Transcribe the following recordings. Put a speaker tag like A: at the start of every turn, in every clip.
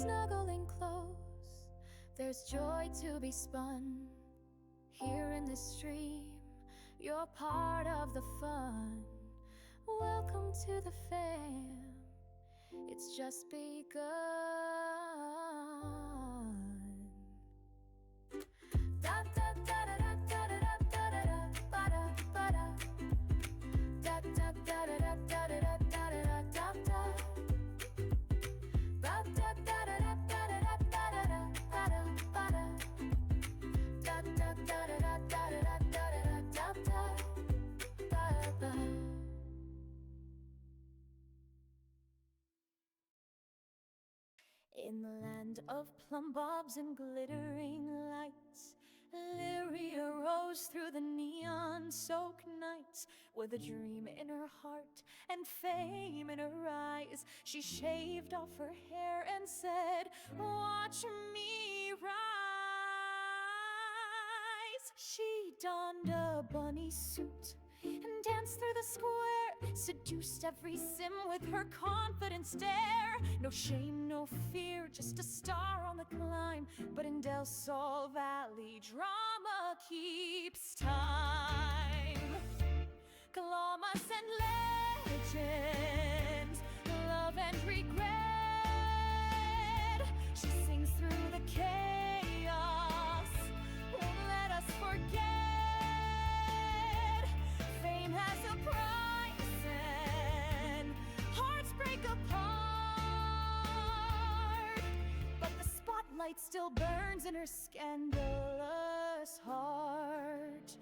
A: snuggling close. There's joy to be spun here in this stream. You're part of the fun. Welcome to the fam. It's just begun. Da da da da da da da da da da ba da ba da. Da da da da da da da da da da da. Ba da da da da da da da da da ba da ba da. Da da da da da da da da da da ba ba. In the land of plum bobs and glittering lights, Lyria rose through the neon-soaked nights. With a dream in her heart and fame in her eyes, she shaved off her hair and said, "Watch me rise." She donned a bunny suit and danced through the square, seduced every sim with her confident stare. No shame, no fear, just a star on the climb. But in Del Sol Valley, drama keeps time. Glamours and legends, love and regret. She sings through the chaos, won't let us forget. Fame has a price and hearts break apart, but the spotlight still burns in her scandalous heart.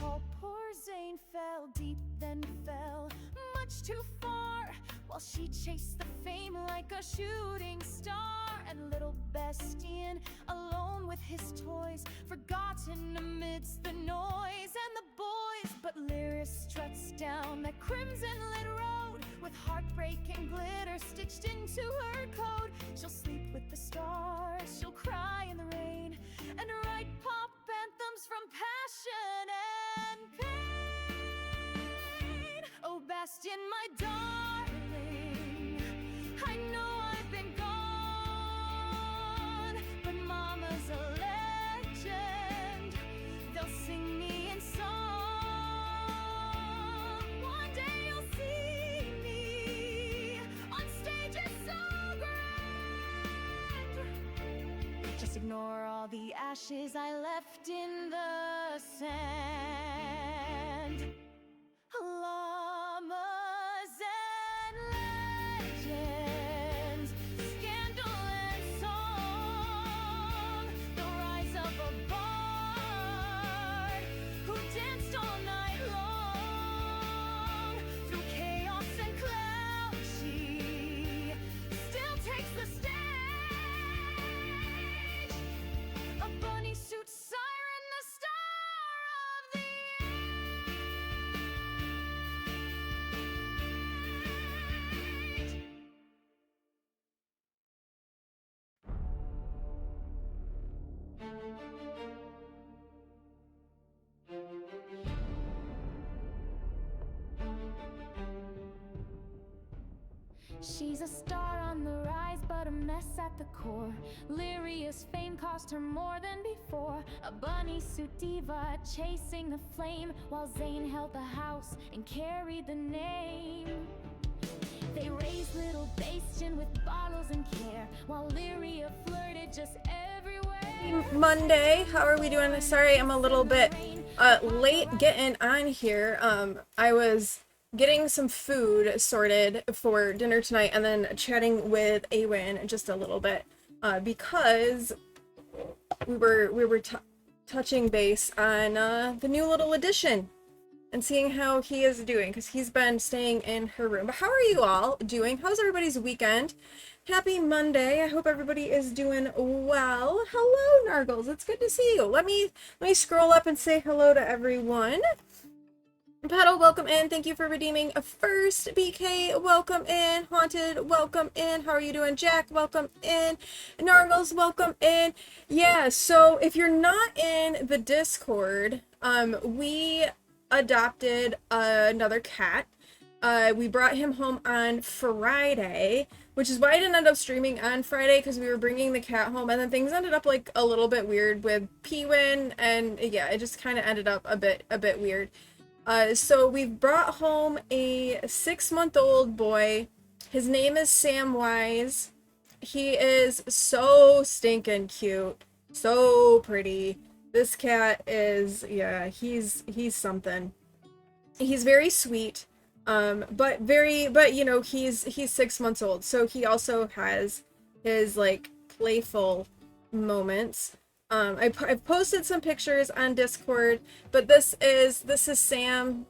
A: Oh, poor Zane fell deep, then fell much too far, while she chased the fame like a shooting star. And little Bastian, alone with his toys, forgotten amidst the noise and the boys. But Lyris struts down that crimson-lit road, with heartbreak and glitter stitched into her code. She'll sleep with the stars, she'll cry in the rain, and write pop anthems from passion and pain. Oh, Bastian, my darling, I know I've been gone, but Mama's a legend. They'll sing me in song. One day you'll see me on stages so grand. Just ignore all the ashes I left in the sand. Llamas and legends, scandal and song, the rise of a bard who danced all night long. Through chaos and cloud, she still takes the stage. A bunny suit siren, the star of the age. She's a star on the rise, but a mess at the core. Lyria's fame cost her more than before. A bunny suit diva chasing the flame, while Zane held the house and carried the name. They raised little Bastian with bottles and care, while Lyria flirted just everywhere.
B: Monday, how are we doing? Sorry, I'm a little bit late getting on here. I was getting some food sorted for dinner tonight and then chatting with Awen just a little bit because we were touching base on the new little addition and seeing how he is doing, because he's been staying in her room. But how are you all doing? How's everybody's weekend? Happy Monday. I hope everybody is doing well. Hello, Nargles. It's good to see you. Let me scroll up and say hello to everyone. Petal, welcome in. Thank you for redeeming a first. BK, welcome in. Haunted, welcome in. How are you doing? Jack, welcome in. Nargles, welcome in. Yeah, so if you're not in the Discord, we adopted another cat. We brought him home on Friday, which is why I didn't end up streaming on Friday, because we were bringing the cat home, and then things ended up like a little bit weird with Pewin, and yeah, it just kind of ended up a bit weird. So we've brought home a 6-month-old boy. His name is Samwise. He is so stinking cute, so pretty. This cat is, yeah, he's something. He's very sweet, but you know, he's 6 months old, so he also has his like playful moments. I've posted some pictures on Discord, but this is Sam.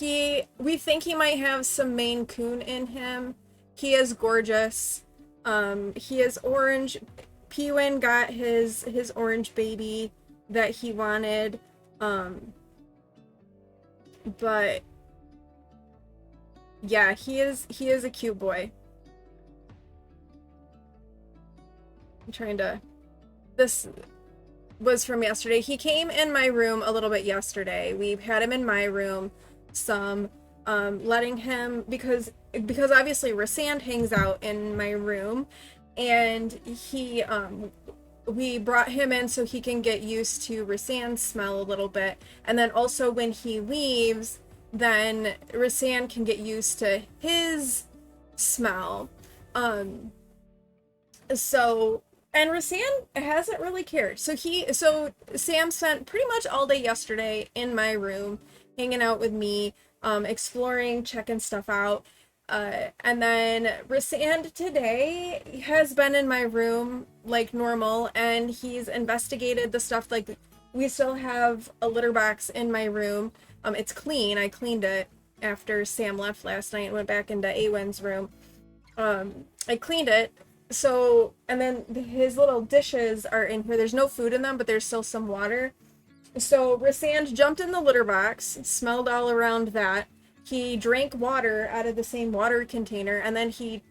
B: We think he might have some Maine Coon in him. He is gorgeous. He is orange. Pewin got his orange baby that he wanted. But yeah, he is a cute boy. I'm trying to, this was from yesterday. He came in my room a little bit yesterday. We've had him in my room some, letting him, because obviously Rasand hangs out in my room, and he we brought him in so he can get used to Rasand's smell a little bit, and then also when he leaves, then Rasand can get used to his smell. So, and Rasand hasn't really cared. So Sam spent pretty much all day yesterday in my room, hanging out with me, exploring, checking stuff out. And then Rasand today has been in my room like normal, and he's investigated the stuff. Like, we still have a litter box in my room. It's clean. I cleaned it after Sam left last night and went back into Awen's room. I cleaned it. So, and then his little dishes are in here. There's no food in them, but there's still some water. So Rasand jumped in the litter box, smelled all around that. He drank water out of the same water container, and then he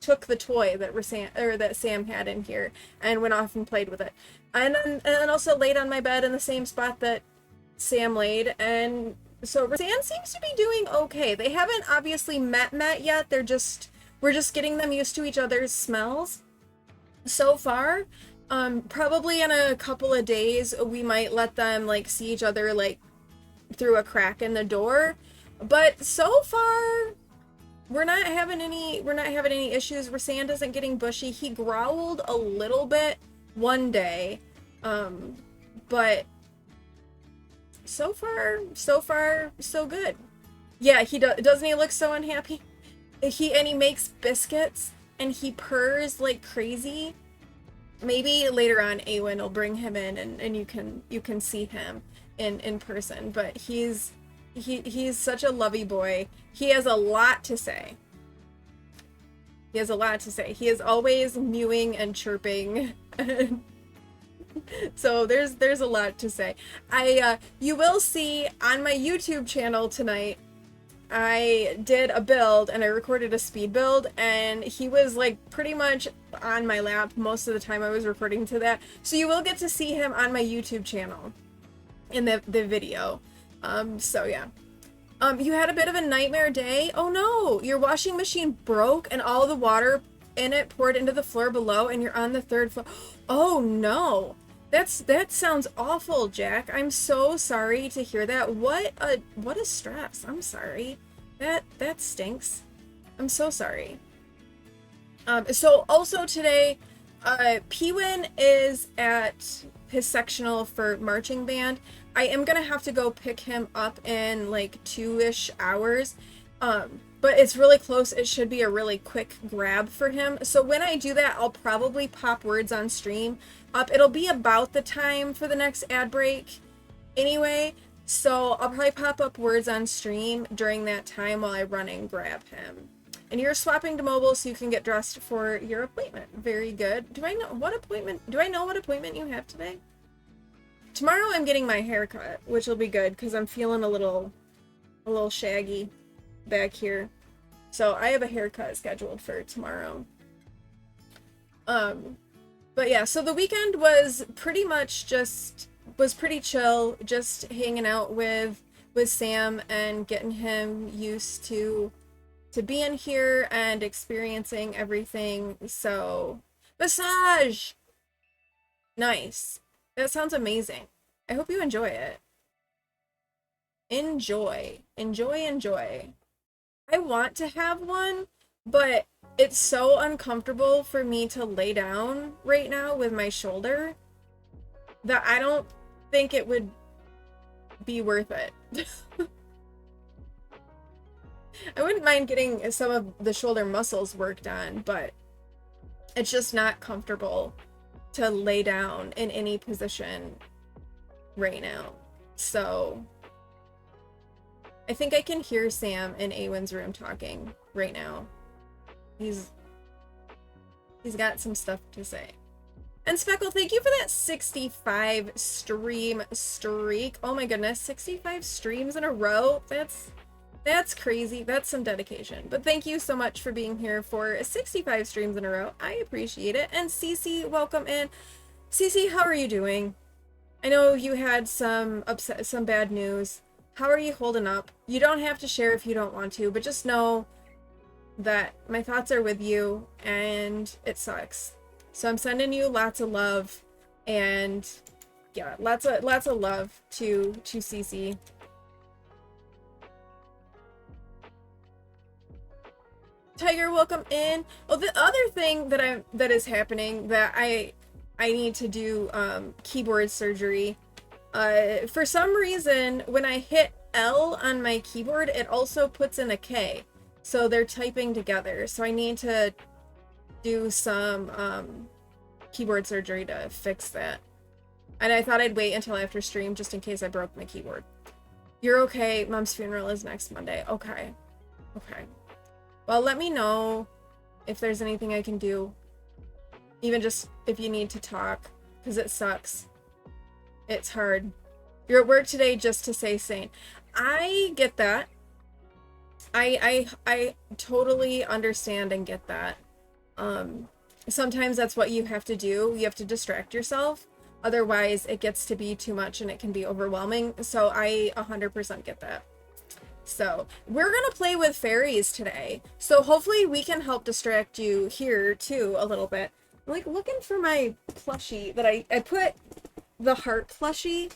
B: took the toy that Sam had in here and went off and played with it. And then also laid on my bed in the same spot that Sam laid. And so Rasand seems to be doing okay. They haven't obviously met yet. We're just getting them used to each other's smells so far. Probably in a couple of days we might let them like see each other like through a crack in the door. But so far, we're not having any issues. Rasand isn't getting bushy. He growled a little bit one day, but so far so good. Yeah, doesn't he look so unhappy? He makes biscuits and he purrs like crazy. Maybe later on Awen will bring him in and you can see him in person, but he's such a lovey boy. He has a lot to say. He is always mewing and chirping. So there's a lot to say. You will see on my YouTube channel tonight, I did a build and I recorded a speed build, and he was like pretty much on my lap most of the time I was recording to that. So you will get to see him on my YouTube channel in the video. So yeah. You had a bit of a nightmare day? Oh no, your washing machine broke and all the water in it poured into the floor below and you're on the 3rd floor. Oh no. That sounds awful, Jack. I'm so sorry to hear that. What a stress. I'm sorry. That stinks. I'm so sorry. So also today, Pewin is at his sectional for marching band. I am gonna have to go pick him up in like 2-ish hours. But it's really close. It should be a really quick grab for him. So when I do that, I'll probably pop words on stream up. It'll be about the time for the next ad break anyway. So I'll probably pop up words on stream during that time while I run and grab him. And you're swapping to mobile so you can get dressed for your appointment. Very good. Do I know what appointment you have today? Tomorrow I'm getting my hair cut, which will be good because I'm feeling a little shaggy back here. So I have a haircut scheduled for tomorrow. But yeah, so the weekend was pretty much pretty chill, just hanging out with with Sam and getting him used to being here and experiencing everything. So, massage! Nice. That sounds amazing. I hope you enjoy it. Enjoy. Enjoy, enjoy. I want to have one, but it's so uncomfortable for me to lay down right now with my shoulder that I don't think it would be worth it. I wouldn't mind getting some of the shoulder muscles worked on, but it's just not comfortable to lay down in any position right now. So I think I can hear Sam in Awin's room talking right now. He's got some stuff to say. And Speckle, thank you for that 65 stream streak. Oh my goodness, 65 streams in a row. That's crazy. That's some dedication. But thank you so much for being here for 65 streams in a row. I appreciate it. And Cece, welcome in. Cece, how are you doing? I know you had some bad news. How are you holding up? You don't have to share if you don't want to, but just know that my thoughts are with you and it sucks. So I'm sending you lots of love, and yeah, lots of love to Cece. Tiger, welcome in. Oh, the other thing that is happening that I need to do keyboard surgery. For some reason, when I hit L on my keyboard, it also puts in a K. So they're typing together. So I need to do some keyboard surgery to fix that. And I thought I'd wait until after stream just in case I broke my keyboard. You're okay. Mom's funeral is next Monday. Okay. Okay. Well, let me know if there's anything I can do. Even just if you need to talk, because it sucks. It's hard. You're at work today just to stay sane. I get that. I totally understand and get that. Sometimes that's what you have to do. You have to distract yourself. Otherwise, it gets to be too much and it can be overwhelming. So I 100% get that. So we're going to play with fairies today. So hopefully we can help distract you here too a little bit. I'm like looking for my plushie that I put the heart plushie.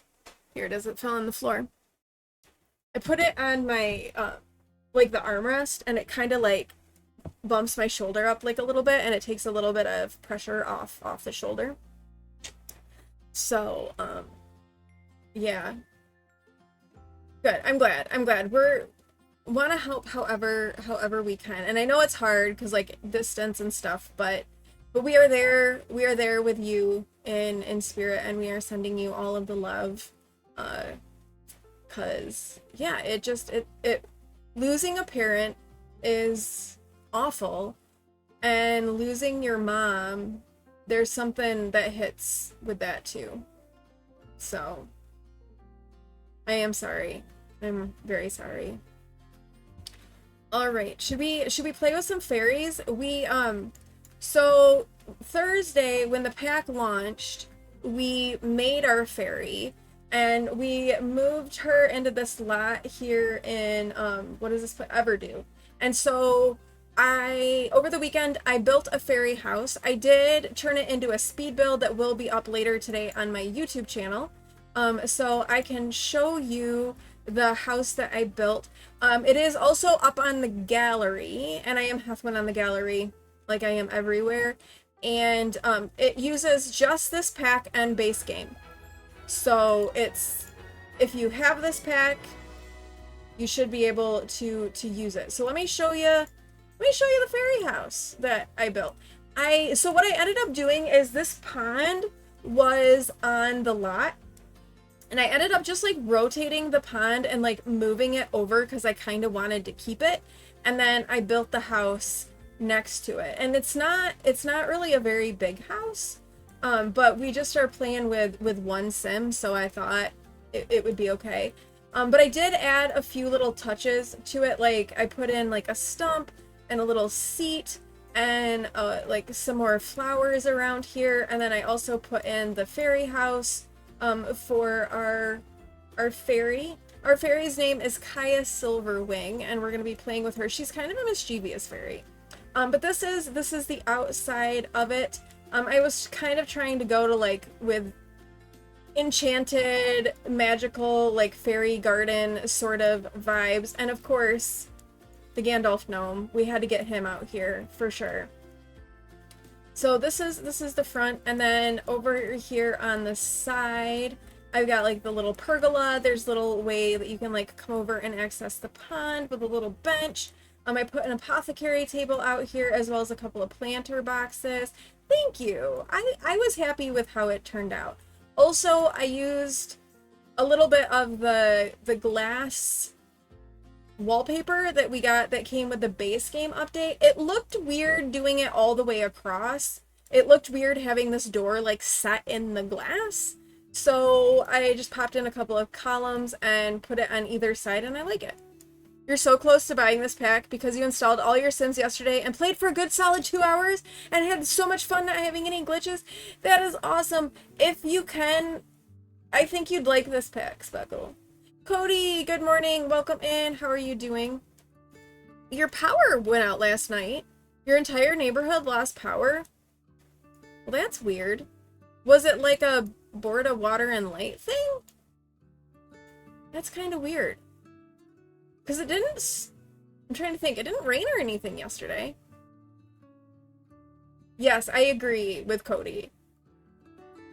B: Here it is. It fell on the floor. I put it on my, like the armrest, and it kind of like bumps my shoulder up like a little bit, and it takes a little bit of pressure off the shoulder. So, yeah. Good. I'm glad. We're want to help however we can. And I know it's hard because like distance and stuff, but we are there. We are there with you in spirit, and we are sending you all of the love. Cause yeah, it losing a parent is awful, and losing your mom, there's something that hits with that too. So I am sorry. I'm very sorry. All right, should we play with some fairies? So Thursday when the pack launched, we made our fairy, and we moved her into this lot here in what is this place? Everdew. And so over the weekend I built a fairy house. I did turn it into a speed build that will be up later today on my YouTube channel. So I can show you the house that I built. It is also up on the gallery, and I am Halfwin on the gallery, like I am everywhere. And it uses just this pack and base game. So if you have this pack, you should be able to use it. So let me show you the fairy house that I built. So what I ended up doing is this pond was on the lot, and I ended up just like rotating the pond and like moving it over because I kind of wanted to keep it. And then I built the house next to it. And it's not really a very big house. But we just are playing with one sim, so I thought it would be okay. But I did add a few little touches to it. Like I put in like a stump and a little seat and like some more flowers around here. And then I also put in the fairy house for our fairy. Our fairy's name is Kaya Silverwing, and we're going to be playing with her. She's kind of a mischievous fairy. But this is the outside of it. I was kind of trying to go to like with enchanted, magical, like fairy garden sort of vibes. And of course, the Gandalf gnome. We had to get him out here for sure. So this is the front, and then over here on the side, I've got like the little pergola. There's a little way that you can like come over and access the pond with a little bench. I put an apothecary table out here as well as a couple of planter boxes. Thank you. I was happy with how it turned out. Also, I used a little bit of the glass wallpaper that we got that came with the base game update. It looked weird doing it all the way across. It looked weird having this door like set in the glass. So I just popped in a couple of columns and put it on either side, and I like it. You're so close to buying this pack because you installed all your Sims yesterday and played for a good solid 2 hours and had so much fun not having any glitches. That is awesome. If you can, I think you'd like this pack, Speckle. Cody, good morning. Welcome in. How are you doing? Your power went out last night. Your entire neighborhood lost power? Well, that's weird. Was it like a board of water and light thing? That's kind of weird. Because it didn't... I'm trying to think. It didn't rain or anything yesterday. Yes, I agree with Cody.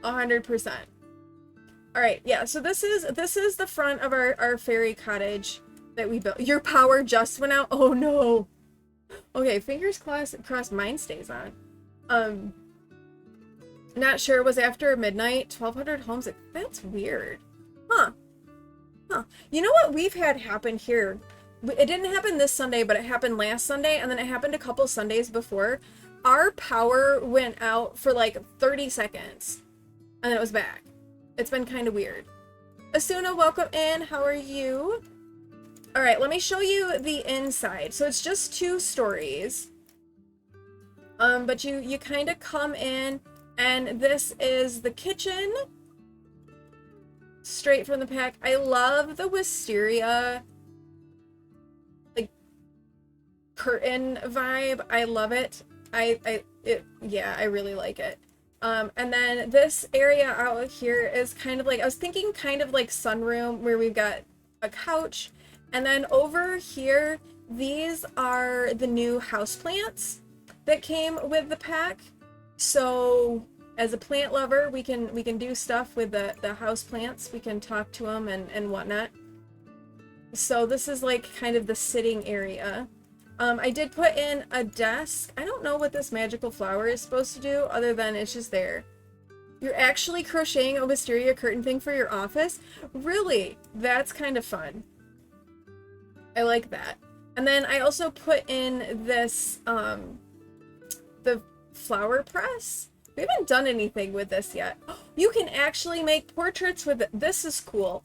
B: 100%. Alright, yeah, so this is the front of our fairy cottage that we built. Your power just went out? Oh no! Okay, fingers crossed mine stays on. Not sure, it was after midnight, 1,200 homes. That's weird. Huh. You know what we've had happen here? It didn't happen this Sunday, but it happened last Sunday, and then it happened a couple Sundays before. Our power went out for like 30 seconds, and then it was back. It's been kind of weird. Asuna, welcome in. How are you? All right, let me show you the inside. So it's just 2 stories. But you kind of come in, and this is the kitchen. Straight from the pack. I love the wisteria like curtain vibe. I love it. Yeah, I really like it. And then this area out here is kind of like, I was thinking kind of like sunroom where we've got a couch. And then over here, these are the new houseplants that came with the pack. So as a plant lover, we can do stuff with the house plants. We can talk to them and whatnot. So this is like kind of the sitting area. I did put in a desk. I don't know what this magical flower is supposed to do other than it's just there. You're actually crocheting a wisteria curtain thing for your office? Really? That's kind of fun. I like that. And then I also put in this, the flower press. We haven't done anything with this yet. You can actually make portraits with it. This is cool.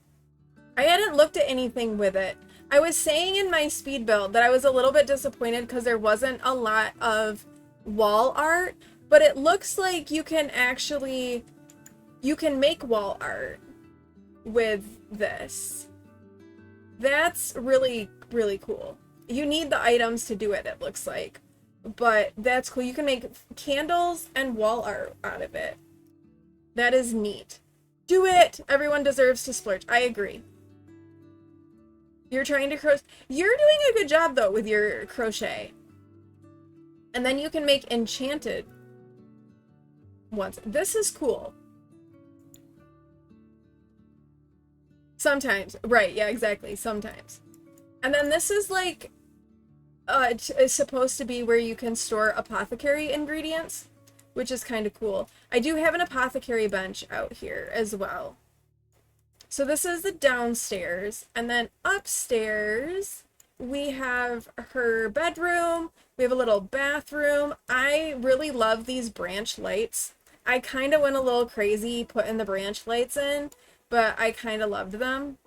B: I hadn't looked at anything with it. I was saying in my speed build that I was a little bit disappointed because there wasn't a lot of wall art, but it looks like you can make wall art with this. That's really, really cool. You need the items to do it, it looks like. But that's cool. You can make candles and wall art out of it. That is neat. Do it! Everyone deserves to splurge. I agree. You're trying to crochet. You're doing a good job, though, with your crochet. And then you can make enchanted ones. This is cool. Sometimes. Right, yeah, exactly. Sometimes. And then this is like... it's supposed to be where you can store apothecary ingredients, which is kind of cool. I do have an apothecary bench out here as well. So this is the downstairs, and then upstairs we have her bedroom. We have a little bathroom. I really love these branch lights. I kind of went a little crazy putting the branch lights in, but I kind of loved them.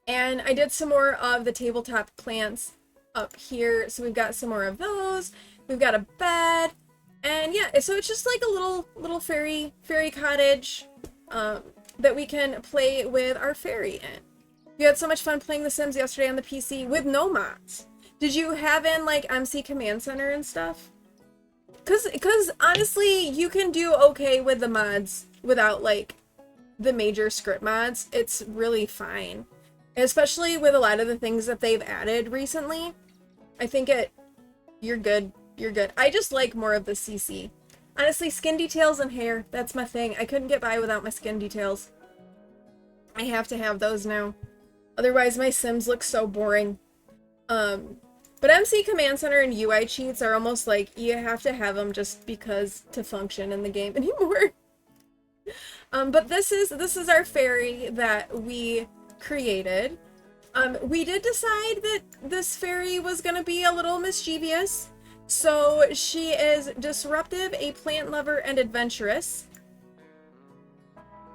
B: And I did some more of the tabletop plants up here, so we've got some more of those. We've got a bed, and yeah, so it's just like a little fairy cottage that we can play with our fairy in. You had so much fun playing The Sims yesterday on the PC with no mods. Did you have in like MC Command Center and stuff? Cause honestly, you can do okay with the mods without like the major script mods. It's really fine. Especially with a lot of the things that they've added recently. I think you're good. You're good. I just like more of the CC. Honestly, skin details and hair, that's my thing. I couldn't get by without my skin details. I have to have those now. Otherwise, my Sims look so boring. But MC Command Center and UI cheats are almost like you have to have them just because to function in the game anymore. But this is our fairy that we created. We did decide that this fairy was gonna be a little mischievous. So she is disruptive, a plant lover, and adventurous.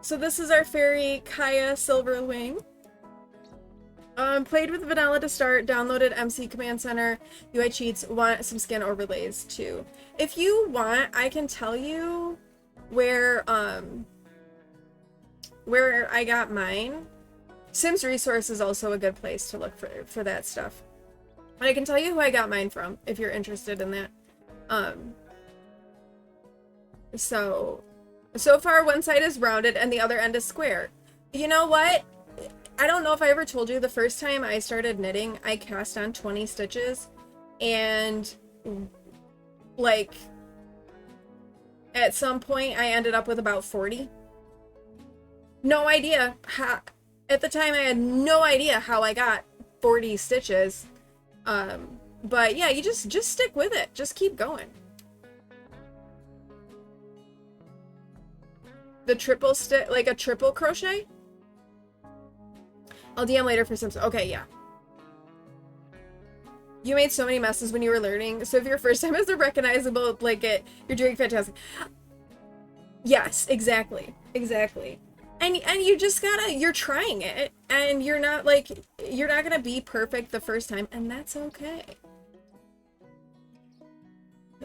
B: So this is our fairy, Kaya Silverwing. Played with vanilla to start, downloaded MC Command Center, UI cheats, want some skin overlays too. If you want, I can tell you where I got mine. Sims Resource is also a good place to look for that stuff. And I can tell you who I got mine from, if you're interested in that. So far one side is rounded and the other end is square. You know what? I don't know if I ever told you, the first time I started knitting, I cast on 20 stitches, and like at some point I ended up with about 40. No idea how, at the time I had no idea how I got 40 stitches. But yeah, you just stick with it. Just keep going. The triple stitch, like a triple crochet? I'll DM later for Sims. Okay, yeah. You made so many messes when you were learning, so if your first time is recognizable, like you're doing fantastic. Yes, exactly. Exactly. And you just gotta, you're trying it, and you're not gonna be perfect the first time, and that's okay.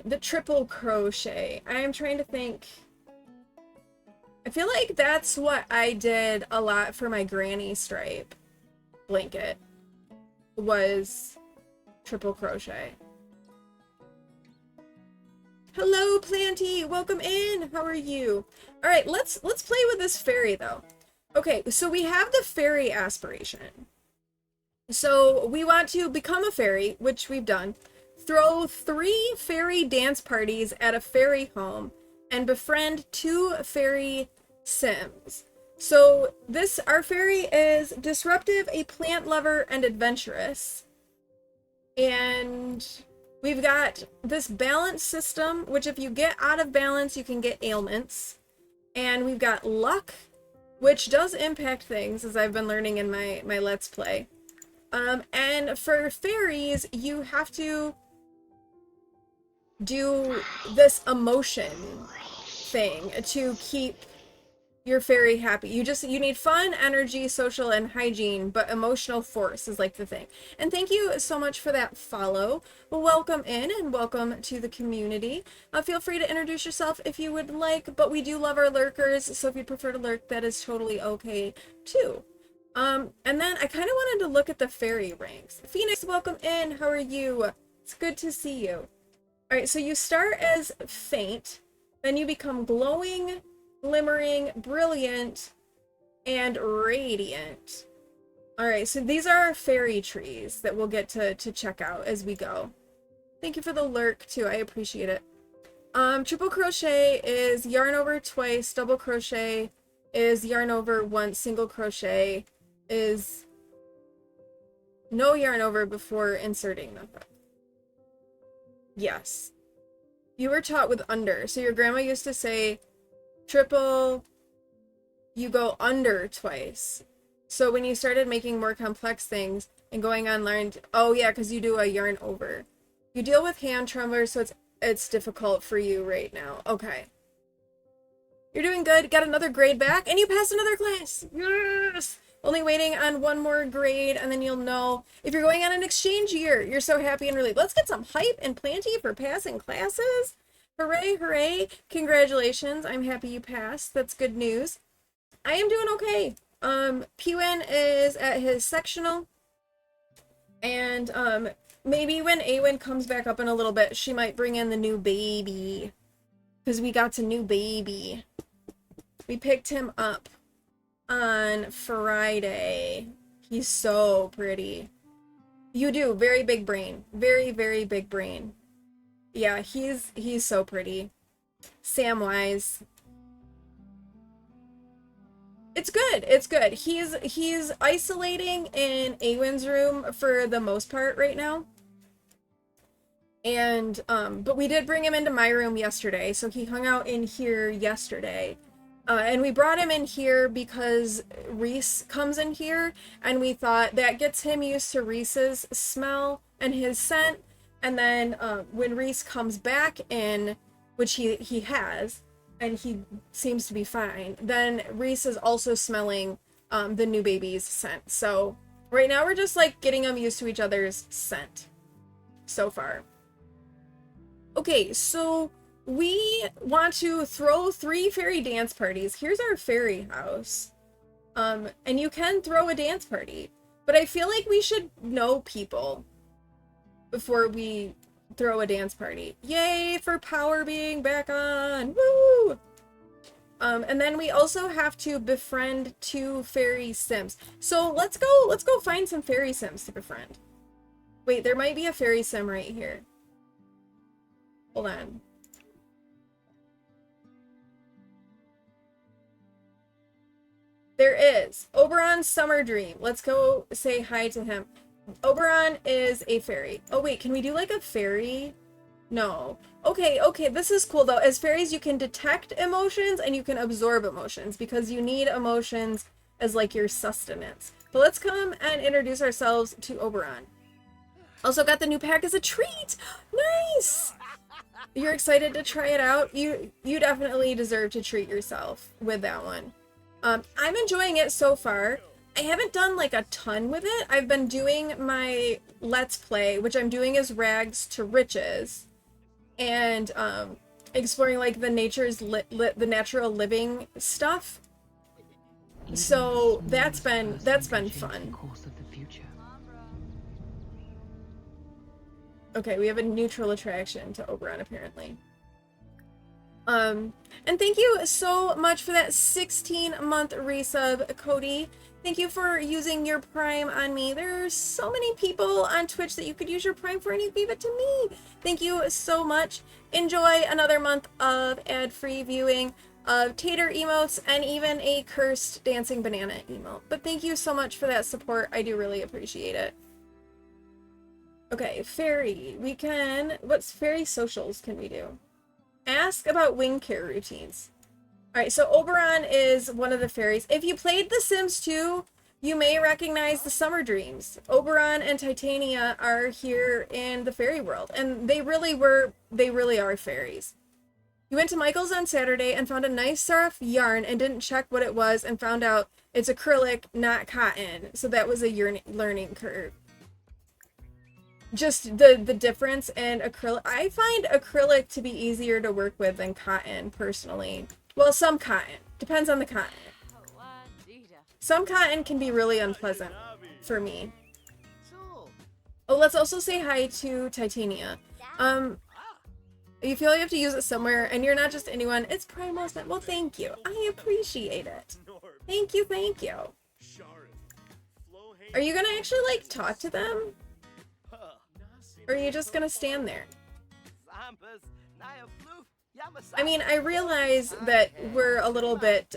B: The triple crochet. I am trying to think. I feel like that's what I did a lot for my granny stripe blanket, was triple crochet. Hello, Planty! Welcome in! How are you? Alright, let's play with this fairy, though. Okay, so we have the fairy aspiration. So we want to become a fairy, which we've done. Throw 3 fairy dance parties at a fairy home, and befriend 2 fairy Sims. So our fairy is disruptive, a plant lover, and adventurous. And we've got this balance system, which if you get out of balance, you can get ailments. And we've got luck, which does impact things, as I've been learning in my Let's Play. And for fairies, you have to do this emotion thing to keep your fairy happy. You need fun, energy, social, and hygiene, but emotional force is like the thing. And thank you so much for that follow. Welcome in and welcome to the community. Feel free to introduce yourself if you would like, but we do love our lurkers, so if you prefer to lurk, that is totally okay too. And then I kind of wanted to look at the fairy ranks. Phoenix, welcome in. How are you? It's good to see you. All right, so you start as faint, then you become glowing, glimmering, brilliant, and radiant. All right, so these are our fairy trees that we'll get to check out as we go. Thank you for the lurk too, I appreciate it. Triple crochet is yarn over twice, double crochet is yarn over once, single crochet is no yarn over before inserting the hook. Yes. You were taught with under, so your grandma used to say triple, you go under twice. So when you started making more complex things and going online, oh yeah, because you do a yarn over. You deal with hand tremblers, so it's difficult for you right now. Okay. You're doing good. Got another grade back, and you passed another class. Yes! Only waiting on one more grade, and then you'll know if you're going on an exchange year. You're so happy and relieved. Let's get some hype and Planty for passing classes. Hooray, hooray. Congratulations. I'm happy you passed. That's good news. I am doing okay. Pewin is at his sectional, and maybe when Awen comes back up in a little bit, she might bring in the new baby, because we got a new baby. We picked him up on Friday. He's so pretty. You do, very big brain. Very, very big brain. Yeah, he's so pretty. Samwise. It's good. It's good. He's isolating in Awen's room for the most part right now. And but we did bring him into my room yesterday, so he hung out in here yesterday. And we brought him in here because Reese comes in here, and we thought that gets him used to Reese's smell and his scent. And then when Reese comes back in, which he has, and he seems to be fine, then Reese is also smelling the new baby's scent. So right now we're just like getting them used to each other's scent so far. Okay, so we want to throw 3 fairy dance parties. Here's our fairy house. And you can throw a dance party, but I feel like we should know people before we throw a dance party. Yay for power being back on. Woo! And then we also have to befriend 2 fairy sims. So let's go find some fairy sims to befriend. Wait, there might be a fairy sim right here. Hold on. There is. Oberon's Summer Dream. Let's go say hi to him. Oberon is a fairy. Oh wait, can we do like a fairy? No. Okay, this is cool though. As fairies, you can detect emotions and you can absorb emotions because you need emotions as like your sustenance. But let's come and introduce ourselves to Oberon. Also got the new pack as a treat. Nice! You're excited to try it out? You definitely deserve to treat yourself with that one. I'm enjoying it so far. I haven't done like a ton with it. I've been doing my Let's Play, which I'm doing as Rags to Riches, and exploring like the the natural living stuff. So that's been fun. Okay, we have a neutral attraction to Oberon apparently. And thank you so much for that 16-month resub, Cody. Thank you for using your Prime on me. There's so many people on Twitch that you could use your Prime for, and you gave it to me. Thank you so much. Enjoy another month of ad-free viewing of Tater emotes and even a cursed dancing banana emote. But thank you so much for that support. I do really appreciate it. Okay, fairy. We can... What fairy socials can we do? Ask about wing care routines. Alright, so Oberon is one of the fairies. If you played The Sims 2, you may recognize the Summer Dreams. Oberon and Titania are here in the fairy world, and they really are fairies. You went to Michael's on Saturday and found a nice soft yarn and didn't check what it was and found out it's acrylic, not cotton. So that was a learning curve. Just the difference in acrylic. I find acrylic to be easier to work with than cotton, personally. Well, some cotton. Depends on the cotton. Some cotton can be really unpleasant for me. Oh, let's also say hi to Titania. You feel you have to use it somewhere, and you're not just anyone. It's Primal Snap. Well, thank you. I appreciate it. Thank you, thank you. Are you gonna actually, like, talk to them? Or are you just gonna stand there? I mean, I realize that we're a little bit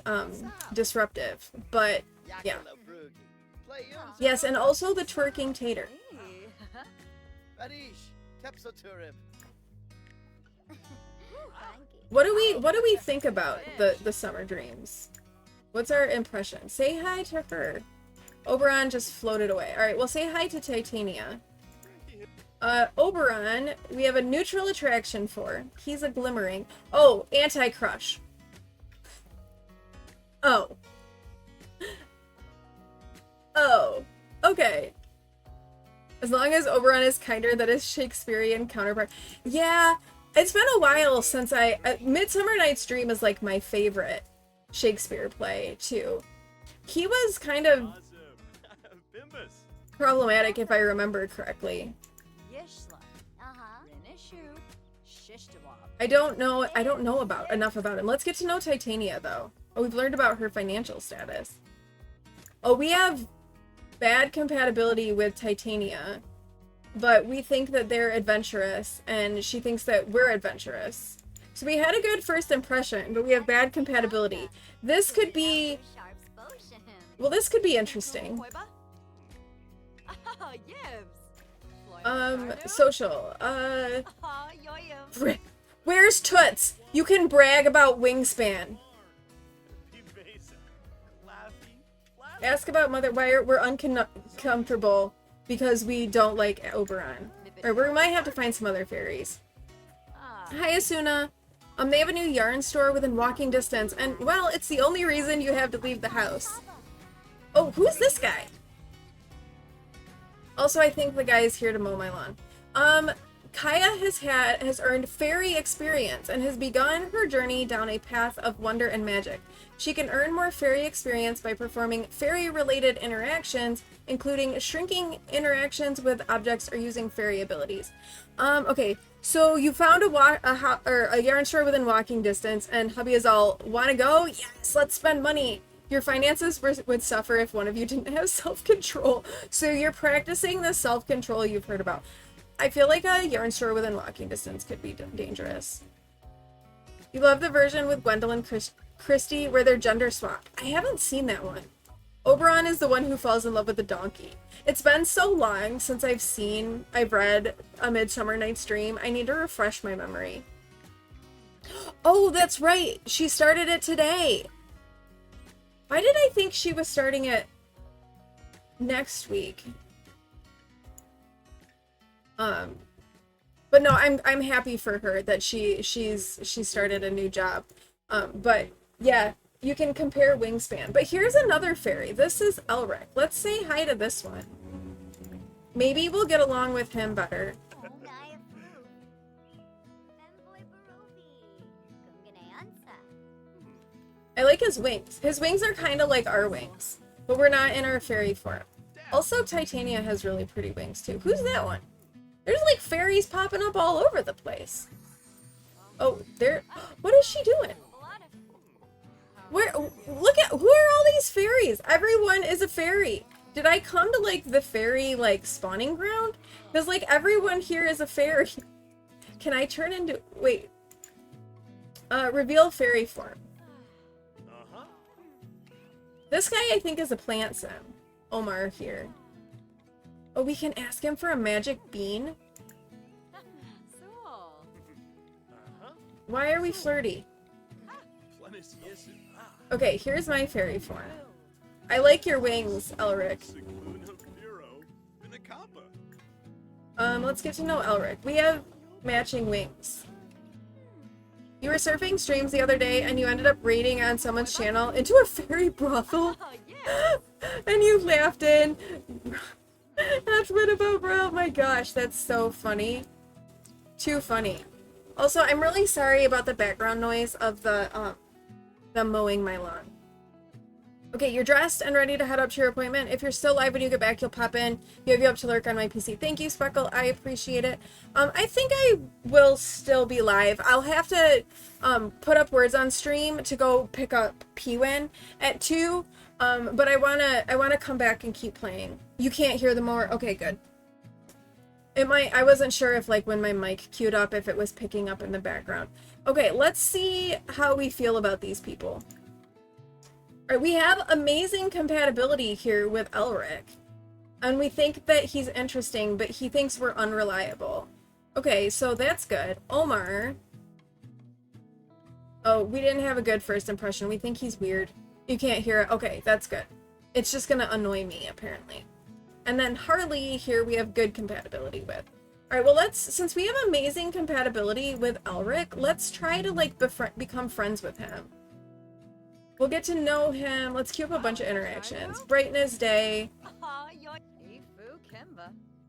B: disruptive, but yeah. Yes, and also the twerking tater. What do we think about the Summer Dreams? What's our impression? Say hi to her. Oberon just floated away. Alright, well, say hi to Titania. Oberon, we have a neutral attraction for. He's a glimmering. Oh, anti-crush. Oh. Oh. Okay. As long as Oberon is kinder than his Shakespearean counterpart. Yeah, it's been a while since Midsummer Night's Dream is like my favorite Shakespeare play, too. He was kind of
C: Bimbus.
B: problematic if I remember correctly.
D: Yishla. Renishu. Shishtawab.
B: I don't know about enough about him. Let's get to know Titania though. Oh, we've learned about her financial status. Oh, we have bad compatibility with Titania, but we think that they're adventurous and she thinks that we're adventurous. So we had a good first impression, but we have bad compatibility. This could be, well, this could be interesting. Social. Where's Toots? You can brag about wingspan. Ask about Mother. Why we're uncomfortable because we don't like Oberon. Or we might have to find some other fairies. Hi, Asuna. They have a new yarn store within walking distance, and well, it's the only reason you have to leave the house. Oh, who's this guy? Also, I think the guy is here to mow my lawn. Kaya has earned fairy experience and has begun her journey down a path of wonder and magic. She can earn more fairy experience by performing fairy-related interactions, including shrinking interactions with objects or using fairy abilities. Okay, so you found a yarn store within walking distance, and hubby is all, wanna go? Yes, let's spend money. Your finances would suffer if one of you didn't have self-control. So you're practicing the self-control you've heard about. I feel like a yarn store within walking distance could be dangerous. You love the version with Gwendolyn Christie where they're gender swap. I haven't seen that one. Oberon is the one who falls in love with the donkey. It's been so long since I've read A Midsummer Night's Dream. I need to refresh my memory. Oh, that's right. She started it today. Why did I think she was starting it next week? But no, I'm happy for her that she started a new job. But yeah, you can compare wingspan. But here's another fairy. This is Elric. Let's say hi to this one. Maybe we'll get along with him better. I like his wings. His wings are kind of like our wings, but we're not in our fairy form. Also, Titania has really pretty wings too. Who's that one? There's like fairies popping up all over the place. Oh, what is she doing? Look at, who are all these fairies? Everyone is a fairy. Did I come to like the fairy like spawning ground? Because like everyone here is a fairy. Can I turn into, wait. Reveal fairy form. This guy I think is a plant sim. Omar here. Oh, we can ask him for a magic bean? Why are we flirty? Okay, here's my fairy form. I like your wings, Elric. Let's get to know Elric. We have matching wings. You were surfing streams the other day and you ended up raiding on someone's channel into a fairy brothel. And you laughed in. That's what about, bro? Oh my gosh, that's so funny. Too funny. Also, I'm really sorry about the background noise of the mowing my lawn. Okay, you're dressed and ready to head up to your appointment. If you're still live when you get back, you'll pop in. You have you up to lurk on my PC. Thank you, Speckle. I appreciate it. I think I will still be live. I'll have to put up words on stream to go pick up P-Win at 2. But I wanna come back and keep playing. You can't hear them more? Okay, good. It might, I wasn't sure if like when my mic queued up, if it was picking up in the background. Okay, let's see how we feel about these people. All right, we have amazing compatibility here with Elric. And we think that he's interesting, but he thinks we're unreliable. Okay, so that's good. Omar. Oh, we didn't have a good first impression. We think he's weird. You can't hear it. Okay, that's good. It's just gonna annoy me, apparently. And then Harley here we have good compatibility with. All right, well since we have amazing compatibility with Elric, let's try to like become friends with him. We'll get to know him. Let's queue up a bunch of interactions. Brightness day.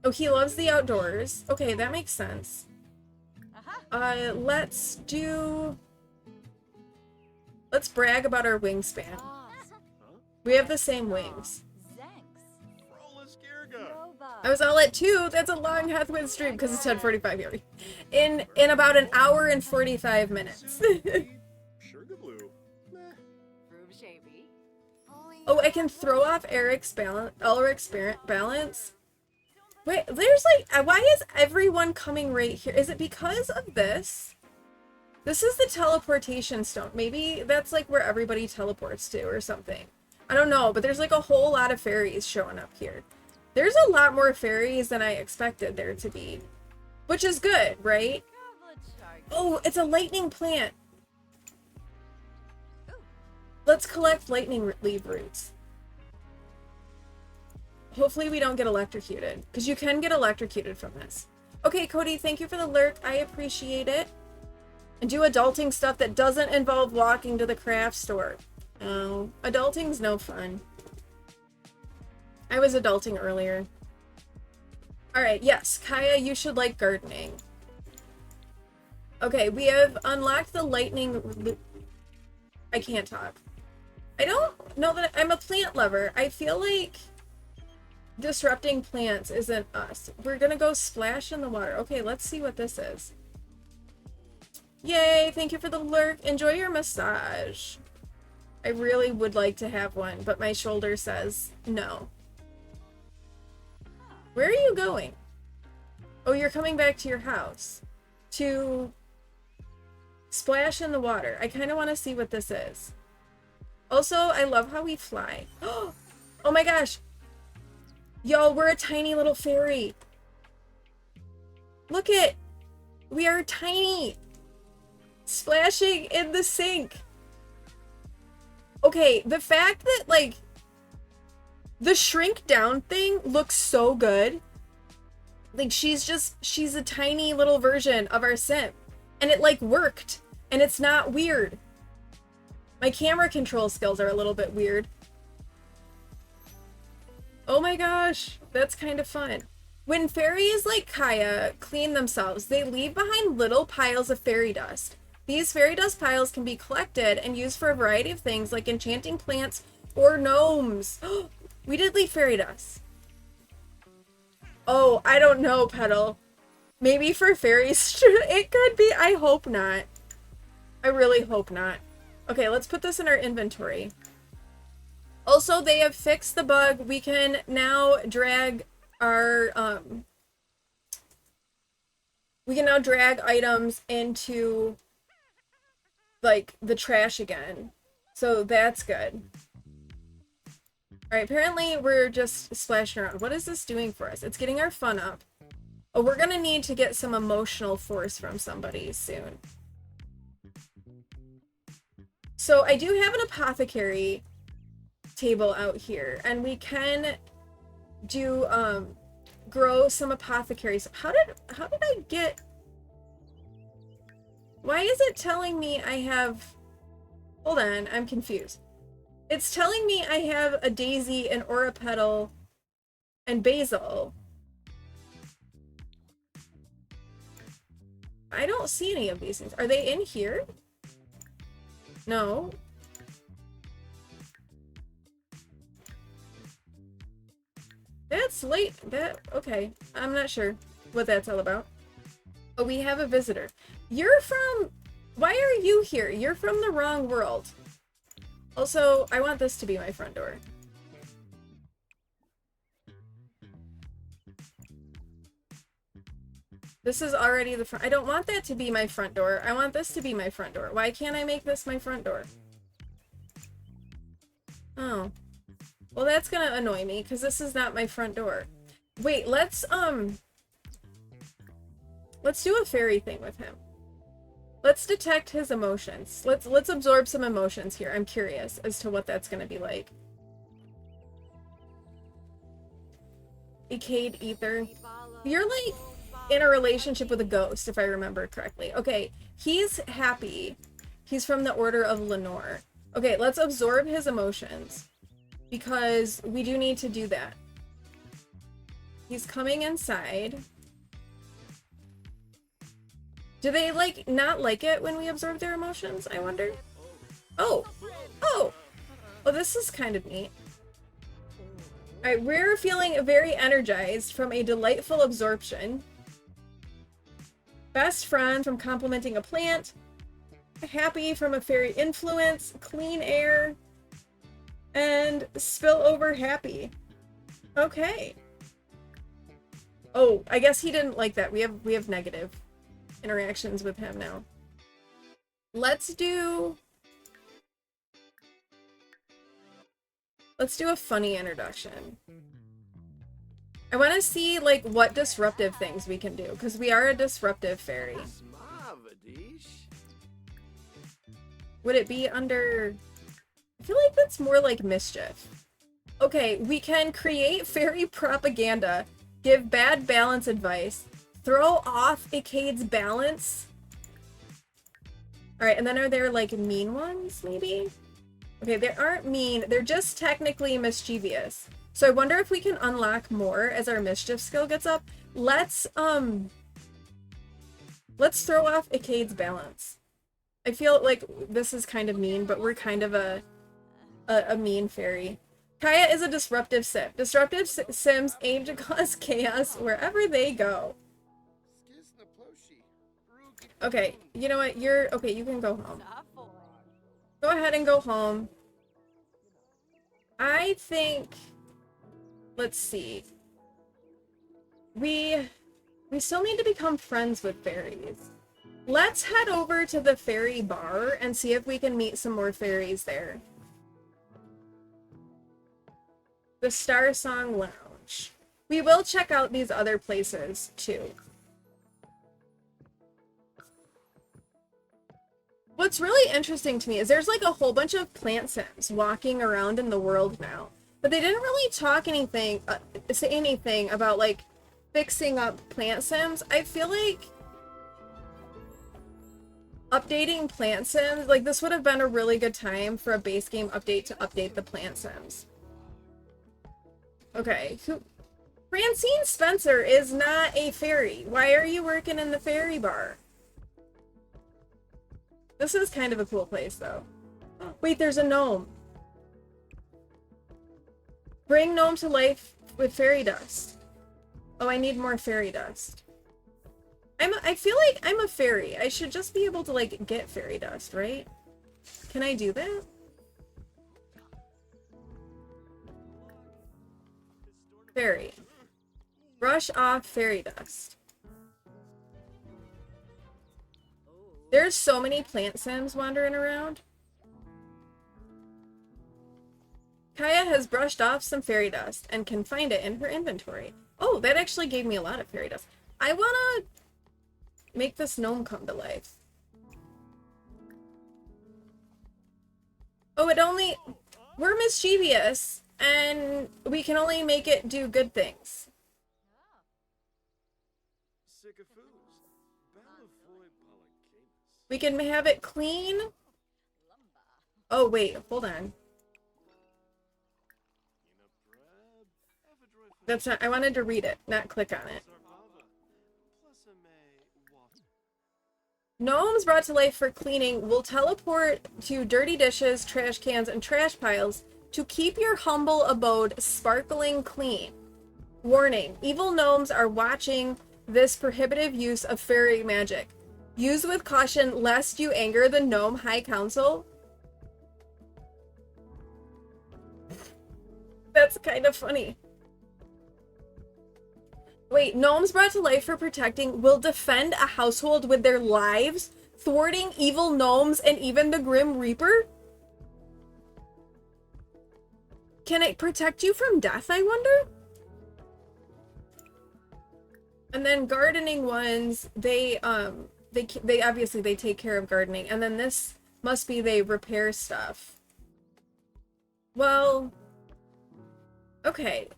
B: Oh, he loves the outdoors. Okay, that makes sense. Let's brag about our wingspan. We have the same wings.
D: Zanks.
C: Froliskirga.
B: I was all at 2. That's a long Hathaway stream because it's 10:45 here. In about an hour and 45 minutes.
C: Sugarblue. Meh.
D: Shavy.
B: Oh, I can throw off Eric's balance. Wait, there's like, why is everyone coming right here? Is it because of this? This is the teleportation stone. Maybe that's like where everybody teleports to or something. I don't know, but there's like a whole lot of fairies showing up here. There's a lot more fairies than I expected there to be, which is good, right? Oh, it's a lightning plant. Let's collect lightning leaf roots. Hopefully we don't get electrocuted, because you can get electrocuted from this. Okay, Cody, thank you for the lurk. I appreciate it. And do adulting stuff that doesn't involve walking to the craft store. Oh, adulting's no fun. I was adulting earlier. Alright, yes, Kaya, you should like gardening. Okay, we have unlocked the lightning... I can't talk. I don't know that I'm a plant lover. I feel like disrupting plants isn't us. We're gonna go splash in the water. Okay, let's see what this is. Yay, thank you for the lurk. Enjoy your massage. I really would like to have one, but my shoulder says no. Where are you going? Oh, you're coming back to your house. To splash in the water. I kind of want to see what this is. Also, I love how we fly. Oh my gosh. Yo, we're a tiny little fairy. Look it. We are tiny. Splashing in the sink. Okay, the fact that, like, the shrink down thing looks so good. Like, she's a tiny little version of our simp. And it, like, worked. And it's not weird. My camera control skills are a little bit weird. Oh my gosh, that's kind of fun. When fairies like Kaya clean themselves, they leave behind little piles of fairy dust. These fairy dust piles can be collected and used for a variety of things like enchanting plants or gnomes. We did leave fairy dust. Oh, I don't know, Petal. Maybe for fairies, it could be. I hope not. I really hope not. Okay, let's put this in our inventory. Also, they have fixed the bug. We can now drag our, we can now drag items into, like, the trash again. So that's good. Alright, apparently we're just splashing around. What is this doing for us? It's getting our fun up. Oh, we're gonna need to get some emotional force from somebody soon. So I do have an apothecary table out here, and we can do grow some apothecaries. How did I get... Why is it telling me I have... Hold on, I'm confused. It's telling me I have a daisy, an aura petal, and basil. I don't see any of these things. Are they in here? No. That's late. Okay. I'm not sure what that's all about. Oh, we have a visitor. You're from... Why are you here? You're from the wrong world. Also, I want this to be my front door. This is already the front. I don't want that to be my front door. I want this to be my front door. Why can't I make this my front door? Oh. Well, that's gonna annoy me, because this is not my front door. Wait, let's do a fairy thing with him. Let's detect his emotions. Let's absorb some emotions here. I'm curious as to what that's gonna be like. Decayed ether. You're like in a relationship with a ghost, if I remember correctly. Okay, he's happy. He's from the Order of Lenore. Okay, let's absorb his emotions, because we do need to do that. He's coming inside. Do they, like, not like it when we absorb their emotions, I wonder? Oh! Oh! Oh, this is kind of neat. Alright, we're feeling very energized from a delightful absorption. Best friend from complimenting a plant. Happy from a fairy influence. Clean air. And spill over happy. Okay. Oh, I guess he didn't like that. We have negative interactions with him now. Let's do a funny introduction. I want to see like what disruptive things we can do because we are a disruptive fairy. Would it be under? I feel like that's more like mischief. Okay, we can create fairy propaganda, give bad balance advice, throw off Acade's balance. Alright, and then are there like mean ones, maybe? Okay, they aren't mean, they're just technically mischievous. So I wonder if we can unlock more as our mischief skill gets up. Let's throw off Acade's balance. I feel like this is kind of mean, but we're kind of a mean fairy. Kaya is a disruptive sim. Disruptive sims aim to cause chaos wherever they go. Okay, you know what? Okay, you can go home. Go ahead and go home. I think, let's see. We still need to become friends with fairies. Let's head over to the fairy bar and see if we can meet some more fairies there. The Star Song Lounge. We will check out these other places too. What's really interesting to me is there's like a whole bunch of plant sims walking around in the world now, but they didn't really say anything about like fixing up plant sims. I feel like updating plant sims, like this would have been a really good time for a base game update to update the plant sims. Okay, Francine Spencer is not a fairy. Why are you working in the fairy bar? This is kind of a cool place, though. Wait, there's a gnome. Bring gnome to life with fairy dust. Oh, I need more fairy dust. I feel like I'm a fairy. I should just be able to, like, get fairy dust, right? Can I do that? Fairy. Brush off fairy dust. There's so many plant sims wandering around. Kaya has brushed off some fairy dust and can find it in her inventory. Oh, that actually gave me a lot of fairy dust. I want to make this gnome come to life. Oh, we're mischievous, and we can only make it do good things. We can have it clean. Oh, wait, hold on. That's not, I wanted to read it, not click on it. Gnomes brought to life for cleaning will teleport to dirty dishes, trash cans, and trash piles to keep your humble abode sparkling clean. Warning, evil gnomes are watching this prohibitive use of fairy magic. Use with caution lest you anger the Gnome High Council. That's kind of funny. Wait, gnomes brought to life for protecting will defend a household with their lives, thwarting evil gnomes and even the Grim Reaper? Can it protect you from death, I wonder? And then gardening ones, they obviously they take care of gardening, and then this must be they repair stuff. Well, okay,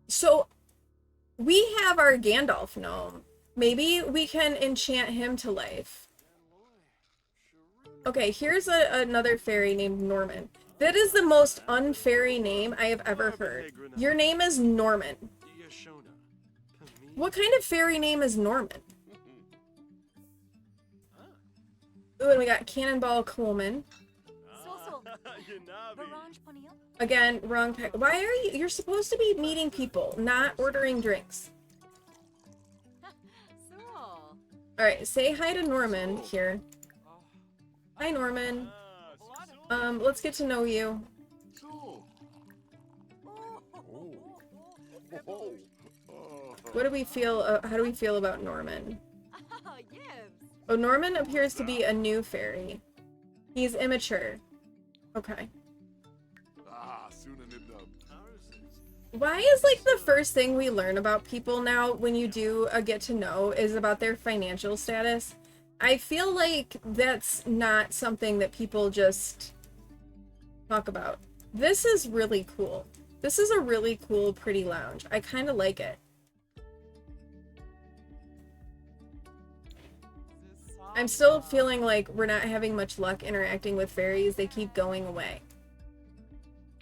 B: so we have our Gandalf gnome. Maybe we can enchant him to life. Okay, here's another fairy named Norman. That is the most unfairy name I have ever heard. Your name is Norman. What kind of fairy name is Norman? Ooh, and we got Cannonball Coleman.
C: Ganabi.
D: Baranj Ponil.
B: Again, wrong pack. Why are you? You're supposed to be meeting people, not ordering drinks.
D: Sool.
B: Alright, say hi to Norman here. Hi, Norman. Let's get to know you. What do we feel, how do we feel about Norman?
D: Yibs.
B: Oh, Norman appears to be a new fairy. He's immature. Okay. Why is, like, the first thing we learn about people now when you do a get to know is about their financial status? I feel like that's not something that people just talk about. This is really cool. This is a really cool, pretty lounge. I kind of like it. I'm still feeling like we're not having much luck interacting with fairies. They keep going away.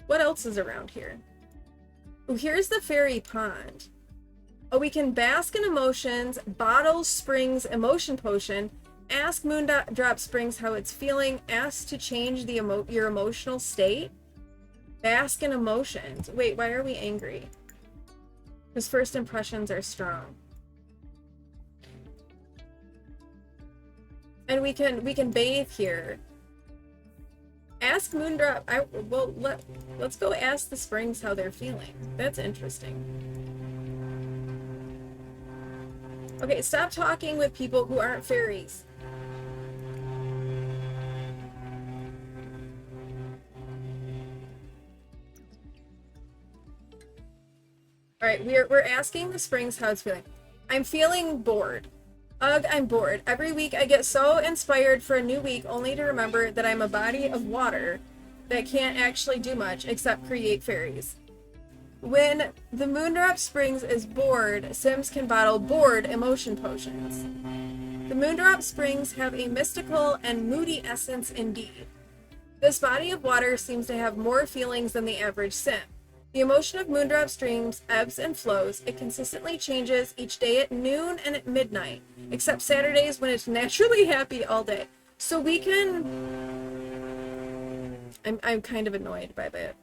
B: What else is around here? Oh, here's the fairy pond. Oh, we can bask in emotions, bottle Springs emotion potion, ask Moondrop Springs how it's feeling, ask to change the your emotional state, bask in emotions. Wait, why are we angry? Because first impressions are strong. And we can bathe here. Ask Moondrop. Let's go ask the springs how they're feeling. That's interesting. Okay, stop talking with people who aren't fairies. All right, we're asking the springs how it's feeling. I'm feeling bored. Ugh, I'm bored. Every week I get so inspired for a new week only to remember that I'm a body of water that can't actually do much except create fairies. When the Moondrop Springs is bored, Sims can bottle bored emotion potions. The Moondrop Springs have a mystical and moody essence indeed. This body of water seems to have more feelings than the average Sim. The emotion of Moondrop Streams ebbs and flows. It consistently changes each day at noon and at midnight, except Saturdays when it's naturally happy all day. So we can... I'm kind of annoyed by that.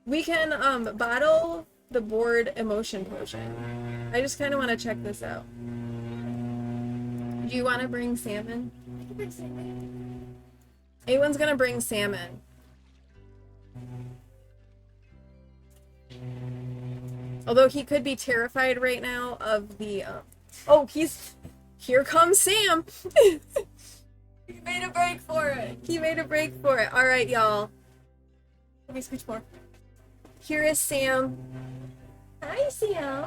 B: We can bottle the bored emotion potion. I just kind of want to check this out. Do you want to bring salmon? I can bring salmon. Anyone's gonna bring salmon. Although he could be terrified right now of the, oh, here comes Sam! He made a break for it! He made a break for it. Alright, y'all. Let me scooch more. Here is Sam. Hi, Sam!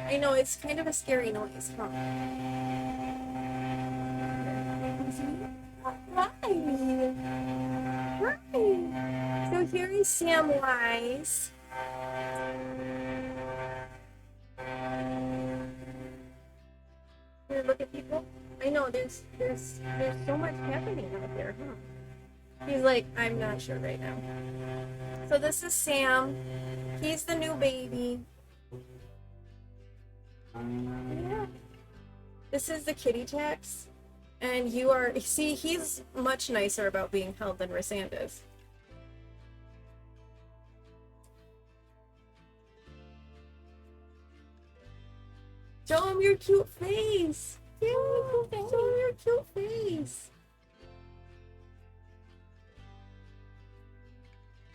B: I know, it's kind of a scary noise, huh? Hi! Hi! So here is Samwise. Here, look at people. I know there's so much happening out there, huh? He's like, I'm not sure right now. So this is Sam. He's the new baby. Yeah. This is the kitty tax. And you are, see, he's much nicer about being held than Rysand is. Show him your cute face. Yeah, show him your cute face.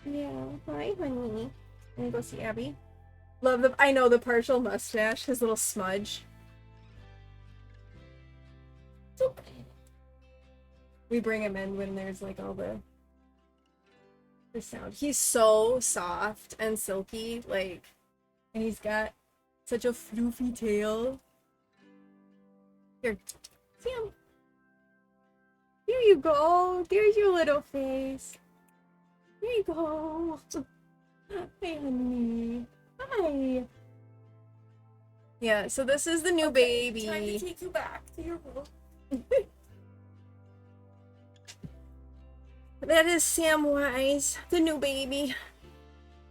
B: Yeah, hi, honey. Let me go see Abby. Love the, I know, the partial mustache, his little smudge. It's okay. We bring him in when there's like all the sound. He's so soft and silky, like, and he's got such a floofy tail. Here, Sam. Here you go. There's your little face. Here you go. Hey, honey. Hi. Yeah, so this is the new baby. Time to take you back to your room. That is Samwise, the new baby.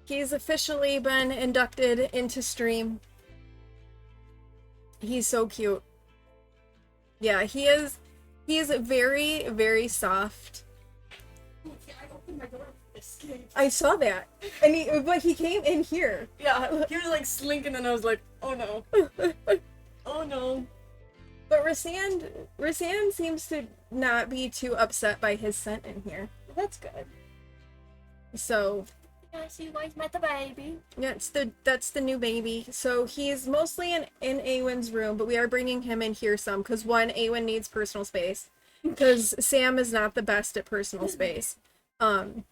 B: He's officially been inducted into stream. He's so cute. Yeah, he is very, very soft. I saw that. And but he came in here.
E: Yeah, he was like slinking, and I was like, oh no. Oh no.
B: But Rasan seems to not be too upset by his scent in here. That's good. So
E: Yeah, so you guys met the baby.
B: yeah, that's the new baby. So he's mostly in Awen's room, but we are bringing him in here some because one, Awen needs personal space because Sam is not the best at personal space.
E: I'm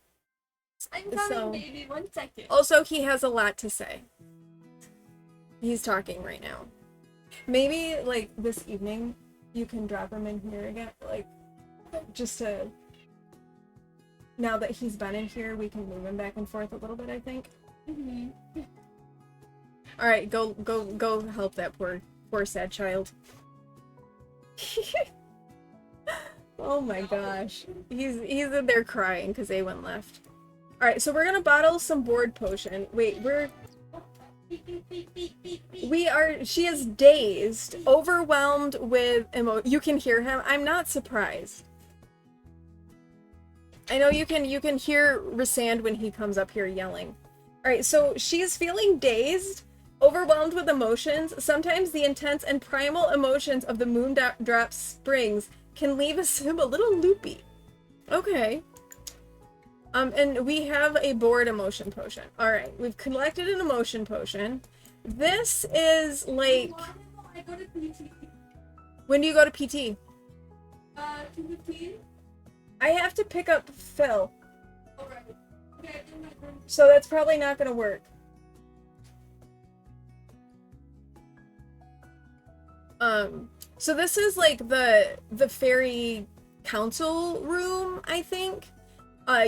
E: coming,
B: So-
E: baby. 1 second.
B: Also, he has a lot to say. He's talking right now. Maybe like this evening, you can drop him in here again, like just to. Now that he's been in here, we can move him back and forth a little bit, I think.
E: Mm-hmm.
B: All right, go help that poor sad child. Oh my gosh, he's in there crying because Awen left. All right, so we're gonna bottle some board potion. Wait, she is dazed, overwhelmed with you can hear him. I'm not surprised. I know you can hear Rasand when he comes up here yelling. All right, so she's feeling dazed, overwhelmed with emotions. Sometimes the intense and primal emotions of the Moondrop Springs can leave a sim a little loopy. Okay. And we have a board emotion potion. All right, we've collected an emotion potion. This is like.
E: I go to PT.
B: When do you go to PT?
E: 2:15.
B: I have to pick up Phil,
E: Alright. Okay, I do my room.
B: so that's probably not gonna work. So this is like the fairy council room, I think.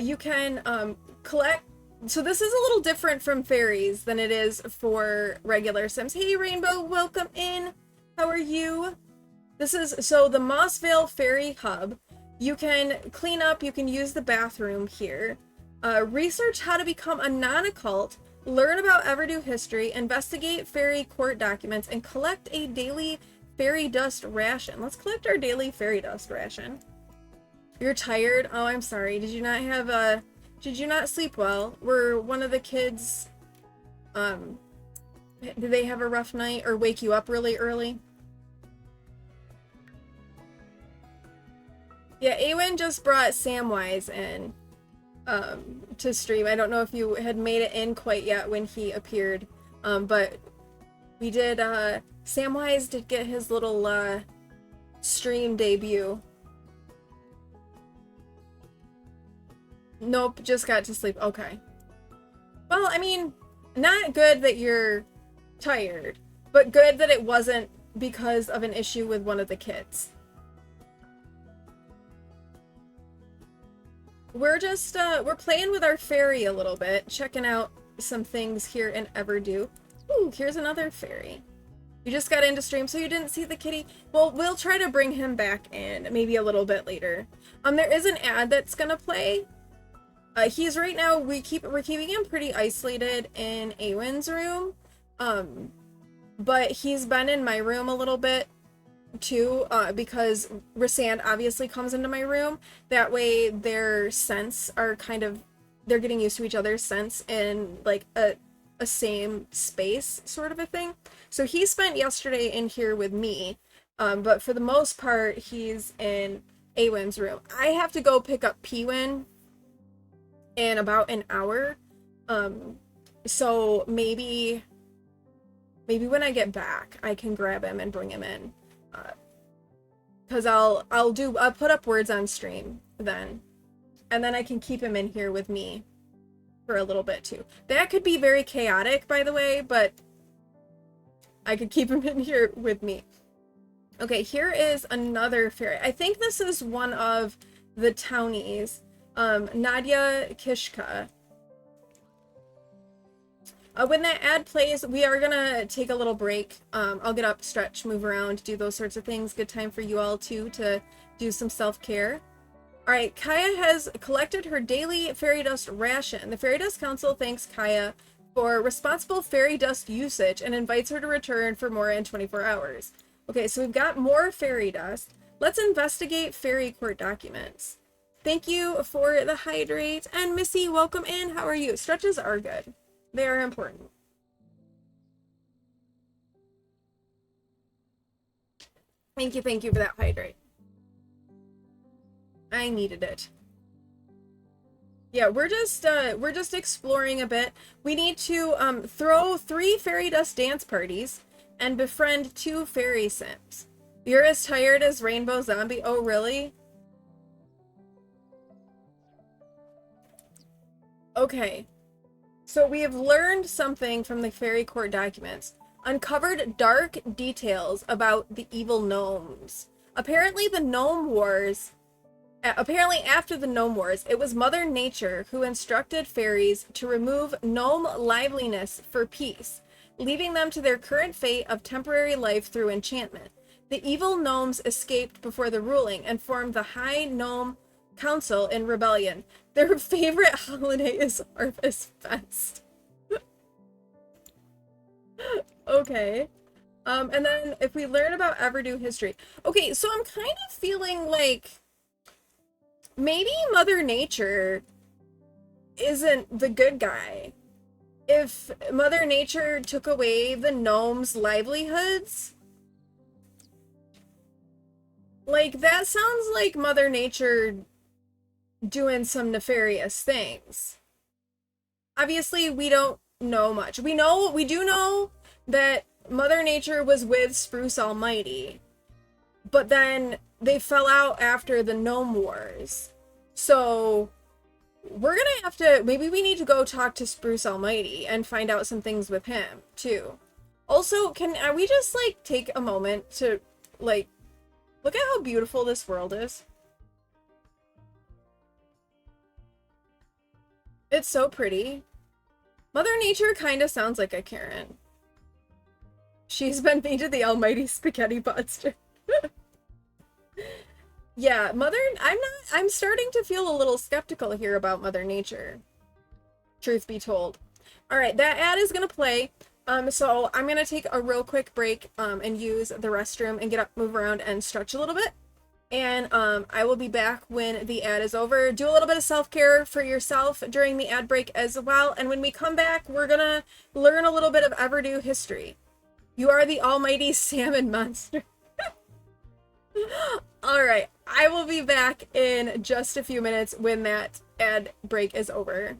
B: You can collect. So this is a little different from fairies than it is for regular Sims. Hey Rainbow, welcome in. How are you? This is so the Mossvale Fairy Hub. You can clean up, you can use the bathroom here. Research how to become a non-occult, learn about Everdew history, investigate fairy court documents, and collect a daily fairy dust ration. Let's collect our daily fairy dust ration. You're tired? Oh, I'm sorry. Did you not sleep well? Were one of the kids, did they have a rough night or wake you up really early? Yeah, Awen just brought Samwise in to stream. I don't know if you had made it in quite yet when he appeared, but we did. Samwise did get his little stream debut. Nope, just got to sleep. Okay. Well, I mean, not good that you're tired, but good that it wasn't because of an issue with one of the kids. We're just, we're playing with our fairy a little bit, checking out some things here in Everdew. Ooh, here's another fairy. You just got into stream, so you didn't see the kitty? Well, we'll try to bring him back in, maybe a little bit later. There is an ad that's gonna play. He's right now, we're keeping him pretty isolated in Awen's room. But he's been in my room a little bit too, because Rasand obviously comes into my room. That way their scents are kind of, they're getting used to each other's scents in like a same space sort of a thing. So he spent yesterday in here with me, but for the most part he's in Awen's room. I have to go pick up Pewin in about an hour, so maybe when I get back I can grab him and bring him in, because I'll put up words on stream then, and then I can keep him in here with me for a little bit too. That could be very chaotic, by the way, but I could keep him in here with me. Okay, here is another fairy. I think this is one of the townies. Nadia Kishka. When that ad plays, we are gonna take a little break. I'll get up, stretch, move around, do those sorts of things. Good time for you all too to do some self-care. Alright, Kaya has collected her daily fairy dust ration. The Fairy Dust Council thanks Kaya for responsible fairy dust usage and invites her to return for more in 24 hours. Okay, so we've got more fairy dust. Let's investigate fairy court documents. Thank you for the hydrate. And Missy, welcome in. How are you? Stretches are good. They are important. Thank you for that hydrate. I needed it. Yeah, we're just exploring a bit. We need to throw 3 fairy dust dance parties and befriend 2 fairy sims. You're as tired as Rainbow Zombie. Oh, really? Okay. So we have learned something from the fairy court documents. Uncovered dark details about the evil gnomes. Apparently the gnome wars Apparently, after the Gnome Wars, it was Mother Nature who instructed fairies to remove gnome liveliness for peace, leaving them to their current fate of temporary life through enchantment. The evil gnomes escaped before the ruling and formed the High Gnome Council in rebellion. Their favorite holiday is Harvest Fest. Okay. And then if we learn about Everdew history. Okay, so I'm kind of feeling like maybe Mother Nature isn't the good guy. If Mother Nature took away the gnomes' livelihoods, like, that sounds like Mother Nature doing some nefarious things. Obviously, we don't know much. We do know that Mother Nature was with Spruce Almighty, but then they fell out after the Gnome Wars. So we're gonna have to, maybe we need to go talk to Spruce Almighty and find out some things with him too. Also, can we just like take a moment to like look at how beautiful this world is? It's so pretty. Mother Nature kind of sounds like a Karen. She's been made to the almighty spaghetti monster. Yeah, I'm starting to feel a little skeptical here about Mother Nature. Truth be told. Alright, that ad is gonna play. So I'm gonna take a real quick break, and use the restroom and get up, move around, and stretch a little bit. And, I will be back when the ad is over. Do a little bit of self-care for yourself during the ad break as well. And when we come back, we're gonna learn a little bit of Everdew history. You are the almighty salmon monster. Alright, I will be back in just a few minutes when that ad break is over.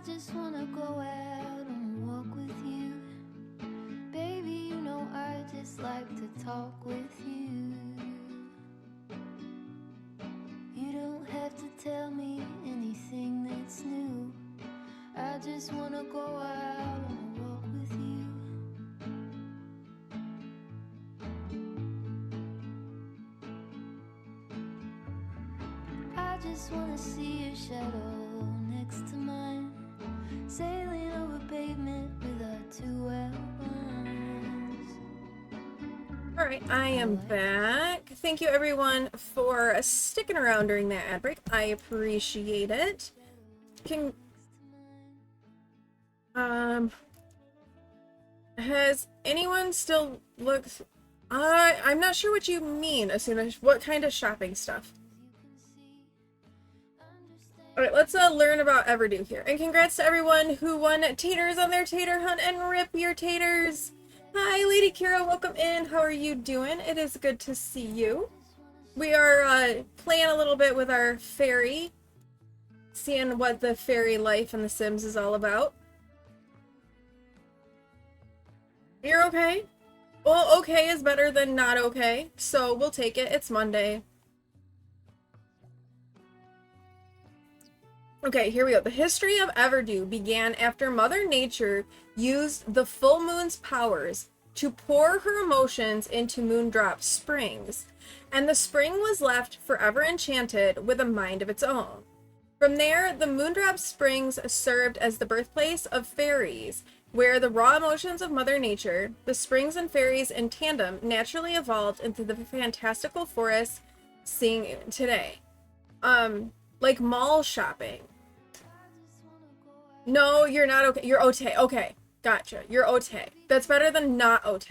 A: just wanna go out on a walk with you. Baby, you know I just like to talk with you. You don't have to tell me anything that's new. I just wanna go out on a walk with you. I just wanna see your shadow next to mine, sailing over pavement with our two outlines.
B: All right, I am back. Thank you everyone for sticking around during that ad break. I appreciate it. Has anyone still looked? I'm not sure what you mean, Asuna. What kind of shopping stuff? All right, let's learn about Everdew here. And congrats to everyone who won taters on their tater hunt, and rip your taters. Hi, Lady Kira, welcome in. How are you doing? It is good to see you. We are playing a little bit with our fairy, seeing what the fairy life in The Sims is all about. You're okay? Well, okay is better than not okay, so we'll take it. It's Monday. Okay, here we go. The history of Everdew began after Mother Nature used the full moon's powers to pour her emotions into Moondrop Springs, and the spring was left forever enchanted with a mind of its own. From there, the Moondrop Springs served as the birthplace of fairies, where the raw emotions of Mother Nature, the springs and fairies in tandem, naturally evolved into the fantastical forests seen today. Like mall shopping. No, you're not okay. You're Ote. Okay, gotcha. You're Ote. That's better than not Ote.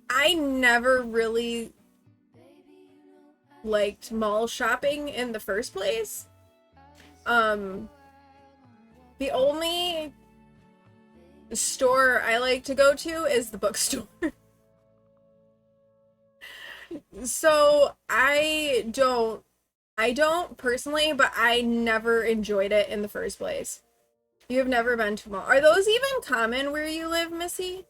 B: I never really liked mall shopping in the first place. The only store I like to go to is the bookstore. So I don't personally, but I never enjoyed it in the first place. You've never been to a mall. Are those even common where you live, Missy?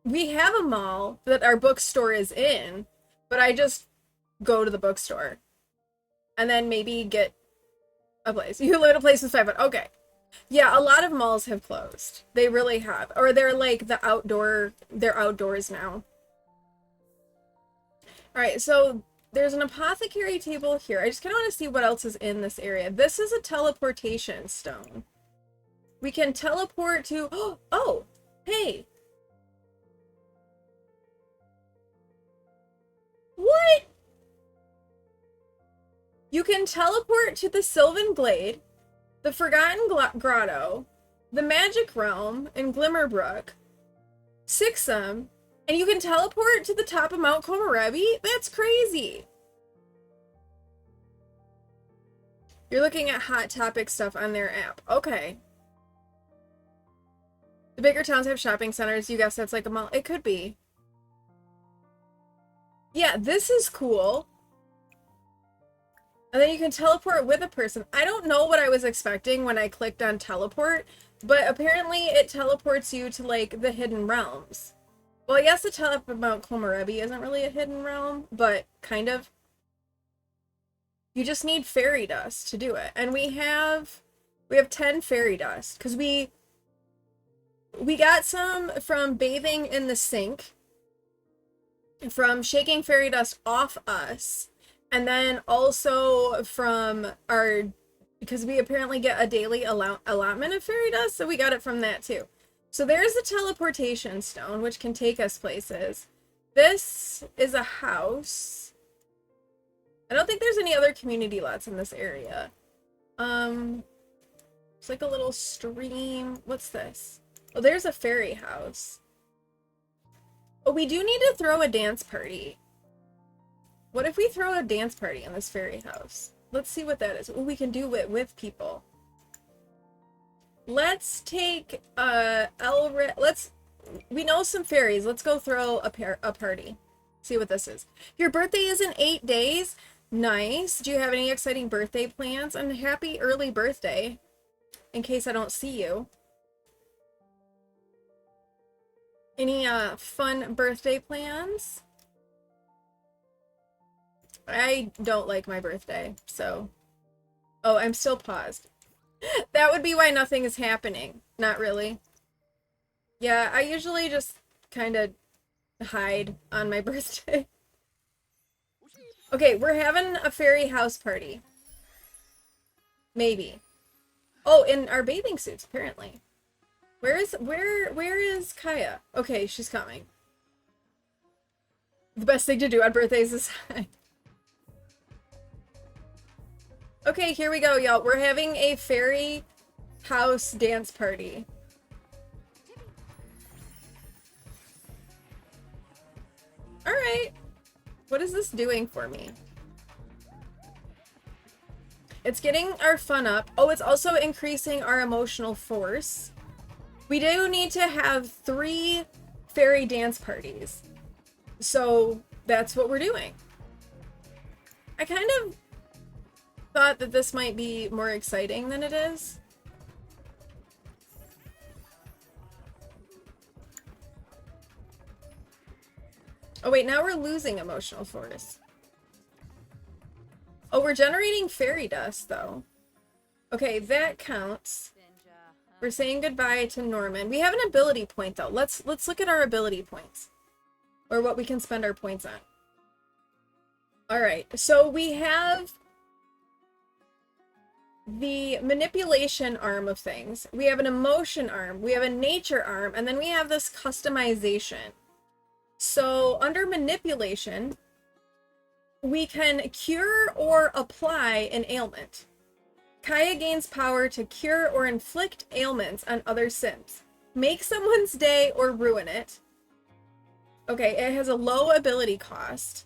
B: We have a mall that our bookstore is in, but I just go to the bookstore and then maybe get a place. You live in a place with 5, but okay. Yeah, a lot of malls have closed. They really have. Or they're like they're outdoors now. Alright, so there's an apothecary table here. I just kind of want to see what else is in this area. This is a teleportation stone. We can teleport to... Oh! Hey! What? You can teleport to the Sylvan Glade, the Forgotten Grotto, the Magic Realm in Glimmerbrook, Sixum, and you can teleport to the top of Mount Komorebi? That's crazy! You're looking at Hot Topic stuff on their app. Okay. The bigger towns have shopping centers. You guess that's like a mall. It could be. Yeah, this is cool. And then you can teleport with a person. I don't know what I was expecting when I clicked on teleport, but apparently it teleports you to, like, the hidden realms. Well, I guess the top of Mount Komorebi isn't really a hidden realm, but kind of. You just need fairy dust to do it. And we have 10 fairy dust, because we got some from bathing in the sink, from shaking fairy dust off us, and then also from our, because we apparently get a daily allotment of fairy dust, so we got it from that too. So there's the teleportation stone, which can take us places. This is a house. I don't think there's any other community lots in this area. It's like a little stream. What's this? Oh, there's a fairy house. Oh, we do need to throw a dance party. What if we throw a dance party in this fairy house? Let's see what that is. Oh, we can do it with people. Let's take we know some fairies. Let's go throw a party. See what this is. Your birthday is in 8 days. Nice. Do you have any exciting birthday plans? And happy early birthday, in case I don't see you. Any fun birthday plans? I don't like my birthday, so... Oh, I'm still paused. That would be why nothing is happening. Not really. Yeah, I usually just kind of hide on my birthday. Okay, we're having a fairy house party. Maybe. Oh, in our bathing suits, apparently. Where is Kaya? Okay, she's coming. The best thing to do on birthdays is hide. Okay, here we go, y'all. We're having a fairy house dance party. Alright. What is this doing for me? It's getting our fun up. Oh, it's also increasing our emotional force. We do need to have 3 fairy dance parties. So that's what we're doing. I kind of thought that this might be more exciting than it is. Oh wait, now we're losing emotional force. Oh, we're generating fairy dust though. Okay, that counts. We're saying goodbye to Norman. We have an ability point though. Let's look at our ability points. Or what we can spend our points on. Alright, so we have the manipulation arm of things. We have an emotion arm. We have a nature arm. And then we have this customization. So under manipulation, we can cure or apply an ailment. Kaya gains power to cure or inflict ailments on other Sims. Make someone's day or ruin it. Okay, it has a low ability cost.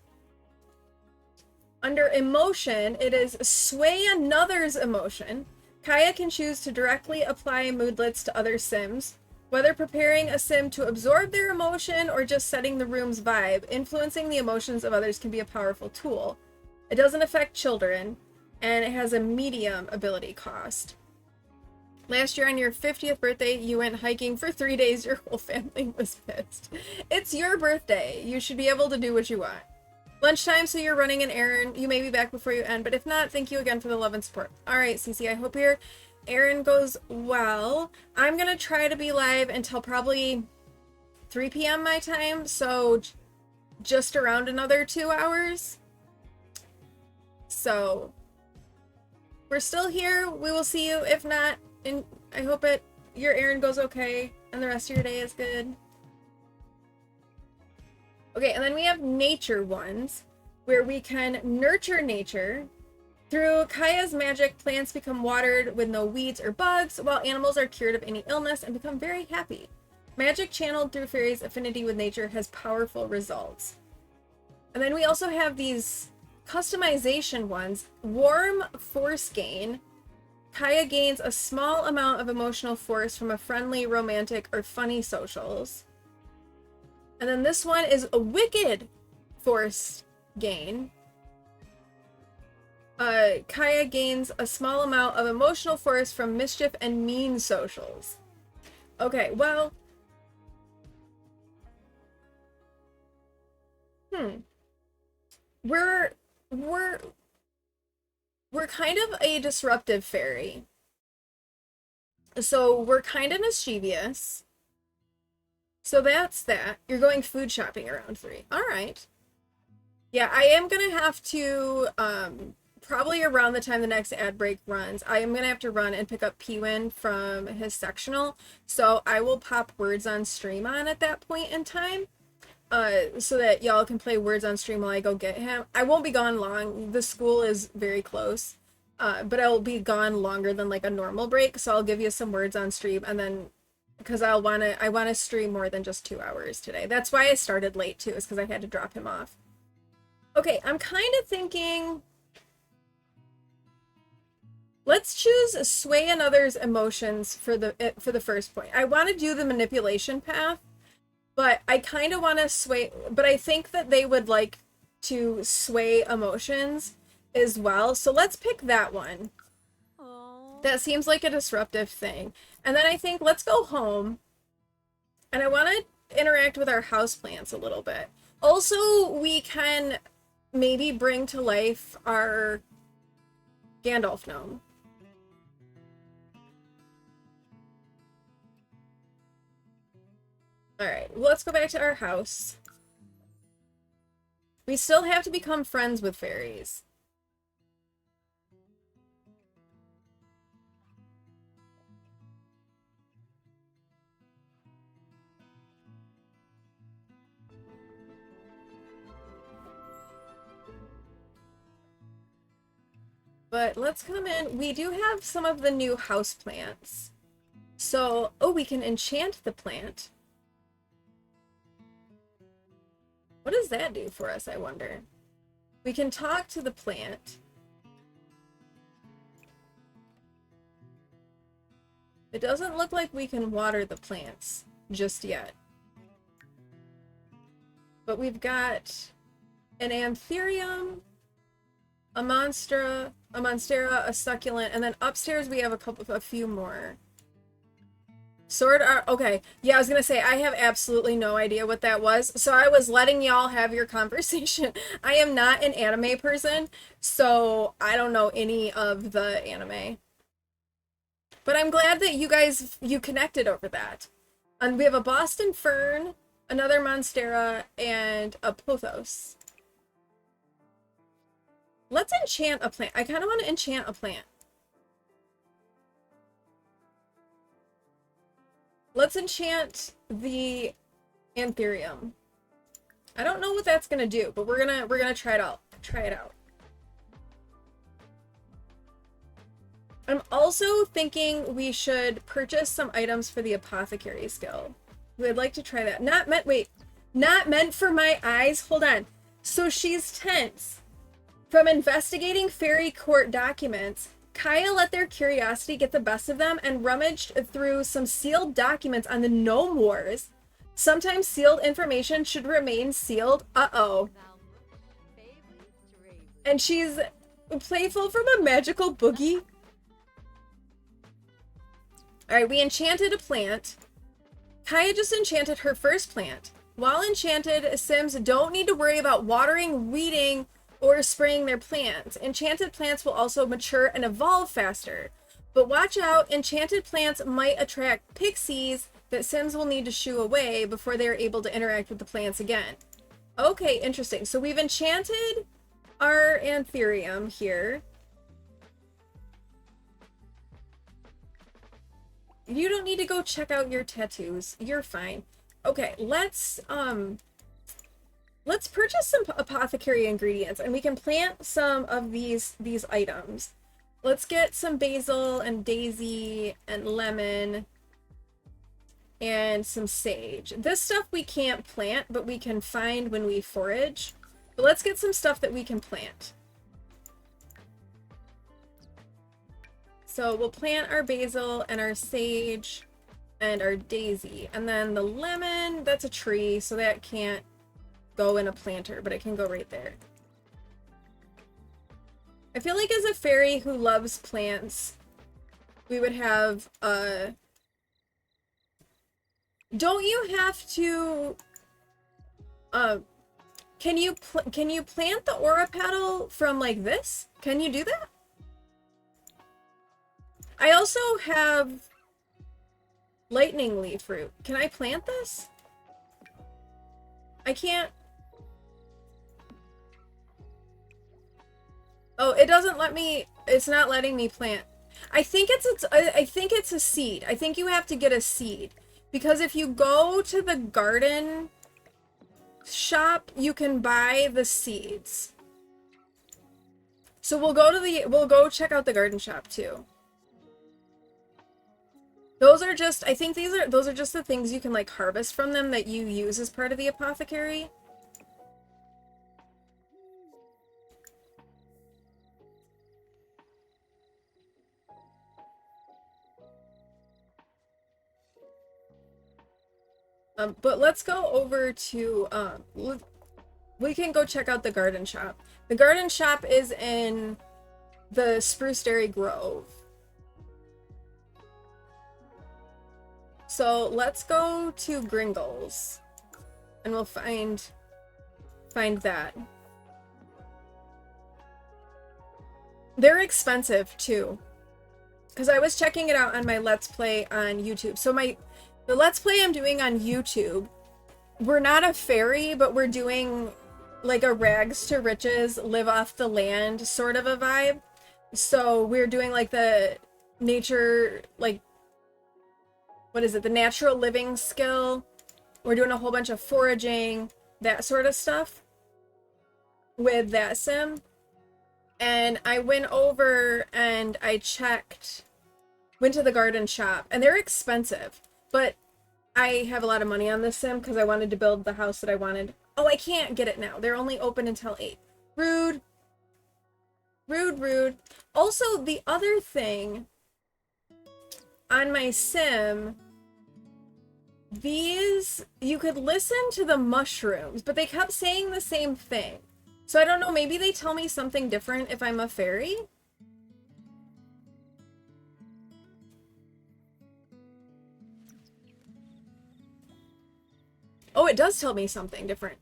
B: Under emotion, it is sway another's emotion. Kaya can choose to directly apply moodlets to other Sims. Whether preparing a Sim to absorb their emotion or just setting the room's vibe, influencing the emotions of others can be a powerful tool. It doesn't affect children, and it has a medium ability cost. Last year on your 50th birthday, you went hiking for 3 days. Your whole family was pissed. It's your birthday. You should be able to do what you want. Lunchtime, so you're running an errand. You may be back before you end, but if not, thank you again for the love and support. Alright, Cece, I hope your errand goes well. I'm gonna try to be live until probably 3 p.m. my time, so just around another 2 hours. So, we're still here. We will see you. If not, and I hope your errand goes okay and the rest of your day is good. Okay, and then we have nature ones, where we can nurture nature. Through Kaya's magic, plants become watered with no weeds or bugs, while animals are cured of any illness and become very happy. Magic channeled through fairies' affinity with nature has powerful results. And then we also have these customization ones. Warm force gain. Kaya gains a small amount of emotional force from a friendly, romantic, or funny socials. And then this one is a wicked force gain. Kaya gains a small amount of emotional force from mischief and mean socials. Okay, well... We're kind of a disruptive fairy. So we're kind of mischievous. So that's that. You're going food shopping around 3. Alright. Yeah, I am gonna have to, probably around the time the next ad break runs, I am gonna have to run and pick up Pewin from his sectional. So I will pop Words on Stream on at that point in time. So that y'all can play Words on Stream while I go get him. I won't be gone long. The school is very close. But I'll be gone longer than like a normal break. So I'll give you some Words on Stream and then... Because I want to stream more than just 2 hours today. That's why I started late too, is because I had to drop him off. Okay, I'm kind of thinking... Let's choose sway another's emotions for the first point. I want to do the manipulation path, But I kind of want to sway, but I think that they would like to sway emotions as well. So let's pick that one.
D: Oh.
B: That seems like a disruptive thing. And then I think let's go home. And I want to interact with our houseplants a little bit. Also, we can maybe bring to life our Gandalf gnome. Alright, well, let's go back to our house. We still have to become friends with fairies. But let's come in. We do have some of the new house plants. So, oh, we can enchant the plant. What does that do for us, I wonder? We can talk to the plant. It doesn't look like we can water the plants just yet. But we've got an anthurium, a monstera, a succulent, and then upstairs we have a few more. Sword art, okay. Yeah, I was gonna say, I have absolutely no idea what that was, so I was letting y'all have your conversation. I am not an anime person, so I don't know any of the anime. But I'm glad that you connected over that. And we have a Boston Fern, another Monstera, and a Pothos. Let's enchant a plant. I kind of want to enchant a plant. Let's enchant the anthurium. I don't know what that's gonna do, but we're gonna try it out. I'm also thinking we should purchase some items for the apothecary skill. We'd like to try that. Not meant for my eyes. Hold on. So she's tense. From investigating fairy court documents, Kaya let their curiosity get the best of them and rummaged through some sealed documents on the Gnome Wars. Sometimes sealed information should remain sealed. Uh-oh. And she's playful from a magical boogie. Alright, we enchanted a plant. Kaya just enchanted her first plant. While enchanted, Sims don't need to worry about watering, weeding, or spraying their plants. Enchanted plants will also mature and evolve faster. But watch out, enchanted plants might attract pixies that Sims will need to shoo away before they are able to interact with the plants again. Okay, interesting. So we've enchanted our anthurium here. You don't need to go check out your tattoos. You're fine. Okay, let's purchase some apothecary ingredients, and we can plant some of these items. Let's get some basil and daisy and lemon and some sage. This stuff we can't plant, but we can find when we forage. But let's get some stuff that we can plant. So we'll plant our basil and our sage and our daisy. And then the lemon, that's a tree, so that can't go in a planter, but it can go right there. I feel like as a fairy who loves plants, we would have don't you have to can you plant the aura petal from like this? Can you do that? I also have lightning leaf root. Can I plant this? I can't. Oh, it doesn't let me. It's not letting me plant. I think it's a seed. I think you have to get a seed, because if you go to the garden shop, you can buy the seeds. So we'll go check out the garden shop too. Those are just, I think those are just the things you can like harvest from them that you use as part of the apothecary. But let's go over to, we can go check out the garden shop. The garden shop is in the Spruce Dairy Grove. So let's go to Gringles and we'll find that. They're expensive too, because I was checking it out on my Let's Play on YouTube. So the Let's Play I'm doing on YouTube, we're not a fairy, but we're doing like a rags to riches, live off the land sort of a vibe. So we're doing like the nature, like, what is it? The natural living skill. We're doing a whole bunch of foraging, that sort of stuff with that sim. And I went over and I went to the garden shop, and they're expensive, but I have a lot of money on this sim because I wanted to build the house that I wanted. Oh, I can't get it now. They're only open until 8. Rude. Rude, rude. Also, the other thing on my sim, you could listen to the mushrooms, but they kept saying the same thing. So I don't know, maybe they tell me something different if I'm a fairy? Oh, it does tell me something different.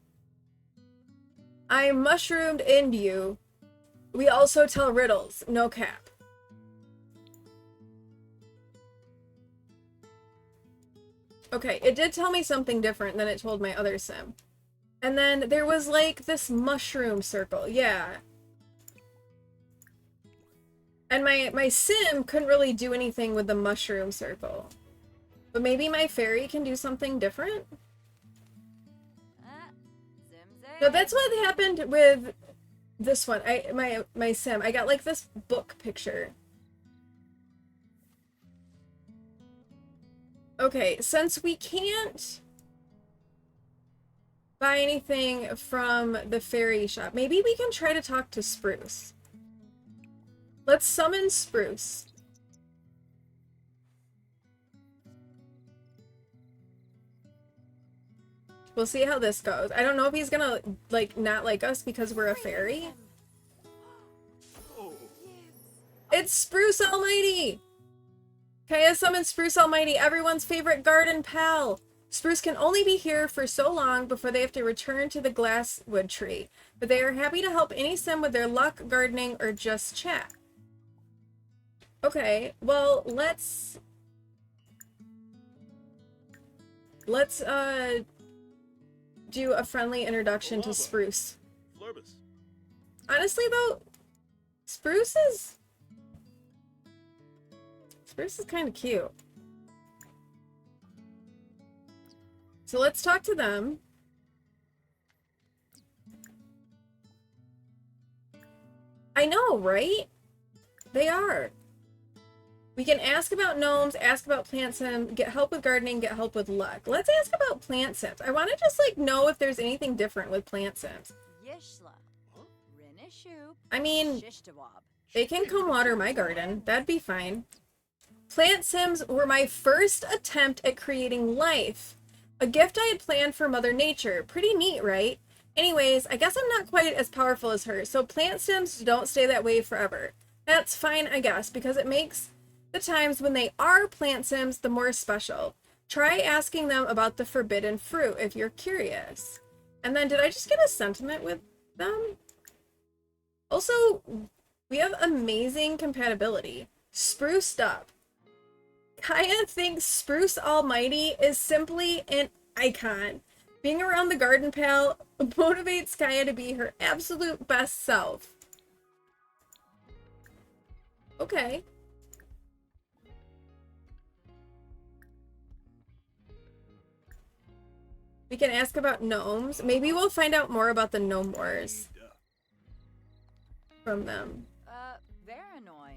B: I mushroomed into you. We also tell riddles. No cap. Okay, it did tell me something different than it told my other sim. And then there was like this mushroom circle. Yeah. And my sim couldn't really do anything with the mushroom circle. But maybe my fairy can do something different? No, that's what happened with this one. My sim. I got like this book picture. Okay, since we can't buy anything from the fairy shop, maybe we can try to talk to Spruce. Let's summon Spruce. We'll see how this goes. I don't know if he's gonna, like, not like us because we're a fairy.
C: Oh,
B: It's Spruce Almighty! Kaya summoned Spruce Almighty, everyone's favorite garden pal. Spruce can only be here for so long before they have to return to the glasswood tree, but they are happy to help any sim with their luck, gardening, or just chat. Okay, well, let's do a friendly introduction to Spruce.
C: Flurbus.
B: Honestly, though, Spruce is kind of cute. So let's talk to them. I know, right? They are. We can ask about gnomes, ask about plant sims, get help with gardening, get help with luck. Let's ask about plant sims. I want to just like know if there's anything different with plant sims. I mean, they can come water my garden. That'd be fine. Plant sims were my first attempt at creating life. A gift I had planned for Mother Nature. Pretty neat, right? Anyways, I guess I'm not quite as powerful as her, so plant sims don't stay that way forever. That's fine, I guess, because it makes the times when they are plant sims the more special. Try asking them about the forbidden fruit if you're curious. And then did I just get a sentiment with them? Also, we have amazing compatibility. Spruced up. Kaya thinks Spruce Almighty is simply an icon. Being around the garden pal motivates Kaya to be her absolute best self. Okay. We can ask about gnomes. Maybe we'll find out more about the gnome wars from them.
D: Varanoi,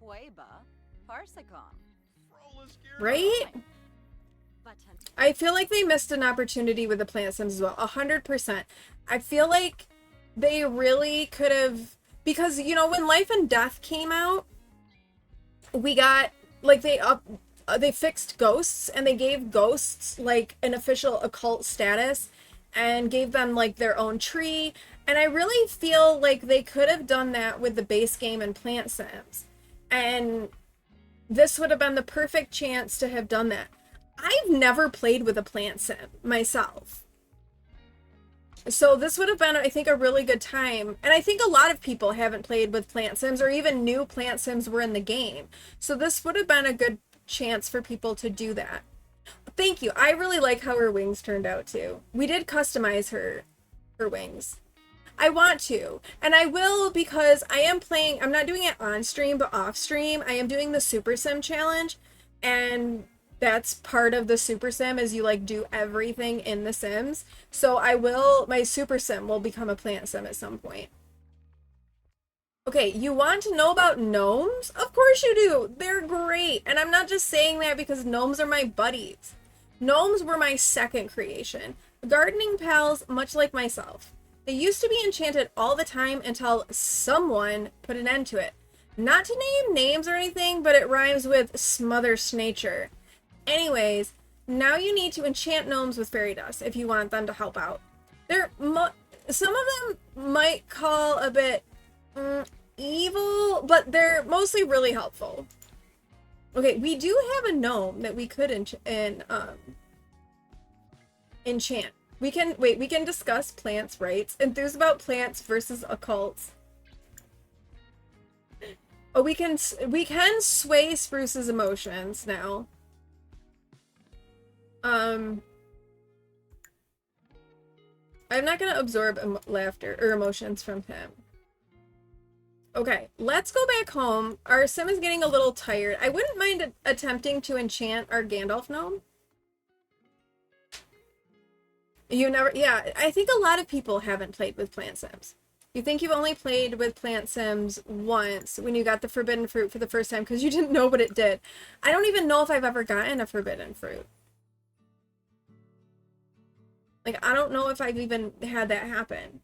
D: Queba, Parsicom.
B: Right? I feel like they missed an opportunity with the plant sims as well. 100%. I feel like they really could have, because, you know, when Life and Death came out, we got, like, they fixed ghosts, and they gave ghosts like an official occult status and gave them like their own tree. And I really feel like they could have done that with the base game and Plant Sims. And this would have been the perfect chance to have done that. I've never played with a Plant Sim myself. So this would have been, I think, a really good time. And I think a lot of people haven't played with Plant Sims, or even knew Plant Sims were in the game. So this would have been a good chance for people to do that. Thank you. I really like how her wings turned out too. We did customize her wings. I want to, and I will, because I am playing, I'm not doing it on stream, but off stream. I am doing the Super Sim challenge, and that's part of the Super Sim, is you like do everything in the Sims. So I will, my Super Sim will become a Plant Sim at some point. Okay, you want to know about gnomes? Of course you do. They're great. And I'm not just saying that because gnomes are my buddies. Gnomes were my second creation. Gardening pals, much like myself. They used to be enchanted all the time until someone put an end to it. Not to name names or anything, but it rhymes with smother snature. Anyways, now you need to enchant gnomes with fairy dust if you want them to help out. Some of them might call a bit evil, but they're mostly really helpful. Okay, we do have a gnome that we could enchant. We can discuss plants' rights. Enthuse about plants versus occults. Oh, we can sway Spruce's emotions now. I'm not gonna absorb laughter or emotions from him. Okay, let's go back home. Our sim is getting a little tired. I wouldn't mind attempting to enchant our Gandalf gnome. Yeah, I think a lot of people haven't played with Plant Sims. You think you've only played with Plant Sims once when you got the forbidden fruit for the first time because you didn't know what it did. I don't even know if I've ever gotten a forbidden fruit. Like, I don't know if I've even had that happen.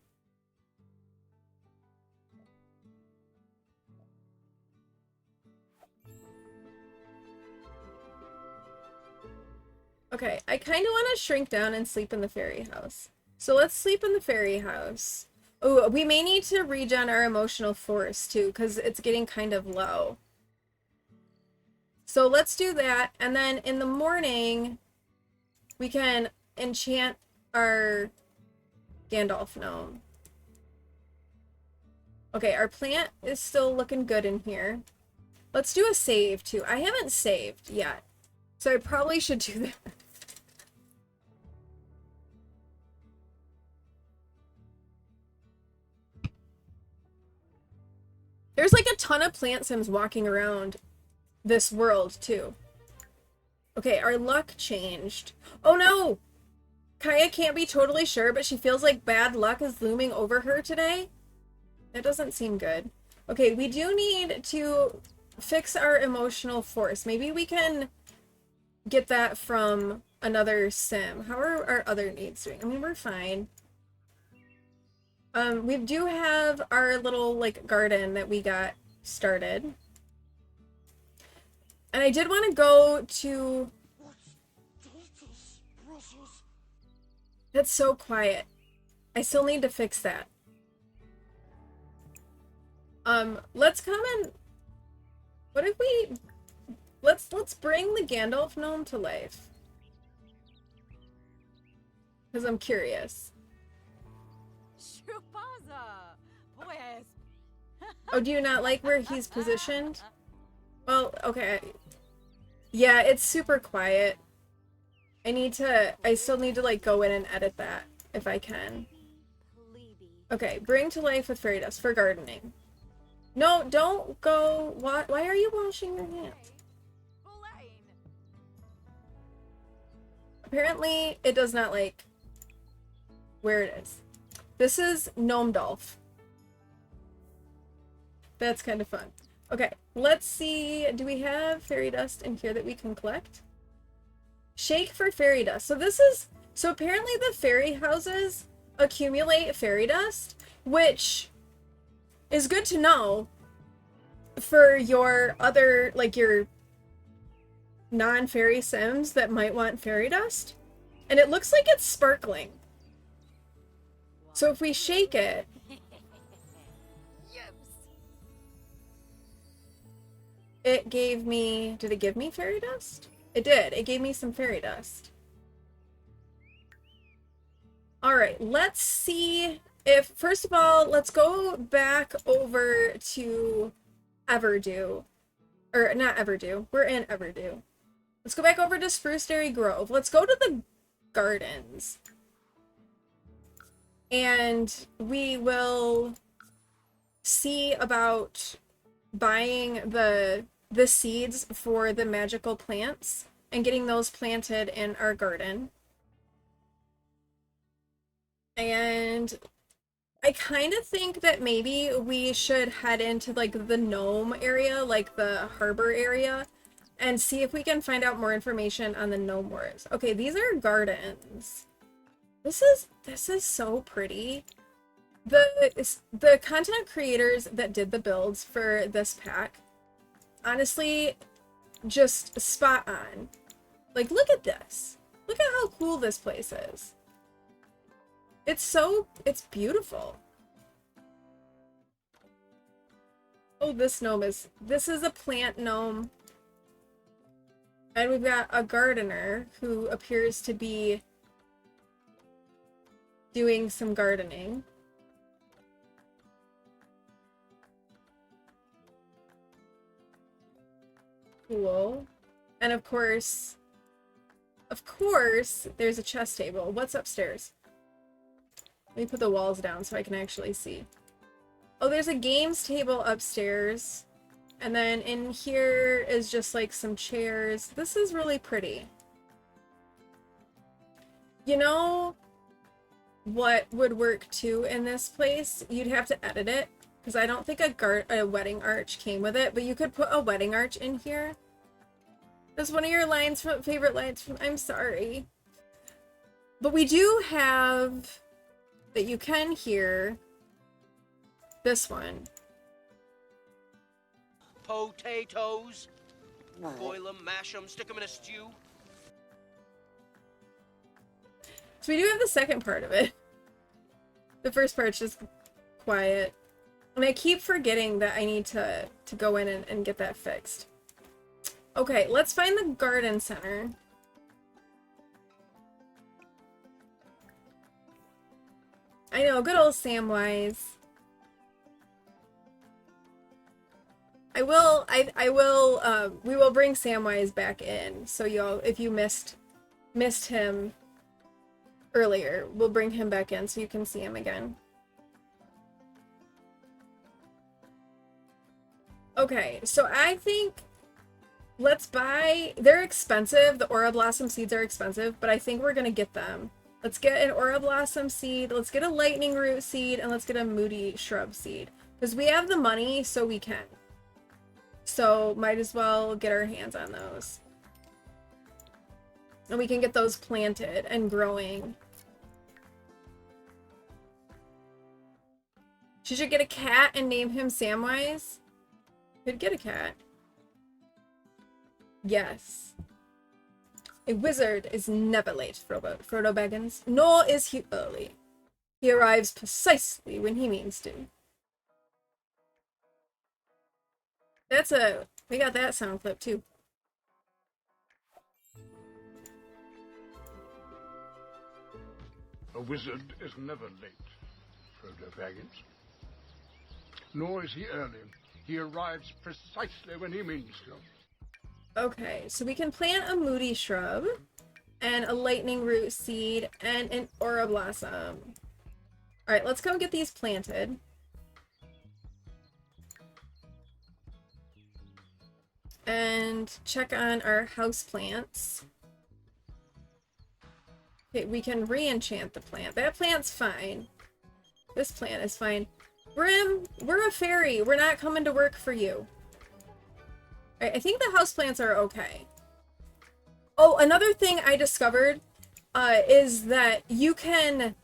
B: Okay, I kind of want to shrink down and sleep in the fairy house. So let's sleep in the fairy house. Oh, we may need to regen our emotional force too, because it's getting kind of low. So let's do that, and then in the morning, we can enchant our Gandalf gnome. Okay, our plant is still looking good in here. Let's do a save too. I haven't saved yet, so I probably should do that. There's like a ton of plant sims walking around this world too. Okay, our luck changed. Oh no! Kaya can't be totally sure, but she feels like bad luck is looming over her today. That doesn't seem good. Okay, we do need to fix our emotional force. Maybe we can get that from another sim. How are our other needs doing? I mean, we're fine. We do have our little, like, garden that we got started. And I did want to go to... That's so quiet. I still need to fix that. Let's come and... What if we... Let's bring the Gandalf gnome to life. Because I'm curious. Oh, do you not like where he's positioned? Well, okay. Yeah, it's super quiet. I still need to, like, go in and edit that, if I can. Okay, bring to life with fairy dust for gardening. No, don't go... Why are you washing your hands? Apparently, it does not like where it is. This is Gnome Dolph. That's kind of fun. Okay, let's see. Do we have fairy dust in here that we can collect? Shake for fairy dust. So apparently the fairy houses accumulate fairy dust, which is good to know for your other, like, your non-fairy sims that might want fairy dust. And it looks like it's sparkling. So if we shake it, it gave me, did it give me fairy dust? It did. It gave me some fairy dust. All right, let's see if, first of all, let's go back over to Everdew. Or not Everdew. We're in Everdew. Let's go back over to Spruceberry Grove. Let's go to the gardens. And we will see about buying the seeds for the magical plants and getting those planted in our garden. And I kind of think that maybe we should head into like the gnome area, like the harbor area, and see if we can find out more information on the gnome wars. Okay, these are gardens. This is so pretty. The content creators that did the builds for this pack, honestly, just spot on. Like, look at this. Look at how cool this place is. It's beautiful. Oh, this is a plant gnome. And we've got a gardener who appears to be doing some gardening. Cool. And of course, there's a chess table. What's upstairs? Let me put the walls down so I can actually see. Oh, there's a games table upstairs. And then in here is just like some chairs. This is really pretty. You know what would work too in this place? You'd have to edit it because I don't think a wedding arch came with it, but you could put a wedding arch in here. That's one of your favorite lines from, I'm sorry. But we do have that you can hear this one.
F: Potatoes. Boil them, mash them, stick them in a stew.
B: So we do have the second part of it. The first part's just quiet. And I keep forgetting that I need to go in and get that fixed. Okay, let's find the garden center. I know, good old Samwise. We will bring Samwise back in. So y'all, if you missed him earlier, we'll bring him back in so you can see him again. Okay, so I think let's buy, they're expensive, the Aura Blossom seeds are expensive, but I think we're gonna get them. Let's get an Aura Blossom seed, let's get a Lightning Root seed, and let's get a Moody Shrub seed. Because we have the money, so we can. So might as well get our hands on those. And we can get those planted and growing. She should get a cat and name him Samwise. Could get a cat. Yes. A wizard is never late, Frodo Baggins, nor is he early. He arrives precisely when he means to. We got that sound clip too.
G: A wizard is never late, Frodo Baggins. Nor is he early. He arrives precisely when he means to.
B: Okay, so we can plant a Moody Shrub, and a Lightning Root seed, and an Aura Blossom. Alright, let's go get these planted. And check on our house plants. Okay, we can re-enchant the plant. That plant's fine. This plant is fine. Brim, we're a fairy. We're not coming to work for you. Alright, I think the houseplants are okay. Oh, another thing I discovered is that you can,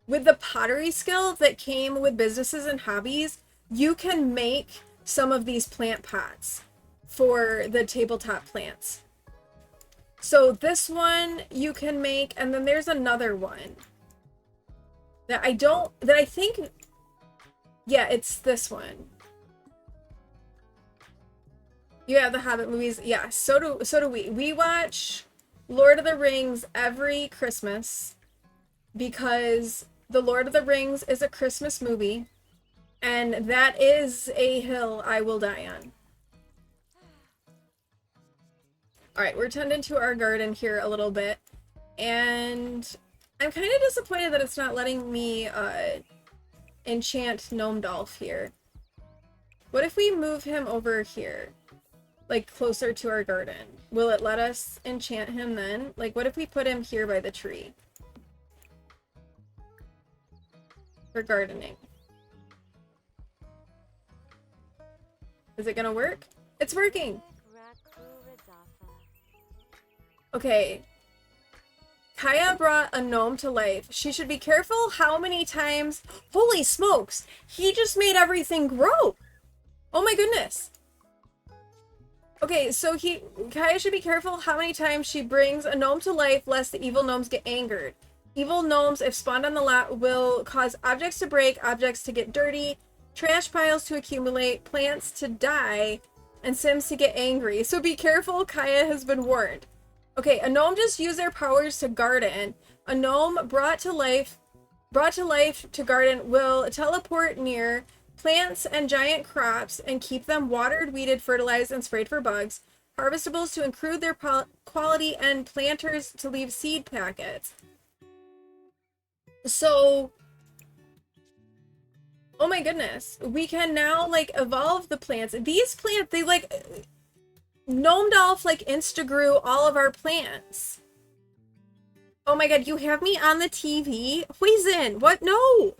B: with the pottery skill that came with businesses and hobbies, you can make some of these plant pots for the tabletop plants. So this one you can make, and then there's another one that I think, yeah, it's this one. You have the Hobbit movies. Yeah, so do we. We watch Lord of the Rings every Christmas because the Lord of the Rings is a Christmas movie, and that is a hill I will die on. All right, we're tending to our garden here a little bit, and I'm kind of disappointed that it's not letting me enchant Gnome Dolph here. What if we move him over here? Like closer to our garden. Will it let us enchant him then? Like what if we put him here by the tree? For gardening. Is it gonna work? It's working! Okay. Kaya brought a gnome to life. She should be careful how many times... Holy smokes! He just made everything grow! Oh my goodness! Okay, so Kaya should be careful how many times she brings a gnome to life lest the evil gnomes get angered. Evil gnomes, if spawned on the lot, will cause objects to break, objects to get dirty, trash piles to accumulate, plants to die, and Sims to get angry. So be careful, Kaya has been warned. Okay, a gnome just used their powers to garden. A gnome brought to life to garden will teleport near plants and giant crops and keep them watered, weeded, fertilized, and sprayed for bugs. Harvestables to improve their quality and planters to leave seed packets. So, oh my goodness, we can now like evolve the plants. These plants, they like Gnome Dolph like insta-grew all of our plants. Oh my god, you have me on the TV? Poison! What? No!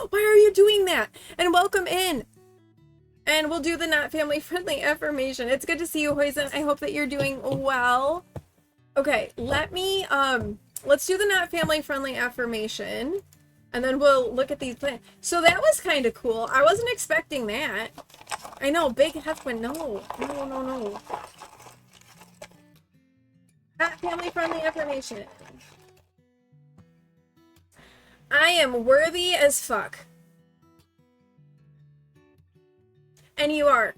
B: Why are you doing that? And welcome in! And we'll do the not family friendly affirmation. It's good to see you, Poison. I hope that you're doing well. Okay, let's do the not family friendly affirmation. And then we'll look at these plants. So that was kind of cool. I wasn't expecting that. I know, big headwind. No. No. Not family friendly affirmation. I am worthy as fuck. And you are.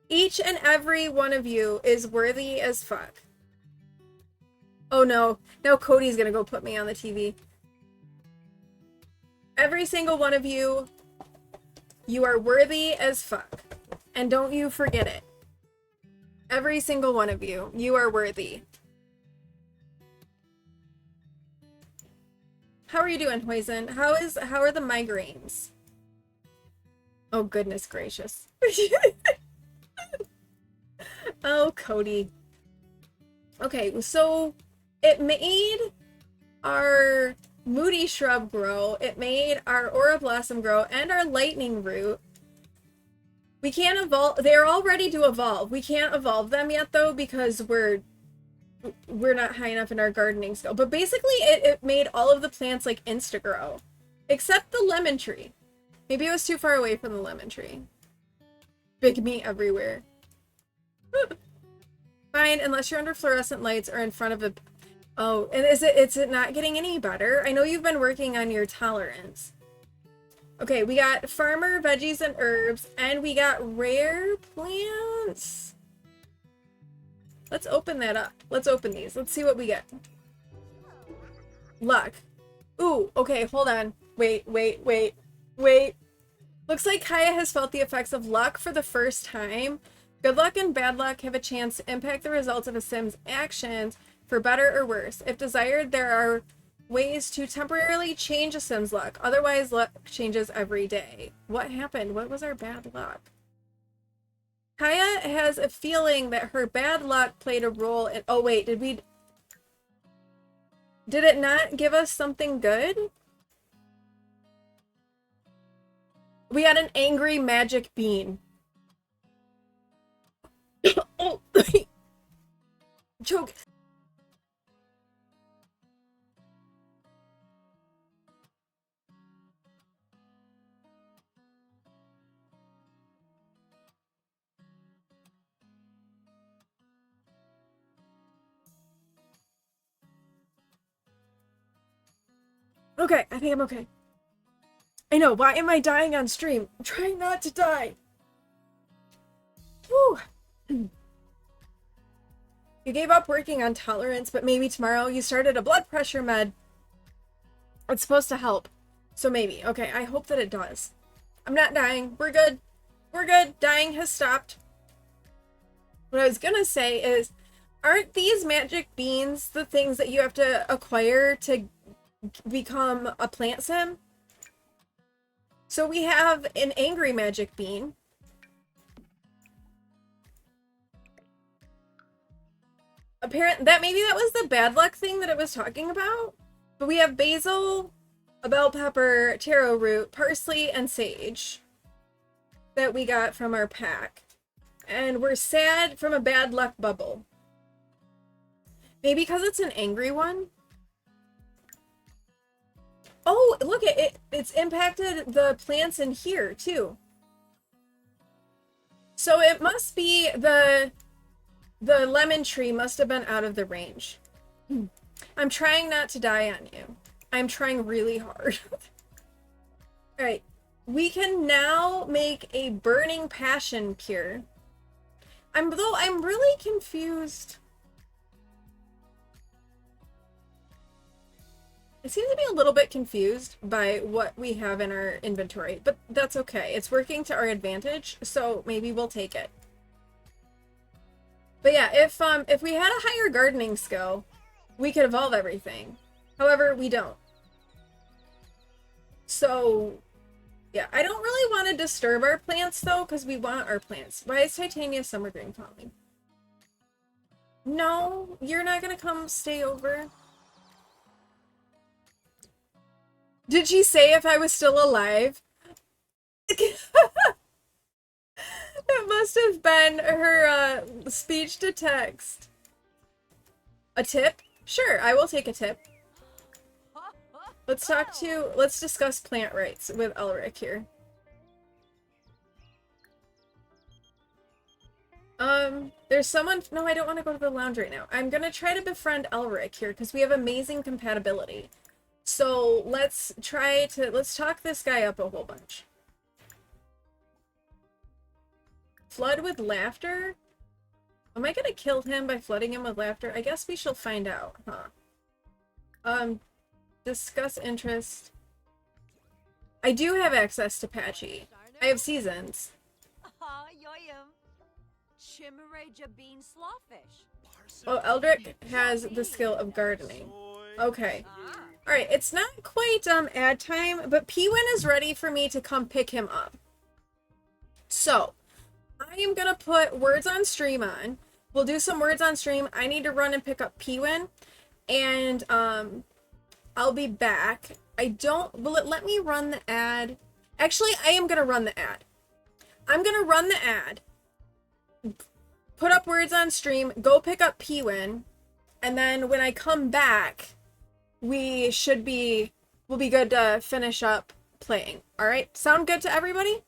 B: Each and every one of you is worthy as fuck. Oh no. Now Cody's gonna go put me on the TV. Every single one of you, you are worthy as fuck. And don't you forget it. Every single one of you, you are worthy. How are you doing, Poison? How are the migraines? Oh, goodness gracious. Oh, Cody. Okay, so it made our Moody Shrub grow, it made our Aura Blossom grow, and our Lightning Root. We can't evolve. They're all ready to evolve. We can't evolve them yet, though, because we're not high enough in our gardening skill. But basically, it made all of the plants, like, insta-grow. Except the lemon tree. Maybe it was too far away from the lemon tree. Big me everywhere. Fine, unless you're under fluorescent lights or in front of a... Oh, and is it not getting any better? I know you've been working on your tolerance. Okay, we got farmer, veggies, and herbs, and we got rare plants. Let's open that up. Let's open these. Let's see what we get. Luck. Ooh, okay, hold on. Wait. Looks like Kaya has felt the effects of luck for the first time. Good luck and bad luck have a chance to impact the results of a Sim's actions for better or worse. If desired, there are ways to temporarily change a Sim's luck. Otherwise, luck changes every day. What happened? What was our bad luck? Kaya has a feeling that her bad luck played a role in... Oh, wait, did it not give us something good? We had an angry magic bean. Oh, choke. Okay, I think I'm okay. I know, why am I dying on stream? I'm trying not to die. Whew. You gave up working on tolerance, but maybe tomorrow you started a blood pressure med. It's supposed to help. So maybe. Okay, I hope that it does. I'm not dying. We're good. We're good. Dying has stopped. What I was gonna say is, aren't these magic beans the things that you have to acquire to become a plant sim? So we have an angry magic bean. Apparently, maybe that was the bad luck thing that it was talking about. But we have basil, a bell pepper, taro root, parsley, and sage that we got from our pack. And we're sad from a bad luck bubble. Maybe because it's an angry one? Oh, look at it. It's impacted the plants in here, too. So it must be the lemon tree must have been out of the range. I'm trying not to die on you. I'm trying really hard. Alright. We can now make a burning passion cure. Though I'm really confused. I seem to be a little bit confused by what we have in our inventory, but that's okay. It's working to our advantage, so maybe we'll take it. But yeah, if we had a higher gardening skill, we could evolve everything. However, we don't. So, yeah, I don't really want to disturb our plants, though, because we want our plants. Why is Titania Summer Green calling? No, you're not gonna come stay over. Did she say if I was still alive? It must have been her speech to text. A tip? Sure, I will take a tip. Let's discuss plant rights with Elric here. There's someone, no, I don't want to go to the lounge right now. I'm gonna try to befriend Elric here because we have amazing compatibility. So let's talk this guy up a whole bunch. Flood with laughter? Am I gonna kill him by flooding him with laughter? I guess we shall find out, huh? Discuss interest. I do have access to Patchy. I have seasons.
D: Bean slawfish.
B: Oh, Eldrick has the skill of gardening. Okay. Alright, it's not quite ad time, but P-Win is ready for me to come pick him up. So, I am gonna put words on stream on. We'll do some words on stream. I need to run and pick up P-Win. And I'll be back. Will it let me run the ad? Actually, I am gonna run the ad. I'm gonna run the ad. Put up words on stream, go pick up P-Win, and then when I come back, we'll be good to finish up playing. Alright, sound good to everybody?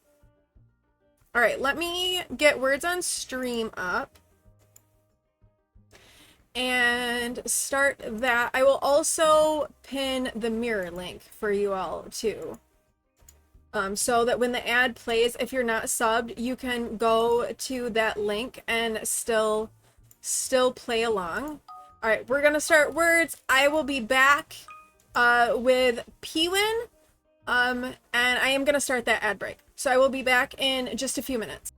B: Alright, let me get words on stream up and start that. I will also pin the mirror link for you all too. So that when the ad plays, if you're not subbed, you can go to that link and still play along. All right, we're gonna start words. I will be back with P-Win, and I am gonna start that ad break. So I will be back in just a few minutes.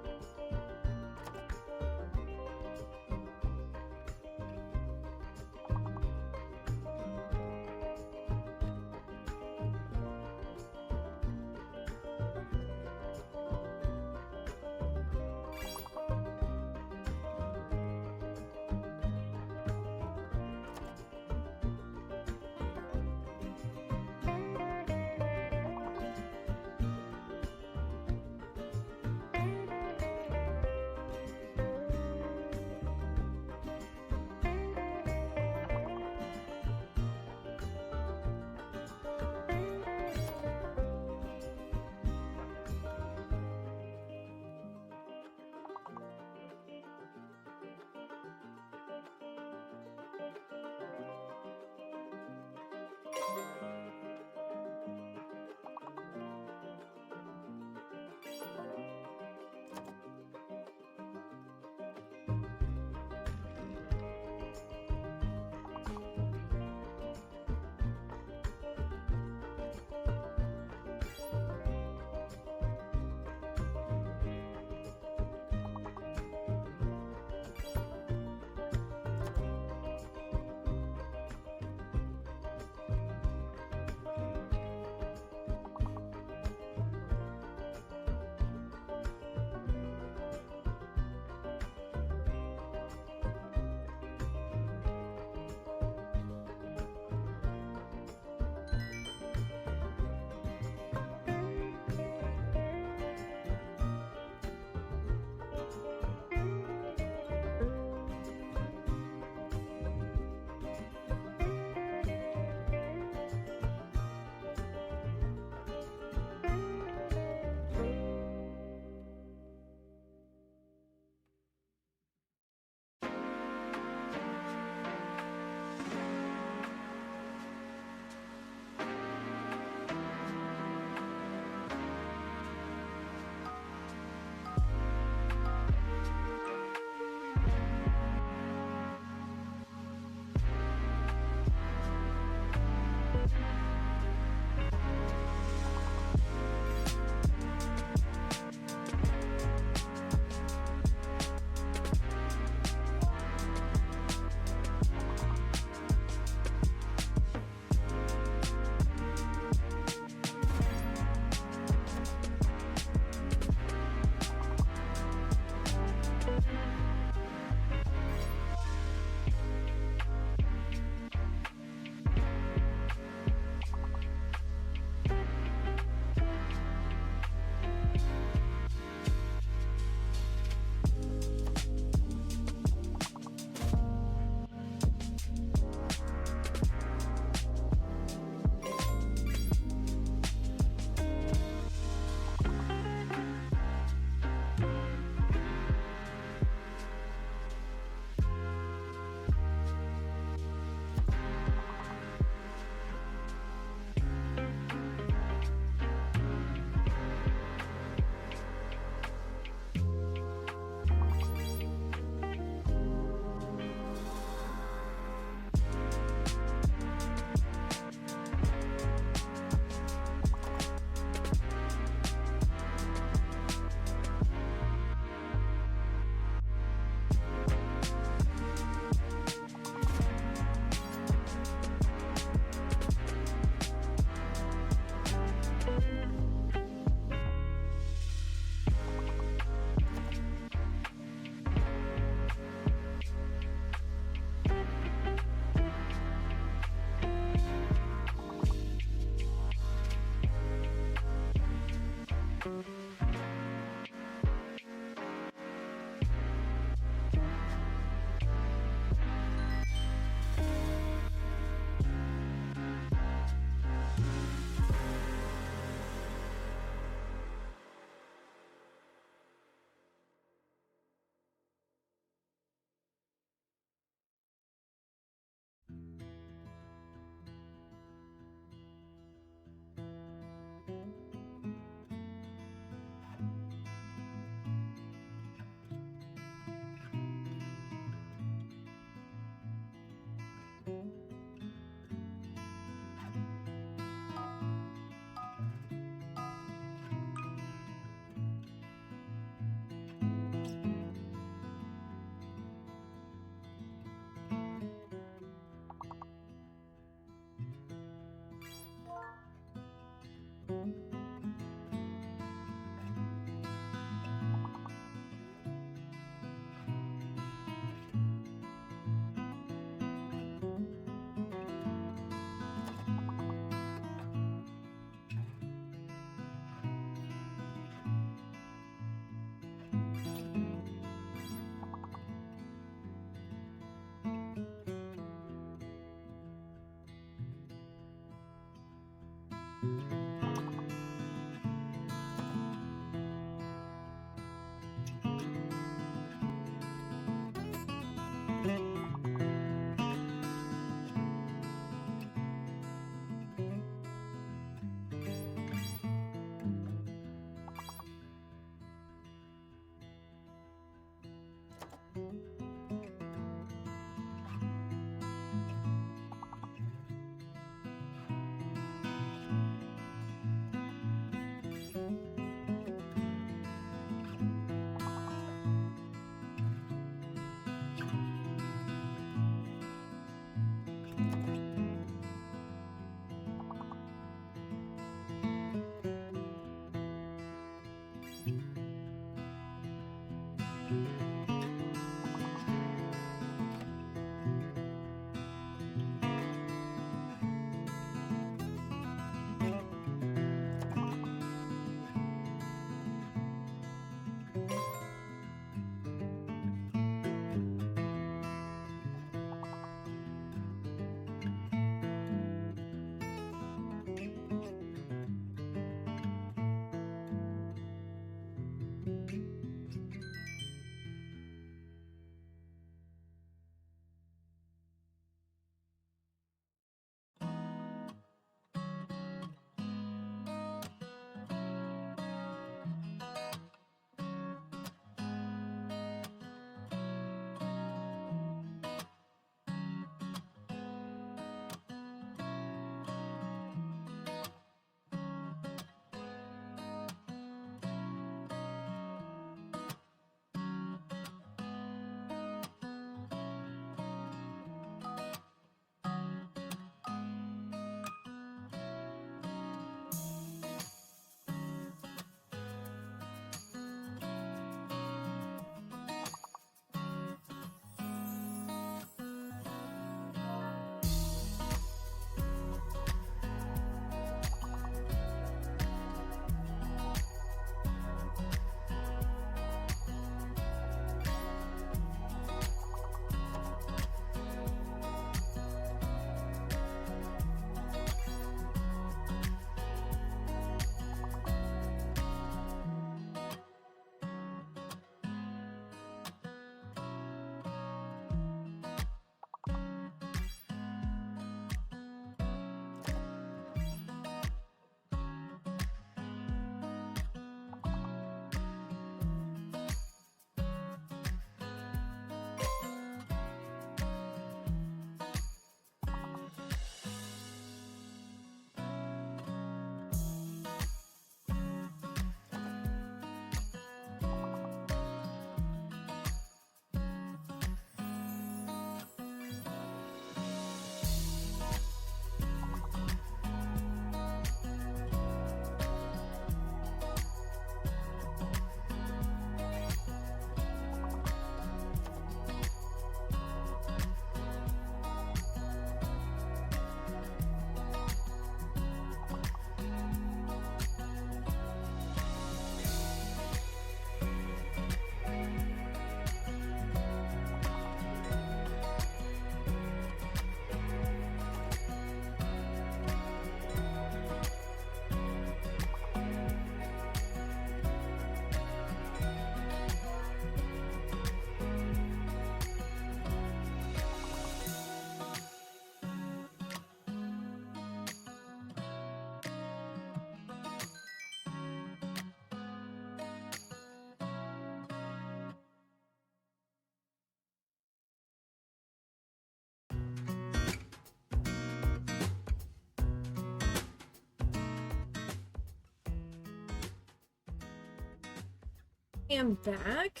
B: am back.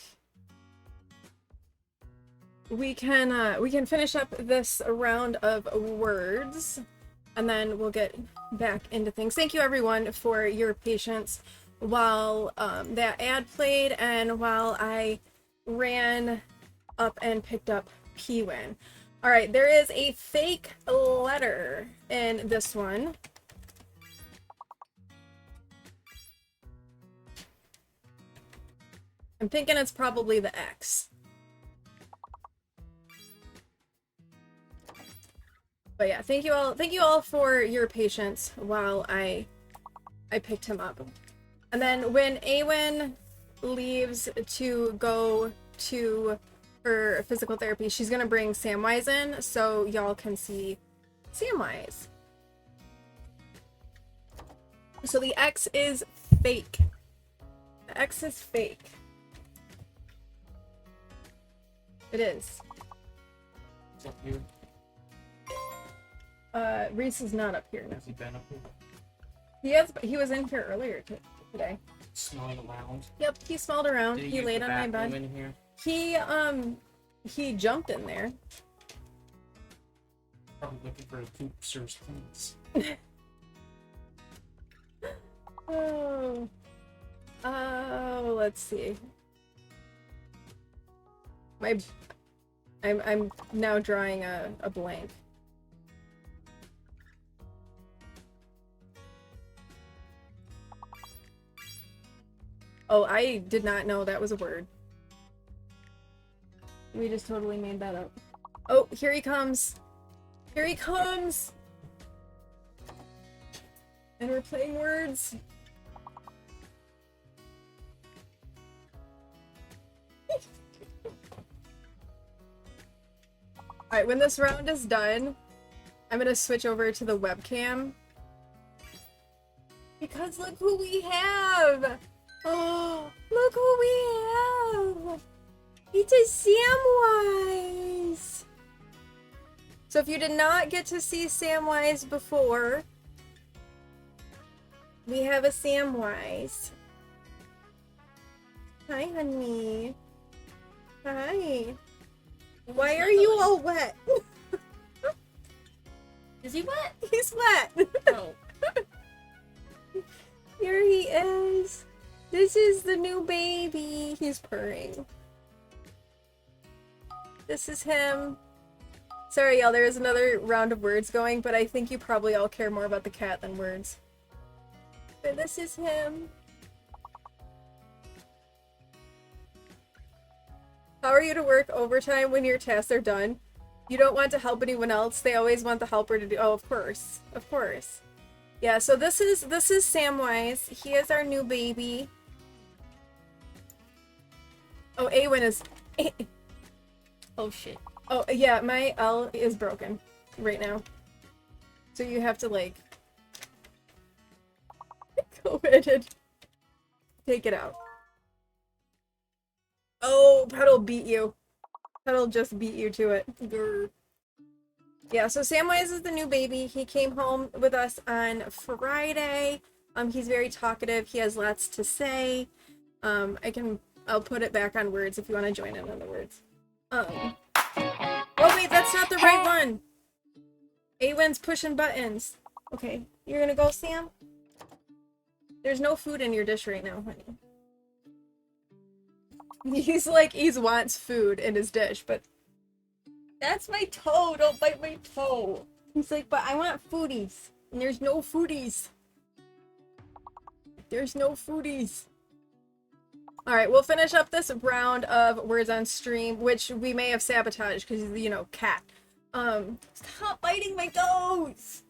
B: We can finish up this round of words. and then we'll get back into things. Thank you everyone for your patience while that ad played and while I ran up and picked up P-Win. Alright, there is a fake letter in this one. I'm thinking it's probably the X. But yeah, thank you all for your patience while I picked him up. And then when Awen leaves to go to her physical therapy, she's gonna bring Samwise in so y'all can see Samwise. So the X is fake. The X is fake. It is.
H: It's up here.
B: Reese is not up here.
H: Has he been up here?
B: He was in here earlier today.
H: Smelling around.
B: Yep, he smelled around.
H: Did
B: He
H: use
B: laid
H: the
B: on my
H: bathroom
B: bed.
H: in here?
B: He jumped in there.
H: Probably looking for a poops things.
B: Oh, let's see. I'm now drawing a blank. Oh, I did not know that was a word. We just totally made that up. Oh, here he comes! Here he comes! And we're playing words. Alright, when this round is done, I'm gonna switch over to the webcam. Because look who we have! Oh, look who we have! It's a Samwise! So if you did not get to see Samwise before, we have a Samwise. Hi, honey. Hi. Why are you all wet?
E: Is he wet?
B: He's wet.
E: Oh.
B: Here he is. This is the new baby. He's purring. This is him. Sorry, y'all, there is another round of words going, but I think you probably all care more about the cat than words. But this is him. How are you to work overtime when your tasks are done? You don't want to help anyone else. They always want the helper to do. Oh, of course. Of course. Yeah, so this is Samwise. He is our new baby. Oh, Awen is...
E: Oh shit.
B: Oh, yeah, my L is broken right now. So you have to, like... go in and take it out. Oh, Petal beat you. Petal just beat you to it. Grr. Yeah, so Samwise is the new baby. He came home with us on Friday. He's very talkative. He has lots to say. I'll put it back on words if you want to join in on the words. Oh wait, that's not the right one. Awen's pushing buttons. Okay, you're gonna go, Sam? There's no food in your dish right now, honey. He wants food in his dish, but that's my toe, don't bite my toe. He's like, but I want foodies, and there's no foodies. There's no foodies. Alright, we'll finish up this round of words on stream, which we may have sabotaged, because, you know, cat. Stop biting my toes!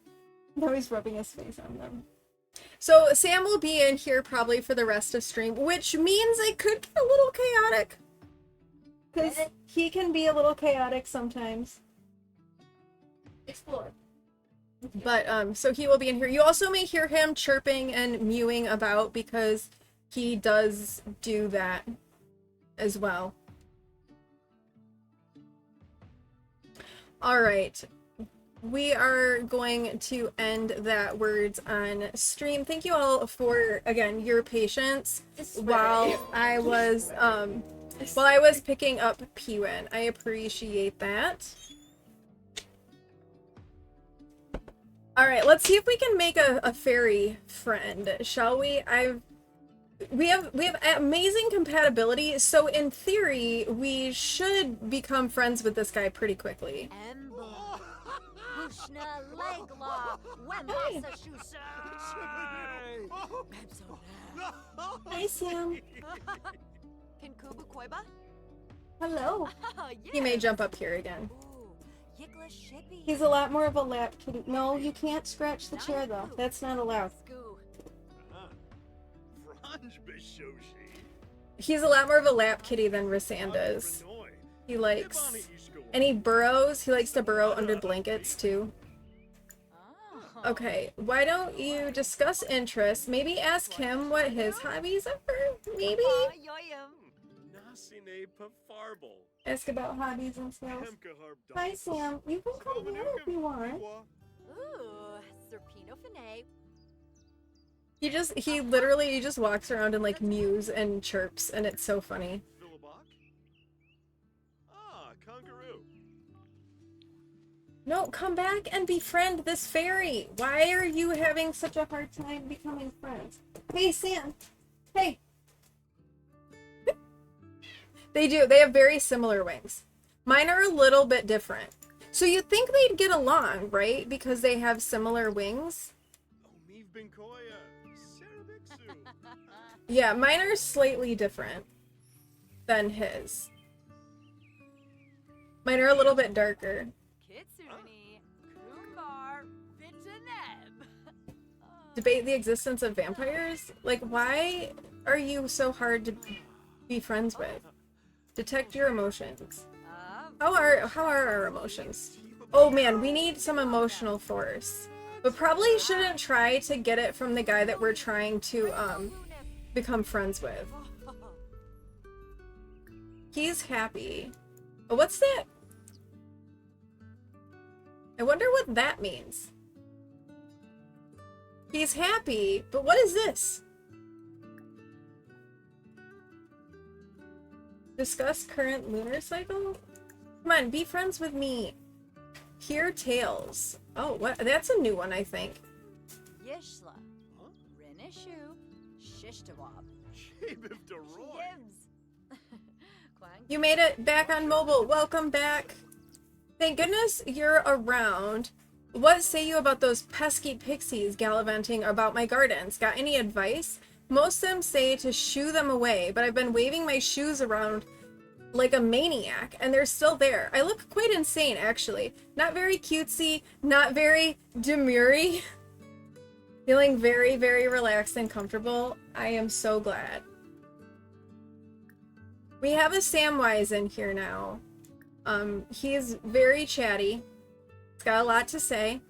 B: Now he's rubbing his face on them. So Sam will be in here probably for the rest of stream, which means it could get a little chaotic. Because he can be a little chaotic sometimes.
E: Explore.
B: But, so he will be in here. You also may hear him chirping and mewing about because he does do that as well. Alright. We are going to end that words on stream. Thank you all for, again, your patience while I was picking up P-Win. I appreciate that. Alright, let's see if we can make a fairy friend, shall we? We have amazing compatibility, so in theory, we should become friends with this guy pretty quickly.
D: Embla. Bushna Legla. Wembasa Shusa.
B: Hi, Sam.
D: Can Kubu Koiba?
B: Hello. He may jump up here again.
D: Ooh, Yikla Shippy.
B: He's a lot more of a lap kitty. No, you can't scratch the chair though. That's not allowed.
D: Skoo.
B: He's a lot more of a lap kitty than Rysanda is. He likes... And he burrows. He likes to burrow under blankets too.
D: Oh.
B: Okay, why don't you discuss interests? Maybe ask him what his hobbies are? Maybe?
D: Yoyum.
B: Ask about hobbies and stuff. Hi, Sam. You can come here if you want.
D: Ooh, Serpino Fine.
B: He literally just walks around and like mews and chirps, and it's so funny. No, come back and befriend this fairy. Why are you having such a hard time becoming friends? Hey, Sam. Hey. They do. They have very similar wings. Mine are a little bit different. So you'd think they'd get along, right? Because they have similar wings. Yeah, mine are slightly different than his. Mine are a little bit darker.
D: Kitsune. Kumbar. Vitaneb.
B: Debate the existence of vampires? Like, why are you so hard to be friends with? Detect your emotions. How are our emotions? Oh man, we need some emotional force. But probably shouldn't try to get it from the guy that we're trying to become friends with. He's happy. Oh, what's that? I wonder what that means. He's happy, but what is this? Discuss current lunar cycle? Come on, be friends with me. Hear tales. Oh, what? That's a new one, I think.
D: Yishla. Renishu. Shishtawab.
B: You made it back on mobile. Welcome back. Thank goodness you're around. What say you about those pesky pixies gallivanting about my gardens? Got any advice? Most of them say to shoo them away, but I've been waving my shoes around like a maniac, and they're still there. I look quite insane, actually. Not very cutesy, not very demurry. Feeling very, very relaxed and comfortable. I am so glad. We have a Samwise in here now. He's very chatty. He's got a lot to say.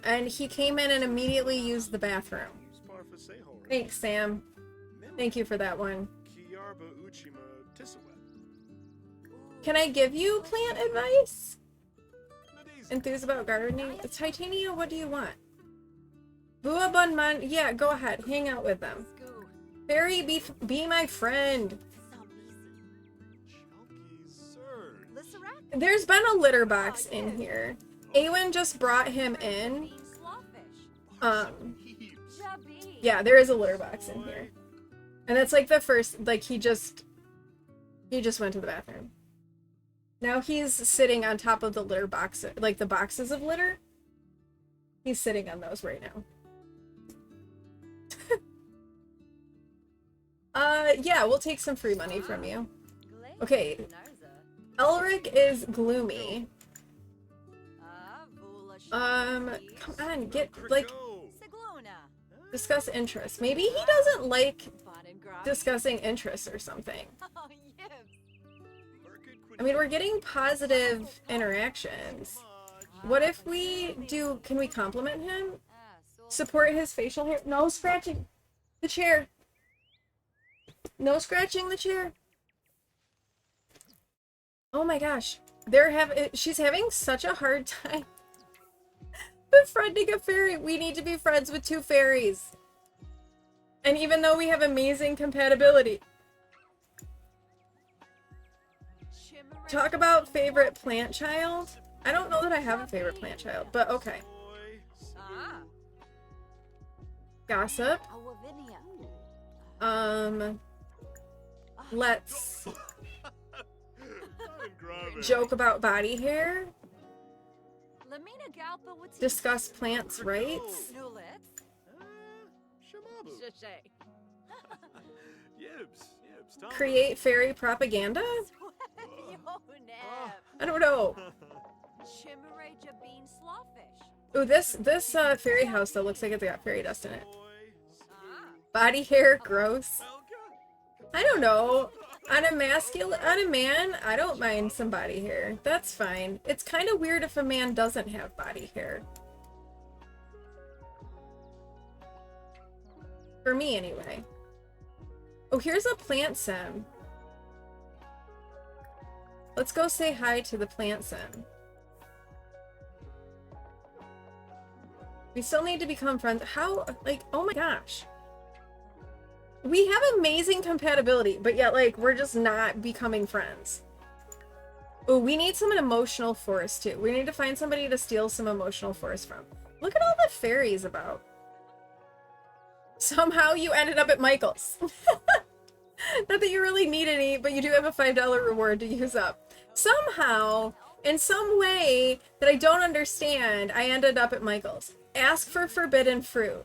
B: And he came in and immediately used the bathroom. Thanks, Sam. Thank you for that one. Can I give you plant advice? Enthused about gardening? Titania, what do you want? Buabunman, yeah, go ahead. Hang out with them. Fairy, be my friend. There's been a litter box in here. Awen just brought him in. Yeah, there is a litter box in here. And that's like the first, like he just went to the bathroom. Now he's sitting on top of the litter box, like the boxes of litter. He's sitting on those right now. Yeah, we'll take some free money from you. Okay. Elric is gloomy. Come on, get, like, discuss interests. Maybe he doesn't like discussing interests or something. I mean, we're getting positive interactions. What if we do, can we compliment him? Support his facial hair? No scratching the chair. No scratching the chair. Oh my gosh. She's having such a hard time befriending a fairy. We need to be friends with two fairies. And even though we have amazing compatibility. Talk about favorite plant child? I don't know that I have a favorite plant child, but okay. Gossip.
D: Awavinia.
B: Let's
C: Grave.
B: joke about body hair.
D: Lamina Galpa would
B: Discuss plants' rights.
D: Nulitz.
C: Shamabu.
D: Shishay.
C: Yibs. Tom.
B: Create fairy propaganda?
D: Yoneb.
B: I don't know.
D: Chimeraja bean slawfish.
B: Ooh, this fairy house though looks like it's got fairy dust in it.
D: Ah.
B: Body hair, gross. I don't know. On a man, I don't mind some body hair. That's fine. It's kind of weird if a man doesn't have body hair. For me, anyway. Oh, here's a plant sim. Let's go say hi to the plant sim. We still need to become friends. How, like, oh my gosh. We have amazing compatibility, but yet, like, we're just not becoming friends. Oh, we need some emotional force, too. We need to find somebody to steal some emotional force from. Look at all the fairies about. Somehow you ended up at Michael's. Not that you really need any, but you do have a $5 reward to use up. Somehow, in some way that I don't understand, I ended up at Michael's. Ask for forbidden fruit.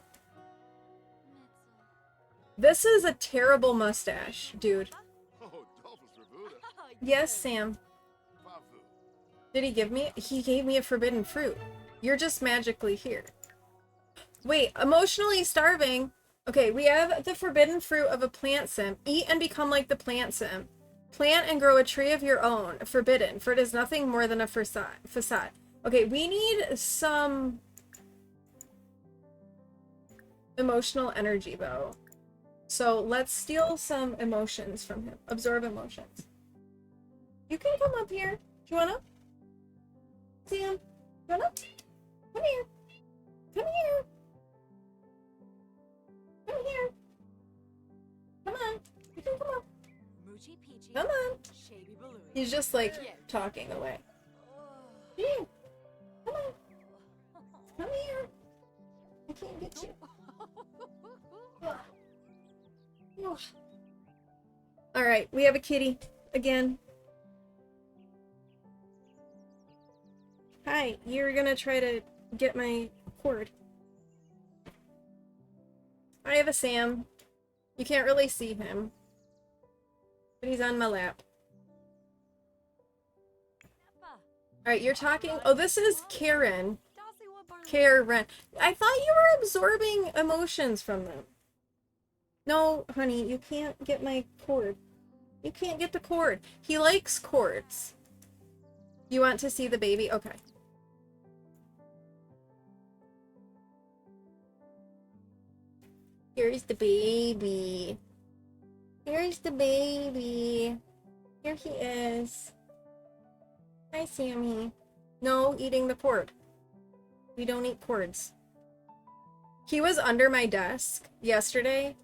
B: This is a terrible mustache, dude. Yes, Sam. Did he give me? He gave me a forbidden fruit. You're just magically here. Wait, emotionally starving. Okay, we have the forbidden fruit of a plant sim. Eat and become like the plant sim. Plant and grow a tree of your own. Forbidden, for it is nothing more than a facade. Okay, we need some emotional energy, though. So let's steal some emotions from him. Absorb emotions. You can come up here. Do you wanna? Sam, you wanna? Come here. Come here. Come here. Come on. You can come up.
D: Moochie Peachy.
B: Come on.
D: Shabby Balloon.
B: He's just like talking away. Here. Come on. Come here. I can't get you. All right, we have a kitty again. Hi, you're gonna try to get my cord. I have a Sam. You can't really see him, but he's on my lap. All right, you're talking. Oh, this is Karen. Karen. I thought you were absorbing emotions from them. No, honey, you can't get my cord. You can't get the cord. He likes cords. You want to see the baby? Okay. Here's the baby. Here's the baby. Here he is. Hi, Sammy. No eating the cord. We don't eat cords. He was under my desk yesterday,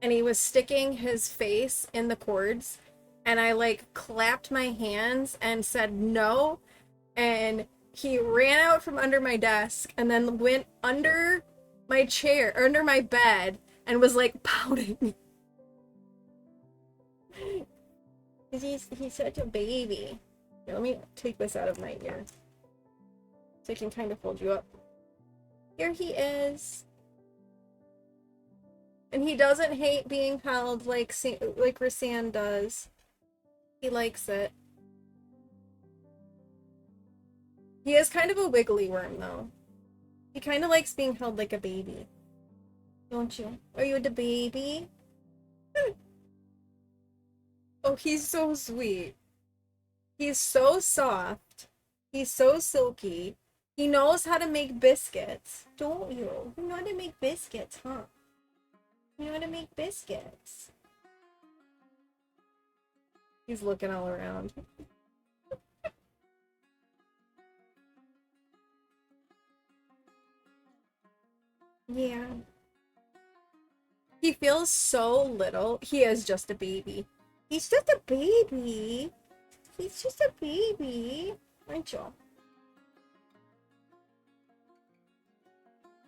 B: and he was sticking his face in the cords, and I like clapped my hands and said no, and he ran out from under my desk and then went under my chair, or under my bed, and was like pouting. He's such a baby. Here, let me take this out of my ear so I can kind of hold you up. Here he is. And he doesn't hate being held like Rasan does. He likes it. He is kind of a wiggly worm, though. He kind of likes being held like a baby. Don't you? Are you the baby? Oh, he's so sweet. He's so soft. He's so silky. He knows how to make biscuits. Don't you? You know how to make biscuits, huh? You know how to make biscuits. He's looking all around. Yeah. He feels so little. He is just a baby. He's just a baby. He's just a baby. Aren't you?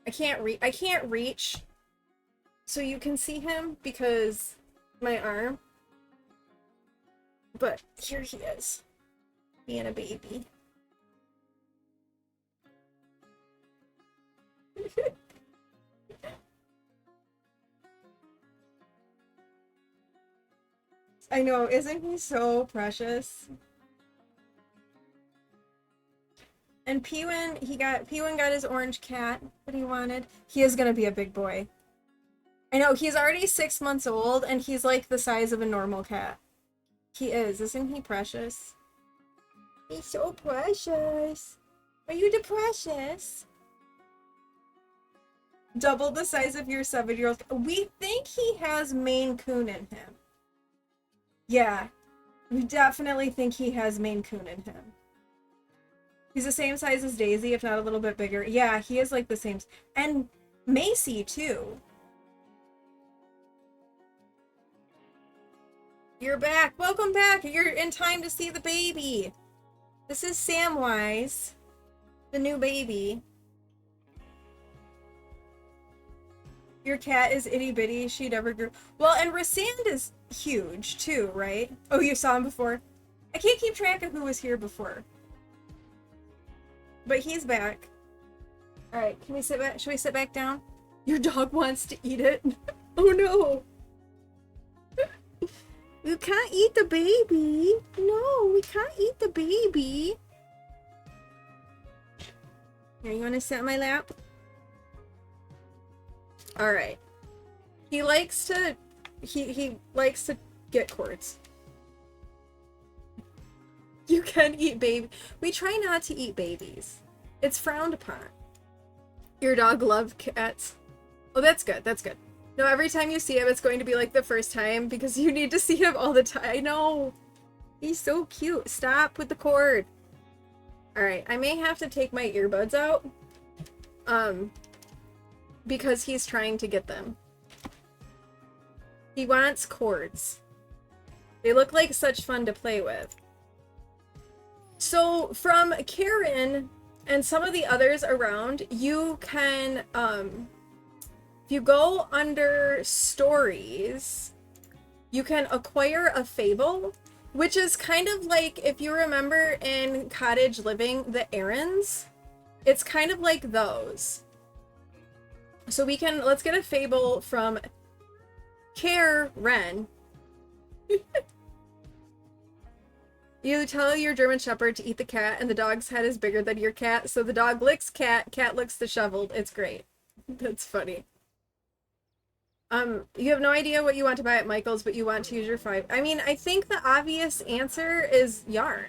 B: I can't reach so you can see him because my arm. But here he is, being a baby. I know, isn't he so precious? And P1 got his orange cat that he wanted. He is gonna be a big boy. I know, he's already 6 months old and he's like the size of a normal cat. He is, isn't he precious? He's so precious. Are you the precious? Double the size of your 7-year-old. We think he has Maine Coon in him. Yeah, we definitely think he has Maine Coon in him. He's the same size as Daisy, if not a little bit bigger. Yeah, he is like the same. And Macy, too. You're back. Welcome back. You're in time to see the baby. This is Samwise, the new baby. Your cat is itty bitty. She never grew. Well, and Rasand is huge too, right? Oh, you saw him before? I can't keep track of who was here before. But he's back. Alright, can we sit back? Should we sit back down? Your dog wants to eat it. Oh no. You can't eat the baby. No, we can't eat the baby. Here, you want to sit on my lap? All right. He likes to get cords. You can eat baby. We try not to eat babies. It's frowned upon. Your dog loves cats. Oh, that's good. That's good. No, every time you see him, it's going to be like the first time because you need to see him all the time. I know. He's so cute. Stop with the cord. All right. I may have to take my earbuds out. Because he's trying to get them. He wants cords. They look like such fun to play with. So from Karen and some of the others around, you can, if you go under stories, you can acquire a fable, which is kind of like, if you remember in Cottage Living, the errands, it's kind of like those. So let's get a fable from Karen. You tell your German Shepherd to eat the cat, and the dog's head is bigger than your cat, so the dog licks cat licks the shovel. It's great. That's funny. You have no idea what you want to buy at Michael's, but you want to use your 5. I mean, I think the obvious answer is yarn.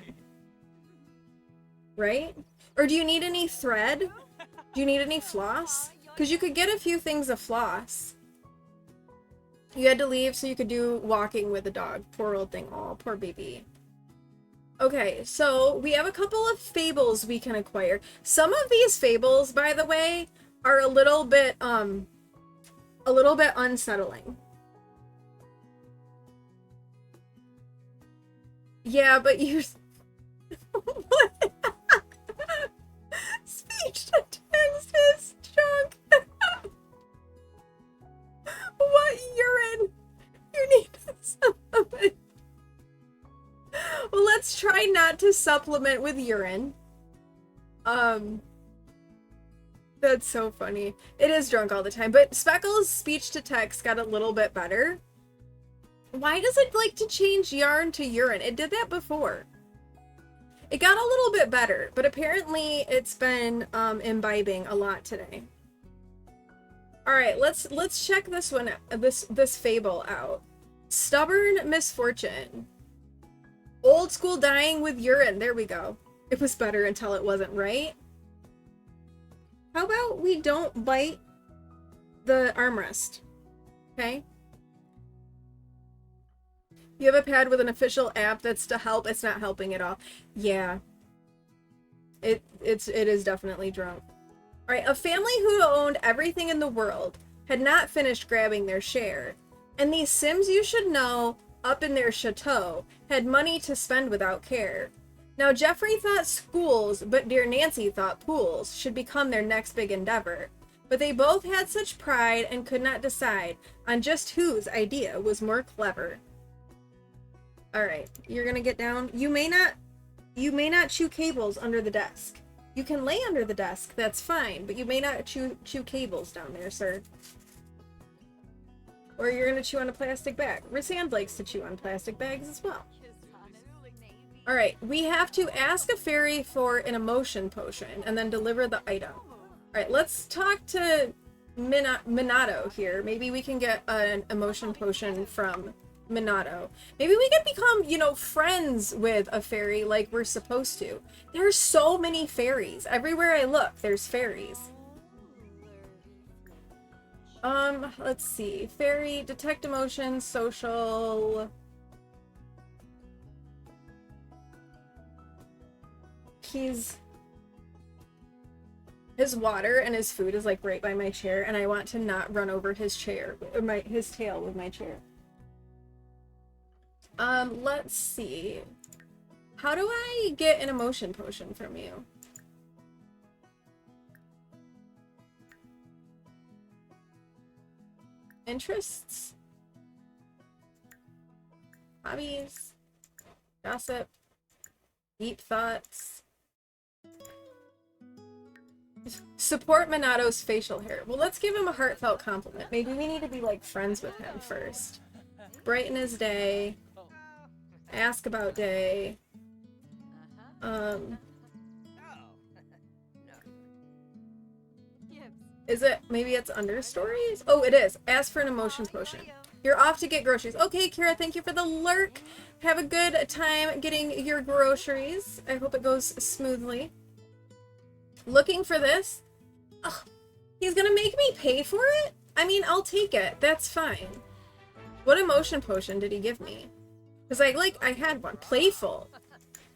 B: Right? Or do you need any thread? Do you need any floss? Because you could get a few things of floss. You had to leave so you could do walking with the dog. Poor old thing. Oh, poor baby. Okay, so we have a couple of fables we can acquire. Some of these fables, by the way, are a little bit unsettling. Yeah, but you... What? Speech to text is junk. What urine? You need to supplement. Well, let's try not to supplement with urine. That's so funny. It is drunk all the time, but Speckle's speech to text got a little bit better. Why does it like to change yarn to urine? It did that before. It got a little bit better, but apparently it's been imbibing a lot today. All right, let's check this one, this fable out. Stubborn misfortune. Old school dying with urine. There we go. It was better until it wasn't, right? How about we don't bite the armrest? Okay. You have a pad with an official app that's to help. It's not helping at all. Yeah. It is definitely drunk. All right, a family who owned everything in the world had not finished grabbing their share, and these Sims you should know up in their chateau had money to spend without care. Now Jeffrey thought schools, but dear Nancy thought pools should become their next big endeavor. but they both had such pride and could not decide on just whose idea was more clever. All right, you're gonna get down. You may not chew cables under the desk. You can lay under the desk, that's fine, but you may not chew cables down there, sir. Or you're gonna chew on a plastic bag. Rysand likes to chew on plastic bags as well. All right, we have to ask a fairy for an emotion potion and then deliver the item. All right, let's talk to Minato here. Maybe we can get an emotion potion from Minato. Maybe we can become, you know, friends with a fairy like we're supposed to. There's so many fairies. Everywhere I look, there's fairies. Let's see. Fairy, detect emotions, social. His water and his food is like right by my chair, and I want to not run over his chair, or his tail with my chair. Let's see. How do I get an emotion potion from you? Interests? Hobbies? Gossip? Deep thoughts? Support Minato's facial hair. Well, let's give him a heartfelt compliment. Maybe we need to be like friends with him first. Brighten his day. Ask about day. Is it, maybe it's understories? Oh, it is. Ask for an emotion potion. You're off to get groceries. Okay, Kira, thank you for the lurk. Have a good time getting your groceries. I hope it goes smoothly. Looking for this? Ugh, he's gonna make me pay for it? I mean, I'll take it. That's fine. What emotion potion did he give me? Because I had one. Playful.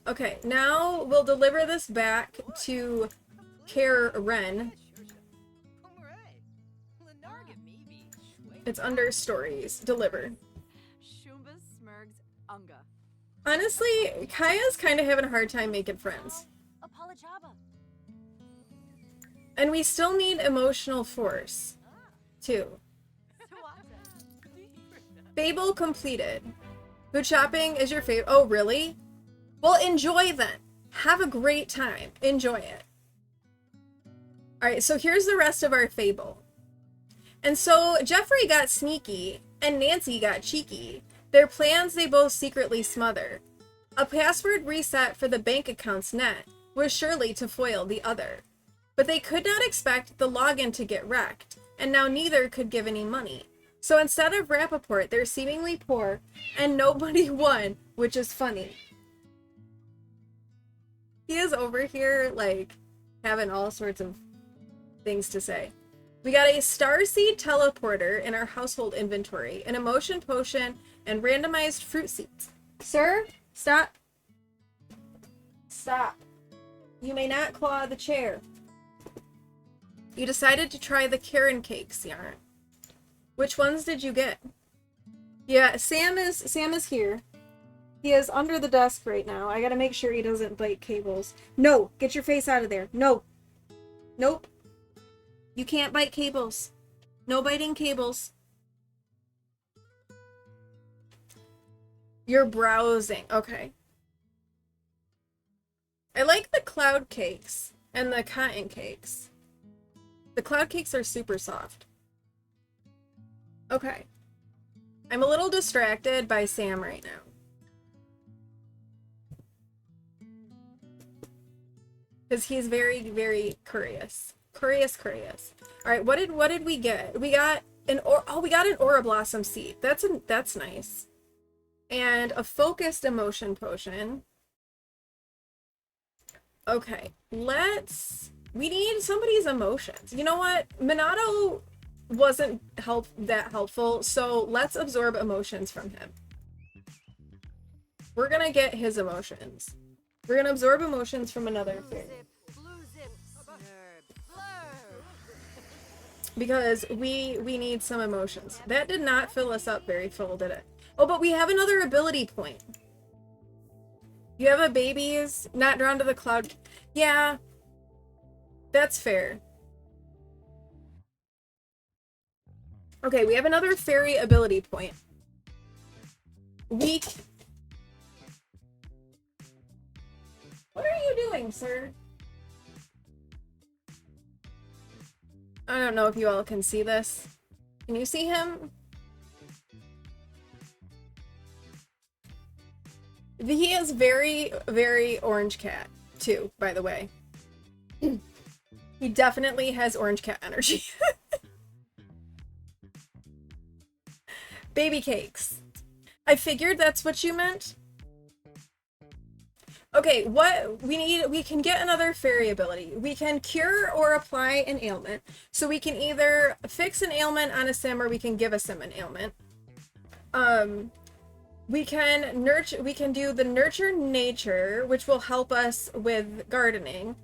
B: Okay, now we'll deliver this back to Karen. It's under stories. Deliver. Honestly, Kaya's kind of having a hard time making friends. And we still need emotional force, too. Fable completed. Food shopping is your favorite. Oh, really? Well, enjoy then. Have a great time. Enjoy it. Alright, so here's the rest of our fable. And so Jeffrey got sneaky, and Nancy got cheeky. Their plans they both secretly smother. A password reset for the bank account's net was surely to foil the other. But they could not expect the login to get wrecked, and now neither could give any money. So instead of Rappaport, they're seemingly poor, and nobody won, which is funny. He is over here, like, having all sorts of things to say. We got a Starseed teleporter in our household inventory, an emotion potion, and randomized fruit seeds. Sir, stop. Stop. You may not claw the chair. You decided to try the Karen cakes, Yarn. Which ones did you get? Yeah, Sam is here. He is under the desk right now. I gotta make sure he doesn't bite cables. No, get your face out of there. No. Nope. You can't bite cables. No biting cables. You're browsing. Okay. I like the cloud cakes and the cotton cakes. The cloud cakes are super soft. Okay. I'm a little distracted by Sam right now. Because he's very, very curious. Curious. Alright, what did we get? We got an Aura Blossom seed. That's nice. And a focused emotion potion. Okay, we need somebody's emotions. You know what? Minato wasn't that helpful, so let's absorb emotions from him. We're gonna get his emotions. We're gonna absorb emotions from another fairy. Because we need some emotions. That did not fill us up very full, did it? Oh, but we have another ability point. You have a baby's not drawn to the cloud. Yeah, that's fair. Okay, we have another fairy ability point. What are you doing, sir? I don't know if you all can see this. Can you see him? He is very, very orange cat, too, by the way. He definitely has orange cat energy. Baby cakes. I figured that's what you meant. Okay, what we can get another fairy ability. We can cure or apply an ailment. So we can either fix an ailment on a sim or we can give a sim an ailment. We can do the nurture nature, which will help us with gardening.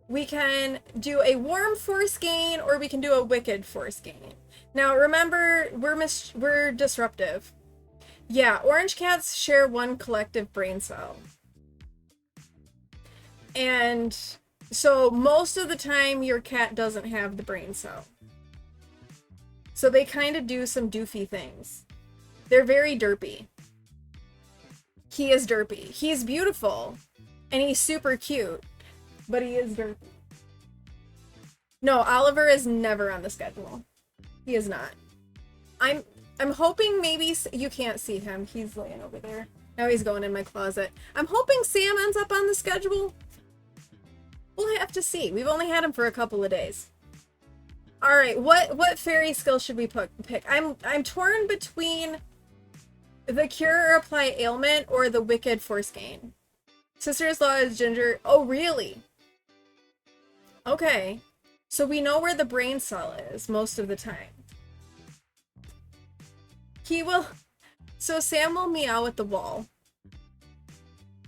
B: We can do a warm force gain or we can do a wicked force gain. Now remember, we're disruptive. Yeah, orange cats share one collective brain cell. And so most of the time your cat doesn't have the brain cell. So they kind of do some doofy things. They're very derpy. He is derpy. He's beautiful. And he's super cute. But he is derpy. No, Oliver is never on the schedule. He is not. I'm hoping maybe you can't see him. He's laying over there. Now he's going in my closet. I'm hoping Sam ends up on the schedule. We'll have to see. We've only had him for a couple of days. All right, what fairy skill should we pick? I'm torn between the cure or apply ailment or the wicked force gain. Sister's Law is Ginger. Oh, really? Okay. So we know where the brain cell is most of the time. So Sam will meow at the wall.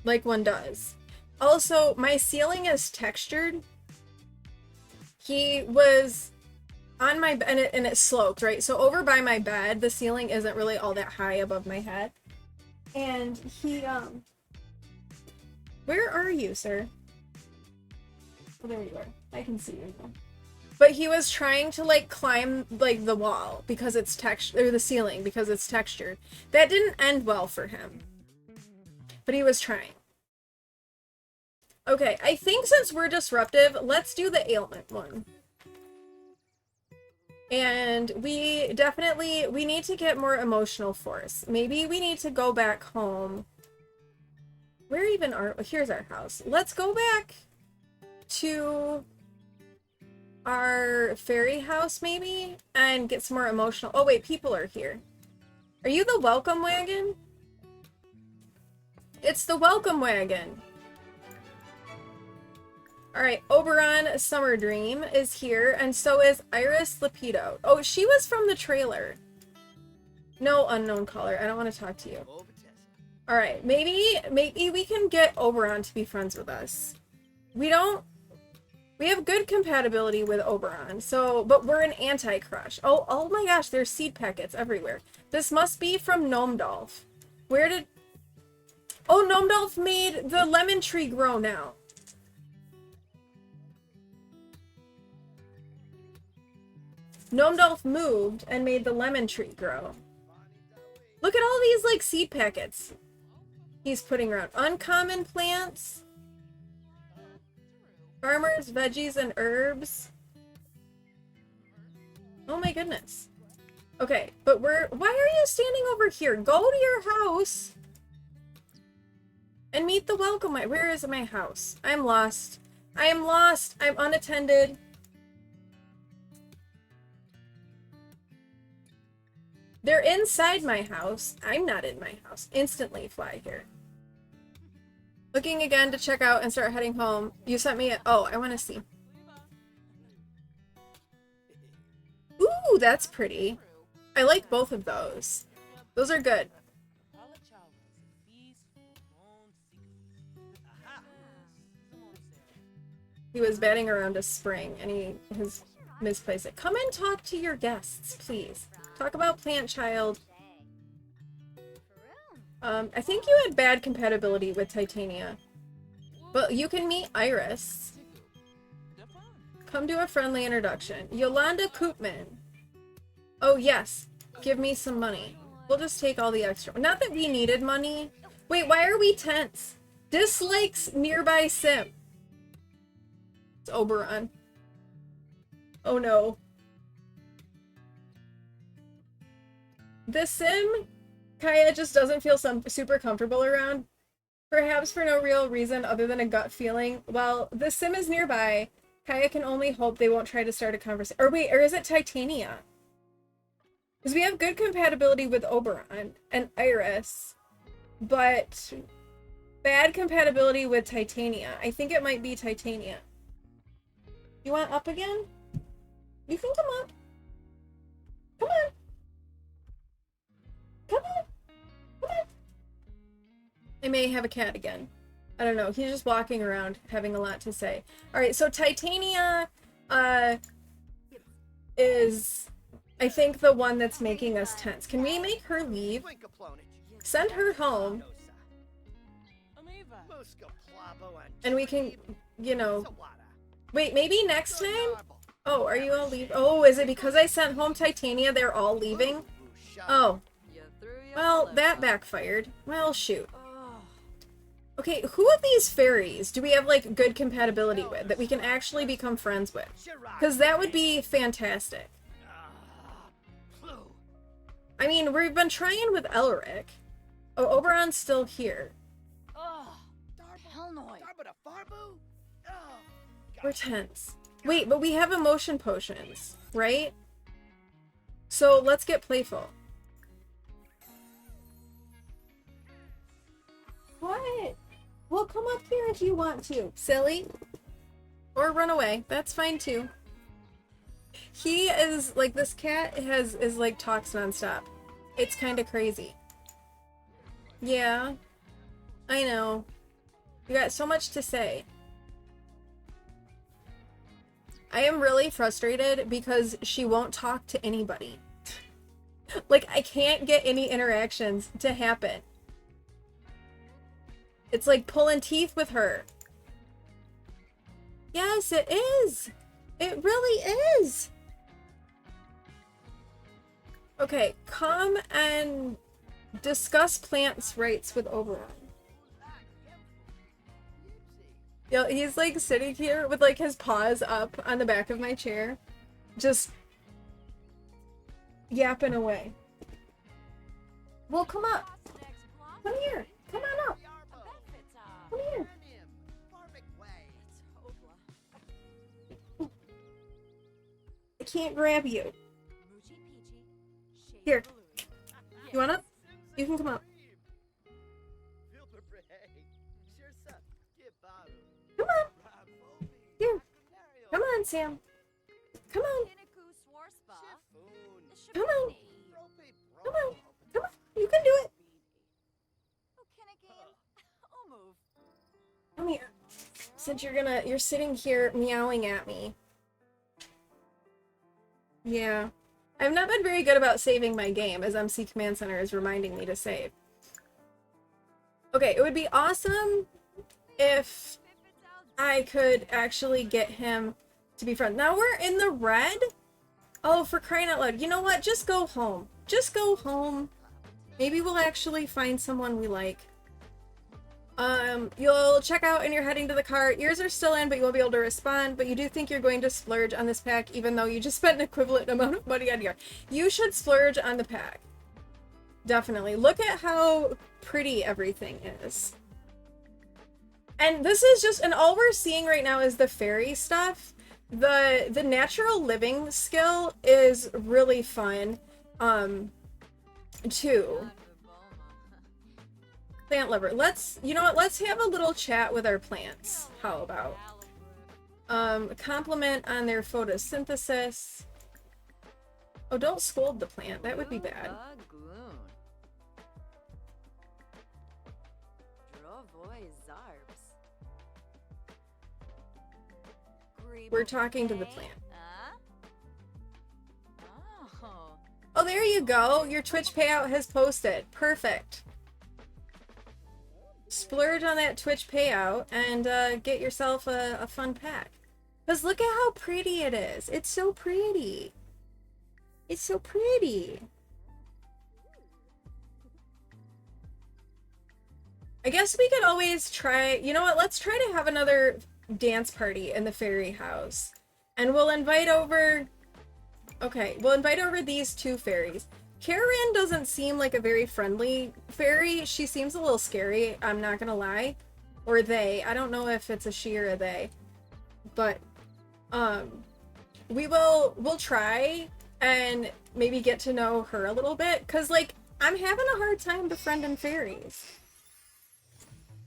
B: Like one does. Also, my ceiling is textured. He was on my bed, and it sloped, right? So over by my bed, the ceiling isn't really all that high above my head. And he, where are you, sir? Oh, there you are. I can see you now. But he was trying to, like, climb, like, the wall because it's textured, or the ceiling because it's textured. That didn't end well for him. But he was trying. Okay, I think since we're disruptive, let's do the ailment one. And we need to get more emotional force. Maybe we need to go back home. Where even here's our house. Let's go back to our fairy house maybe and get some more emotional. Oh wait, people are here. Are you the welcome wagon? It's the welcome wagon. Alright, Oberon Summer Dream is here, and so is Iris Lapido. Oh, she was from the trailer. No, unknown caller. I don't want to talk to you. Alright, maybe we can get Oberon to be friends with us. We have good compatibility with Oberon, but we're an anti-crush. Oh my gosh, there's seed packets everywhere. This must be from Gnomedolf. Oh, Gnomedolf made the lemon tree grow now. Gnomedolf moved and made the lemon tree grow. Look at all these, like, seed packets he's putting around. Uncommon plants. Farmers, veggies, and herbs. Oh my goodness. Okay, but why are you standing over here? Go to your house and meet the welcome. Where is my house? I'm lost. I am lost. I'm unattended. They're inside my house. I'm not in my house. Instantly fly here. Looking again to check out and start heading home. You sent me oh, I want to see. Ooh, that's pretty. I like both of those. Those are good. He was batting around a spring and he has misplaced it. Come and talk to your guests, please. Talk about Plant Child. I think you had bad compatibility with Titania. But you can meet Iris. Come do a friendly introduction. Yolanda Koopman. Oh, yes. Give me some money. We'll just take all the extra. Not that we needed money. Wait, why are we tense? Dislikes nearby sim. It's Oberon. Oh no. The sim, Kaya just doesn't feel super comfortable around. Perhaps for no real reason other than a gut feeling. While the sim is nearby, Kaya can only hope they won't try to start a conversation. Or wait, or is it Titania? Because we have good compatibility with Oberon and Iris, but bad compatibility with Titania. I think it might be Titania. You want up again? You can come up. Come on. Come on. Come on. I may have a cat again. I don't know. He's just walking around having a lot to say. Alright, so Titania is, I think, the one that's making us tense. Can we make her leave? Send her home. And we can, you know... Wait, maybe next time? Oh, are you all leaving? Oh, is it because I sent home Titania they're all leaving? Oh. Well, that backfired. Well, shoot. Okay, who of these fairies do we have, like, good compatibility with that we can actually become friends with? Because that would be fantastic. I mean, we've been trying with Elric. Oh, Oberon's still here. We're tense. Wait, but we have emotion potions, right? So let's get playful. What? Well, come up here if you want to, silly. Or run away. That's fine too. He is like, this cat is like talks nonstop. It's kind of crazy. Yeah, I know. You got so much to say. I am really frustrated because she won't talk to anybody. Like, I can't get any interactions to happen. It's like pulling teeth with her. Yes, it is. It really is. Okay, come and discuss plants' rights with Oberon. Yo, he's like sitting here with like his paws up on the back of my chair, just yapping away. Well, come up. Come here. Come on up. Come here. I can't grab you. Here. You want up? You can come up. Come on. Here. Come on, Sam. Come on. Come on. Come on. Come on. You can do it. Come here. Since you're sitting here meowing at me. Yeah. I've not been very good about saving my game, as MC Command Center is reminding me to save. Okay, it would be awesome if I could actually get him to be friends. Now we're in the red? Oh, for crying out loud. You know what? Just go home. Just go home. Maybe we'll actually find someone we like. You'll check out and you're heading to the car. Ears are still in, but you won't be able to respond. But you do think you're going to splurge on this pack, even though you just spent an equivalent amount of money on your... You should splurge on the pack. Definitely. Look at how pretty everything is. And this is just... And all we're seeing right now is the fairy stuff. The natural living skill is really fun, too. Plant lover. You know what? Let's have a little chat with our plants. How about? Compliment on their photosynthesis. Oh, don't scold the plant. That would be bad. We're talking to the plant. Oh, there you go. Your Twitch payout has posted. Perfect. Splurge on that Twitch payout and get yourself a fun pack. Because look at how pretty it is. It's so pretty. It's so pretty. I guess we could always try, you know what, let's try to have another dance party in the fairy house. And we'll invite over, okay, we'll invite over these two fairies. Karen doesn't seem like a very friendly fairy. She seems a little scary, I'm not gonna lie. Or they, I don't know if it's a she or a they. But, we'll try and maybe get to know her a little bit. Cause like, I'm having a hard time befriending fairies.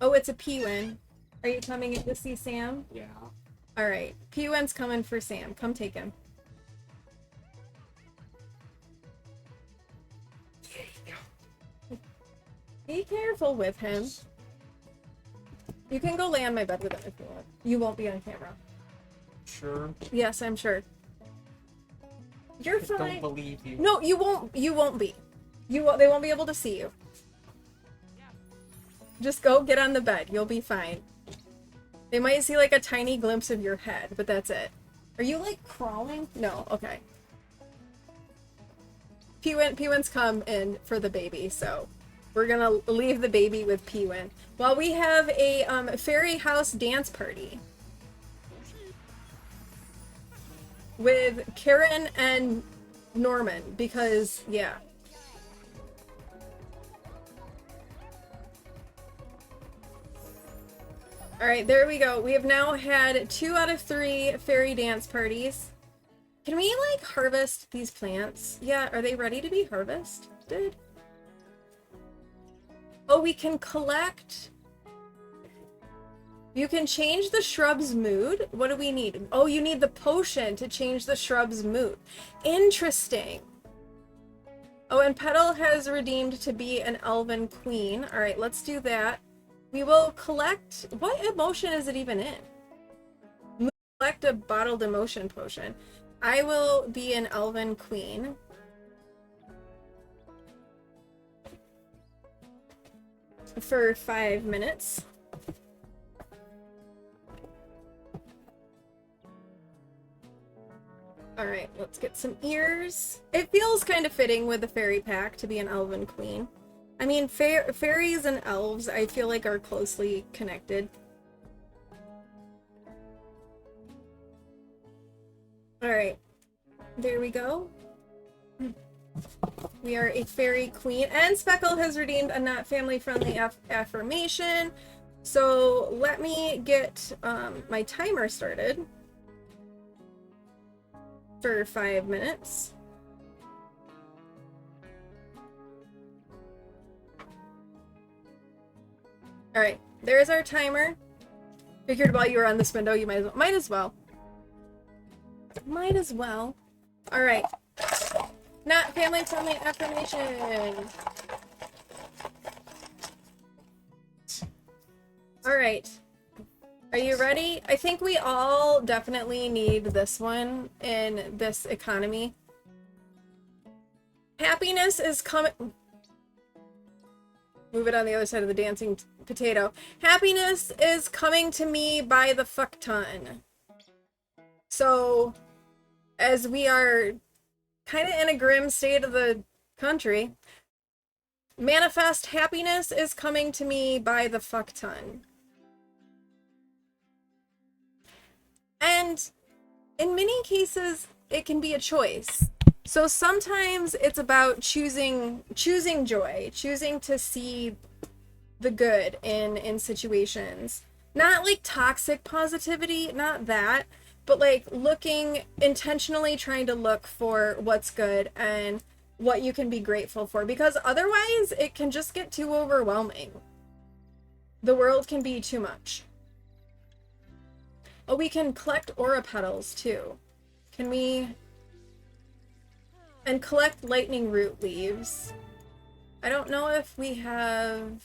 B: Oh, it's a P-Win. Are you coming in to see Sam?
H: Yeah.
B: Alright. P-Win's coming for Sam. Come take him. Be careful with him. You can go lay on my bed with him if you want. You won't be on camera.
H: Sure.
B: Yes, I'm sure. You're
H: I
B: fine.
H: don't believe you.
B: No, you won't. You won't be. They won't be able to see you. Just go get on the bed. You'll be fine. They might see like a tiny glimpse of your head, but that's it. Are you like crawling? No. Okay. P-Win's come in for the baby, so we're gonna leave the baby with P-Win while we have a fairy house dance party with Karen and Norman because yeah. Alright, there we go. We have now had 2 out of 3 fairy dance parties. Can we, like, harvest these plants? Yeah, are they ready to be harvested? Oh, we can collect... You can change the shrub's mood? What do we need? Oh, you need the potion to change the shrub's mood. Interesting. Oh, and Petal has redeemed to be an elven queen. Alright, let's do that. We will collect... What emotion is it even in? Collect a bottled emotion potion. I will be an elven queen. For 5 minutes. Alright, let's get some ears. It feels kind of fitting with the fairy pack to be an elven queen. I mean, fairies and elves, I feel like, are closely connected. Alright. There we go. We are a fairy queen. And Speckle has redeemed a not family-friendly affirmation. So let me get my timer started. For 5 minutes. Alright, there's our timer. Figured while you were on this window, you might as well. Might as well. Alright. Not family-friendly affirmation. Alright. Are you ready? I think we all definitely need this one in this economy. Happiness is coming... Move it on the other side of the dancing potato. Happiness is coming to me by the fuck ton. So, as we are kind of in a grim state of the country, manifest happiness is coming to me by the fuck ton. And in many cases, it can be a choice. So sometimes it's about choosing joy, choosing to see the good in situations. Not like toxic positivity, not that, but like intentionally trying to look for what's good and what you can be grateful for, because otherwise it can just get too overwhelming. The world can be too much. Oh, we can collect aura petals too. Can we... And collect lightning root leaves. I don't know if we have...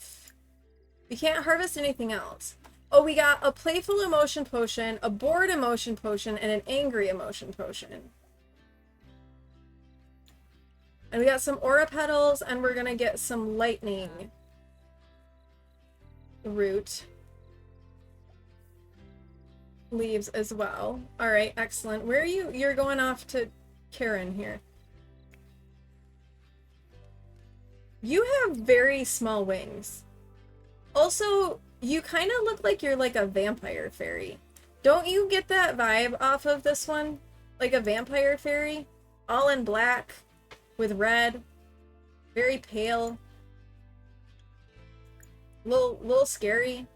B: We can't harvest anything else. Oh, we got a playful emotion potion, a bored emotion potion, and an angry emotion potion. And we got some aura petals, and we're gonna get some lightning root leaves as well. Alright, excellent. Where are you? You're going off to Karen here. You have very small wings. Also, you kind of look like you're like a vampire fairy. Don't you get that vibe off of this one? Like a vampire fairy? All in black, with red, very pale. Little scary.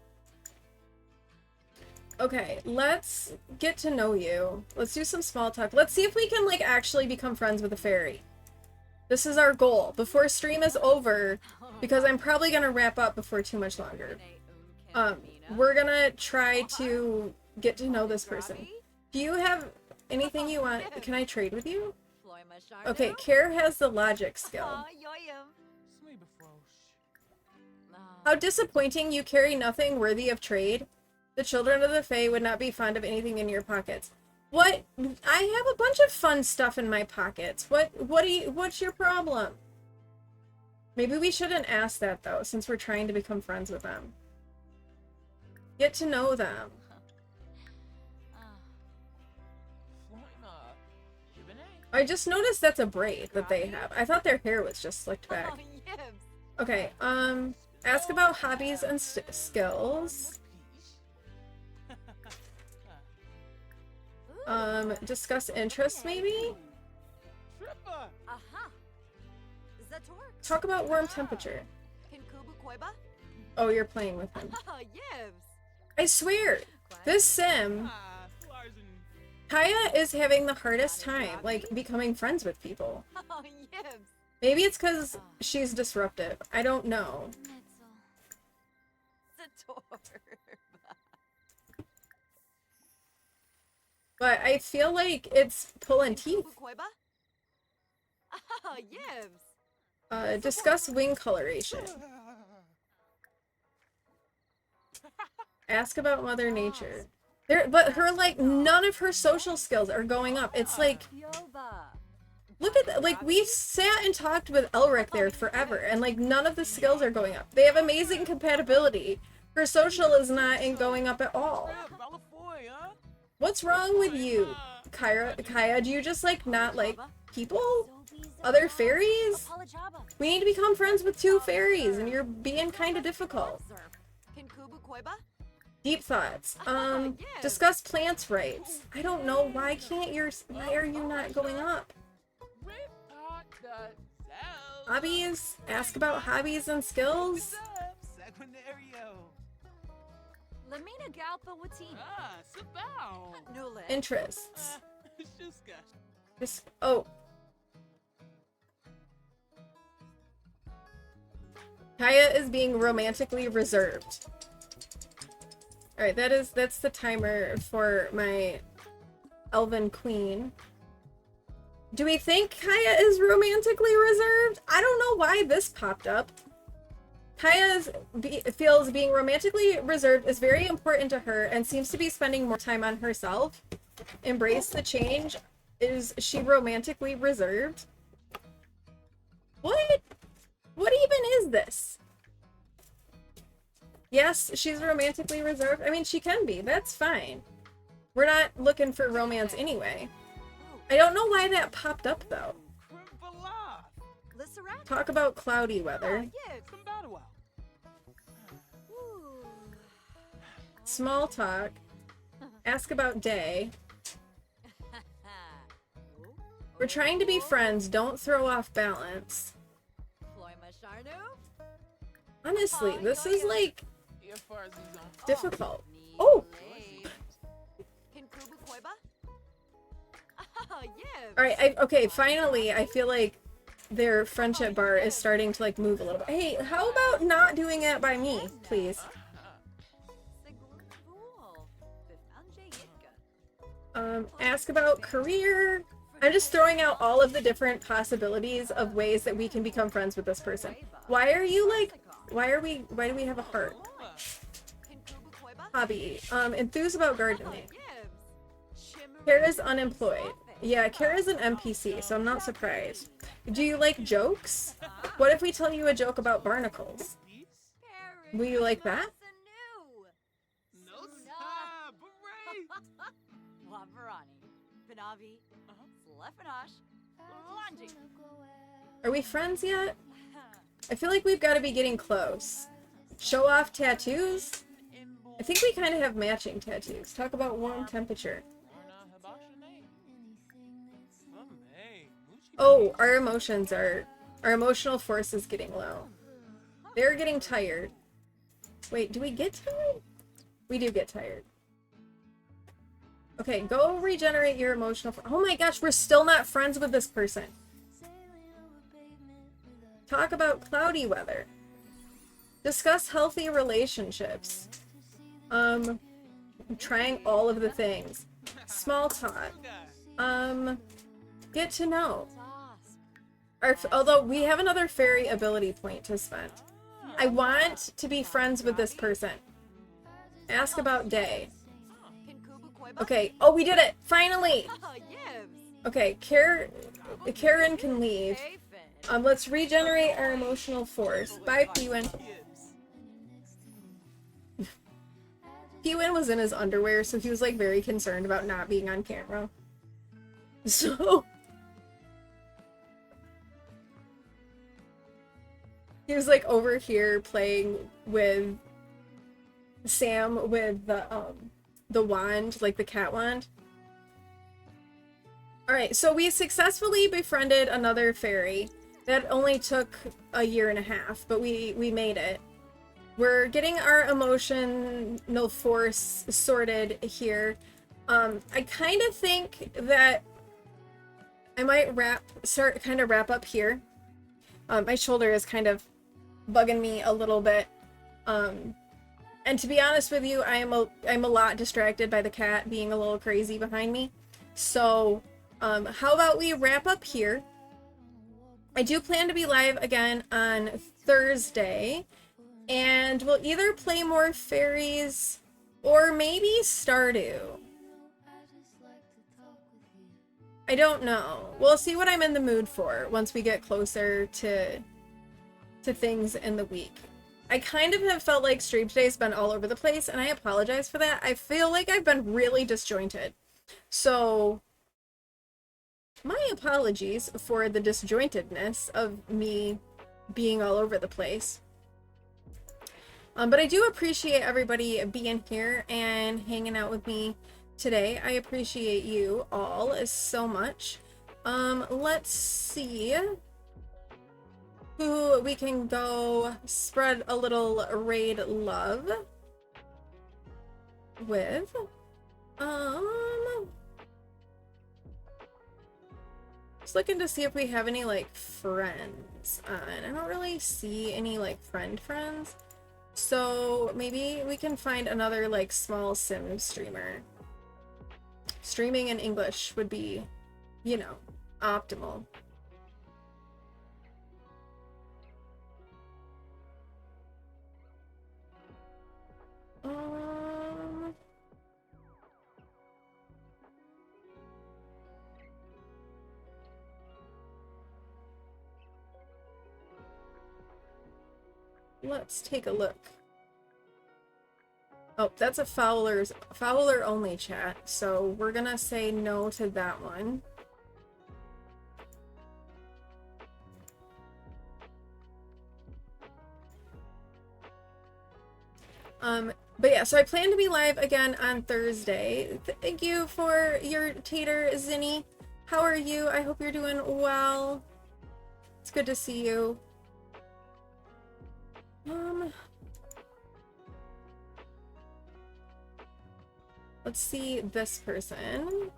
B: Okay, let's get to know you. Let's do some small talk. Let's see if we can like actually become friends with a fairy. This is our goal before stream is over, because I'm probably gonna wrap up before too much longer. We're gonna try to get to know this person. Do you have anything you want? Can I trade with you? Okay, Care has the logic skill. How disappointing, you carry nothing worthy of trade. The children of the Fae would not be fond of anything in your pockets. What? I have a bunch of fun stuff in my pockets. What's your problem? Maybe we shouldn't ask that though, since we're trying to become friends with them. Get to know them. I just noticed that's a braid that they have. I thought their hair was just slicked back. Okay, ask about hobbies and skills. Discuss interests maybe? Talk about warm temperature. Oh, you're playing with him. I swear, this sim, Kaya is having the hardest time, like, becoming friends with people. Maybe it's because she's disruptive. I don't know. But I feel like it's pulling teeth. Discuss wing coloration. Ask about Mother Nature. But her, like, none of her social skills are going up. It's like, look at that. Like, we sat and talked with Elric there forever, and, like, none of the skills are going up. They have amazing compatibility. Her social is not going up at all. What's wrong with you, Kaya? Do you just, like, not like people? Other fairies? We need to become friends with 2 fairies, and you're being kind of difficult. Deep thoughts. Discuss plants' rights. I don't know, why are you not going up? Hobbies? Ask about hobbies and skills? Interests. Oh. Kaya is being romantically reserved. Alright, that's the timer for my elven queen. Do we think Kaya is romantically reserved? I don't know why this popped up. Kaya feels being romantically reserved is very important to her and seems to be spending more time on herself. Embrace the change. Is she romantically reserved? What? What even is this? Yes, she's romantically reserved. I mean, she can be. That's fine. We're not looking for romance anyway. I don't know why that popped up, though. Talk about cloudy weather. Small talk. Ask about day. We're trying to be friends. Don't throw off balance. Honestly, this is like difficult. Oh! Alright, okay, finally, I feel like their friendship bar is starting to like move a little bit. Hey, how about not doing it by me, please? Ask about career. I'm just throwing out all of the different possibilities of ways that we can become friends with this person. Why are you like, why do we have a heart? Hobby. Enthuse about gardening. Kara's unemployed. Yeah, Kara's an NPC, so I'm not surprised. Do you like jokes? What if we tell you a joke about barnacles? Will you like that? Are we friends yet? I feel like we've got to be getting close. Show off tattoos? I think we kind of have matching tattoos. Talk about warm temperature. Oh, our emotional force is getting low. They're getting tired. Wait, do we get tired? We do get tired. Okay, go regenerate your emotional force. Oh my gosh, we're still not friends with this person. Talk about cloudy weather. Discuss healthy relationships. Trying all of the things. Small talk. Get to know. Although we have another fairy ability point to spend. I want to be friends with this person. Ask about day. Okay. Oh, we did it! Finally! Okay, Karen can leave. Let's regenerate our emotional force. Bye, Pewin. Pewin was in his underwear, so he was like very concerned about not being on camera. So he was like over here playing with Sam with the wand, like the cat wand. Alright, so we successfully befriended another fairy. That only took a year and a half, but we made it. We're getting our emotional force sorted here. I kind of think that I might wrap up here. My shoulder is kind of bugging me a little bit. And to be honest with you, I'm a lot distracted by the cat being a little crazy behind me. So, how about we wrap up here? I do plan to be live again on Thursday, and we'll either play more fairies or maybe Stardew. I don't know. We'll see what I'm in the mood for once we get closer to things in the week. I kind of have felt like stream today's been all over the place, and I apologize for that. I feel like I've been really disjointed. So, my apologies for the disjointedness of me being all over the place. But I do appreciate everybody being here and hanging out with me today. I appreciate you all so much. Let's see who we can go spread a little raid love with. Just looking to see if we have any like friends on. I don't really see any like friends. So maybe we can find another like small sim streamer. Streaming in English would be, you know, optimal. Let's take a look. Oh, that's a Fowler only chat, so we're gonna say no to that one. But yeah, so I plan to be live again on Thursday. Thank you for your tater, Zinni. How are you? I hope you're doing well. It's good to see you. Let's see this person.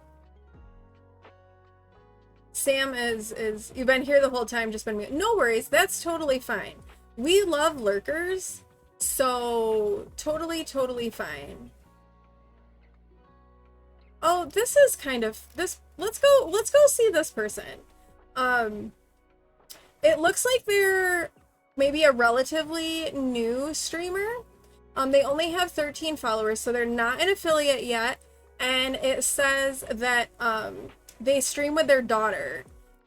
B: Sam is you've been here the whole time, just been mute. No worries, that's totally fine. We love lurkers, so totally fine. Oh, this is kind of this. Let's go see this person. It looks like they're maybe a relatively new streamer. They only have 13 followers, so they're not an affiliate yet. And it says that they stream with their daughter.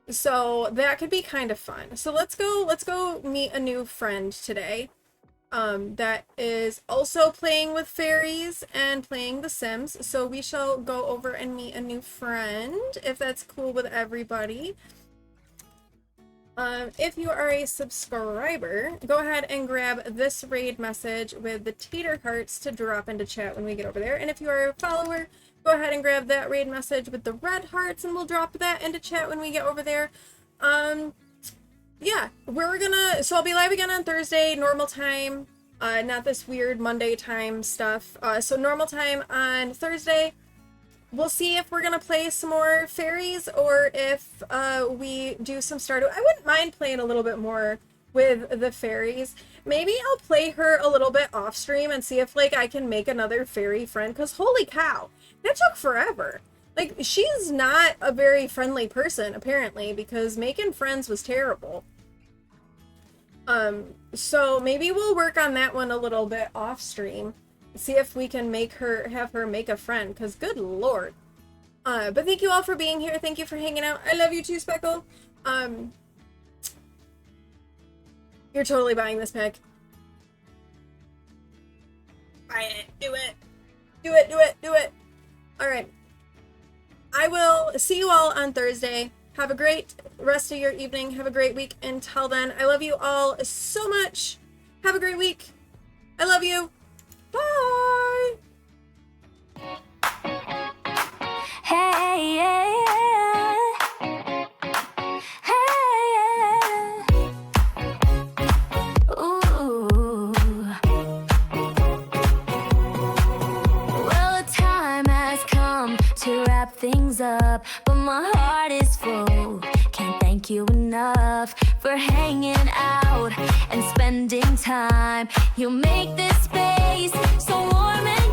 B: So that could be kind of fun. So let's go meet a new friend today. That is also playing with fairies and playing The Sims. So we shall go over and meet a new friend, if that's cool with everybody. If you are a subscriber, go ahead and grab this raid message with the tater hearts to drop into chat when we get over there. And if you are a follower, go ahead and grab that raid message with the red hearts and we'll drop that into chat when we get over there. Yeah, so I'll be live again on Thursday, normal time, not this weird Monday time stuff. So normal time on Thursday. We'll see if we're gonna play some more fairies or if we do some Stardew. I wouldn't mind playing a little bit more with the fairies. Maybe I'll play her a little bit off stream and see if like I can make another fairy friend, because holy cow, that took forever. Like, she's not a very friendly person apparently, because making friends was terrible. So maybe we'll work on that one a little bit off stream. See if we can have her make a friend, because good lord. But thank you all for being here. Thank you for hanging out. I love you too, Speckle. You're totally buying this pack. Buy it. Do it. Do it, do it, do it. Alright. I will see you all on Thursday. Have a great rest of your evening. Have a great week. Until then, I love you all so much. Have a great week. I love you. Bye!
A: Hey, yeah, yeah. Hey, yeah. Ooh. Well, the time has come to wrap things up, but my heart is full. Can't thank you enough for hanging out and spending time. You make this space so warm and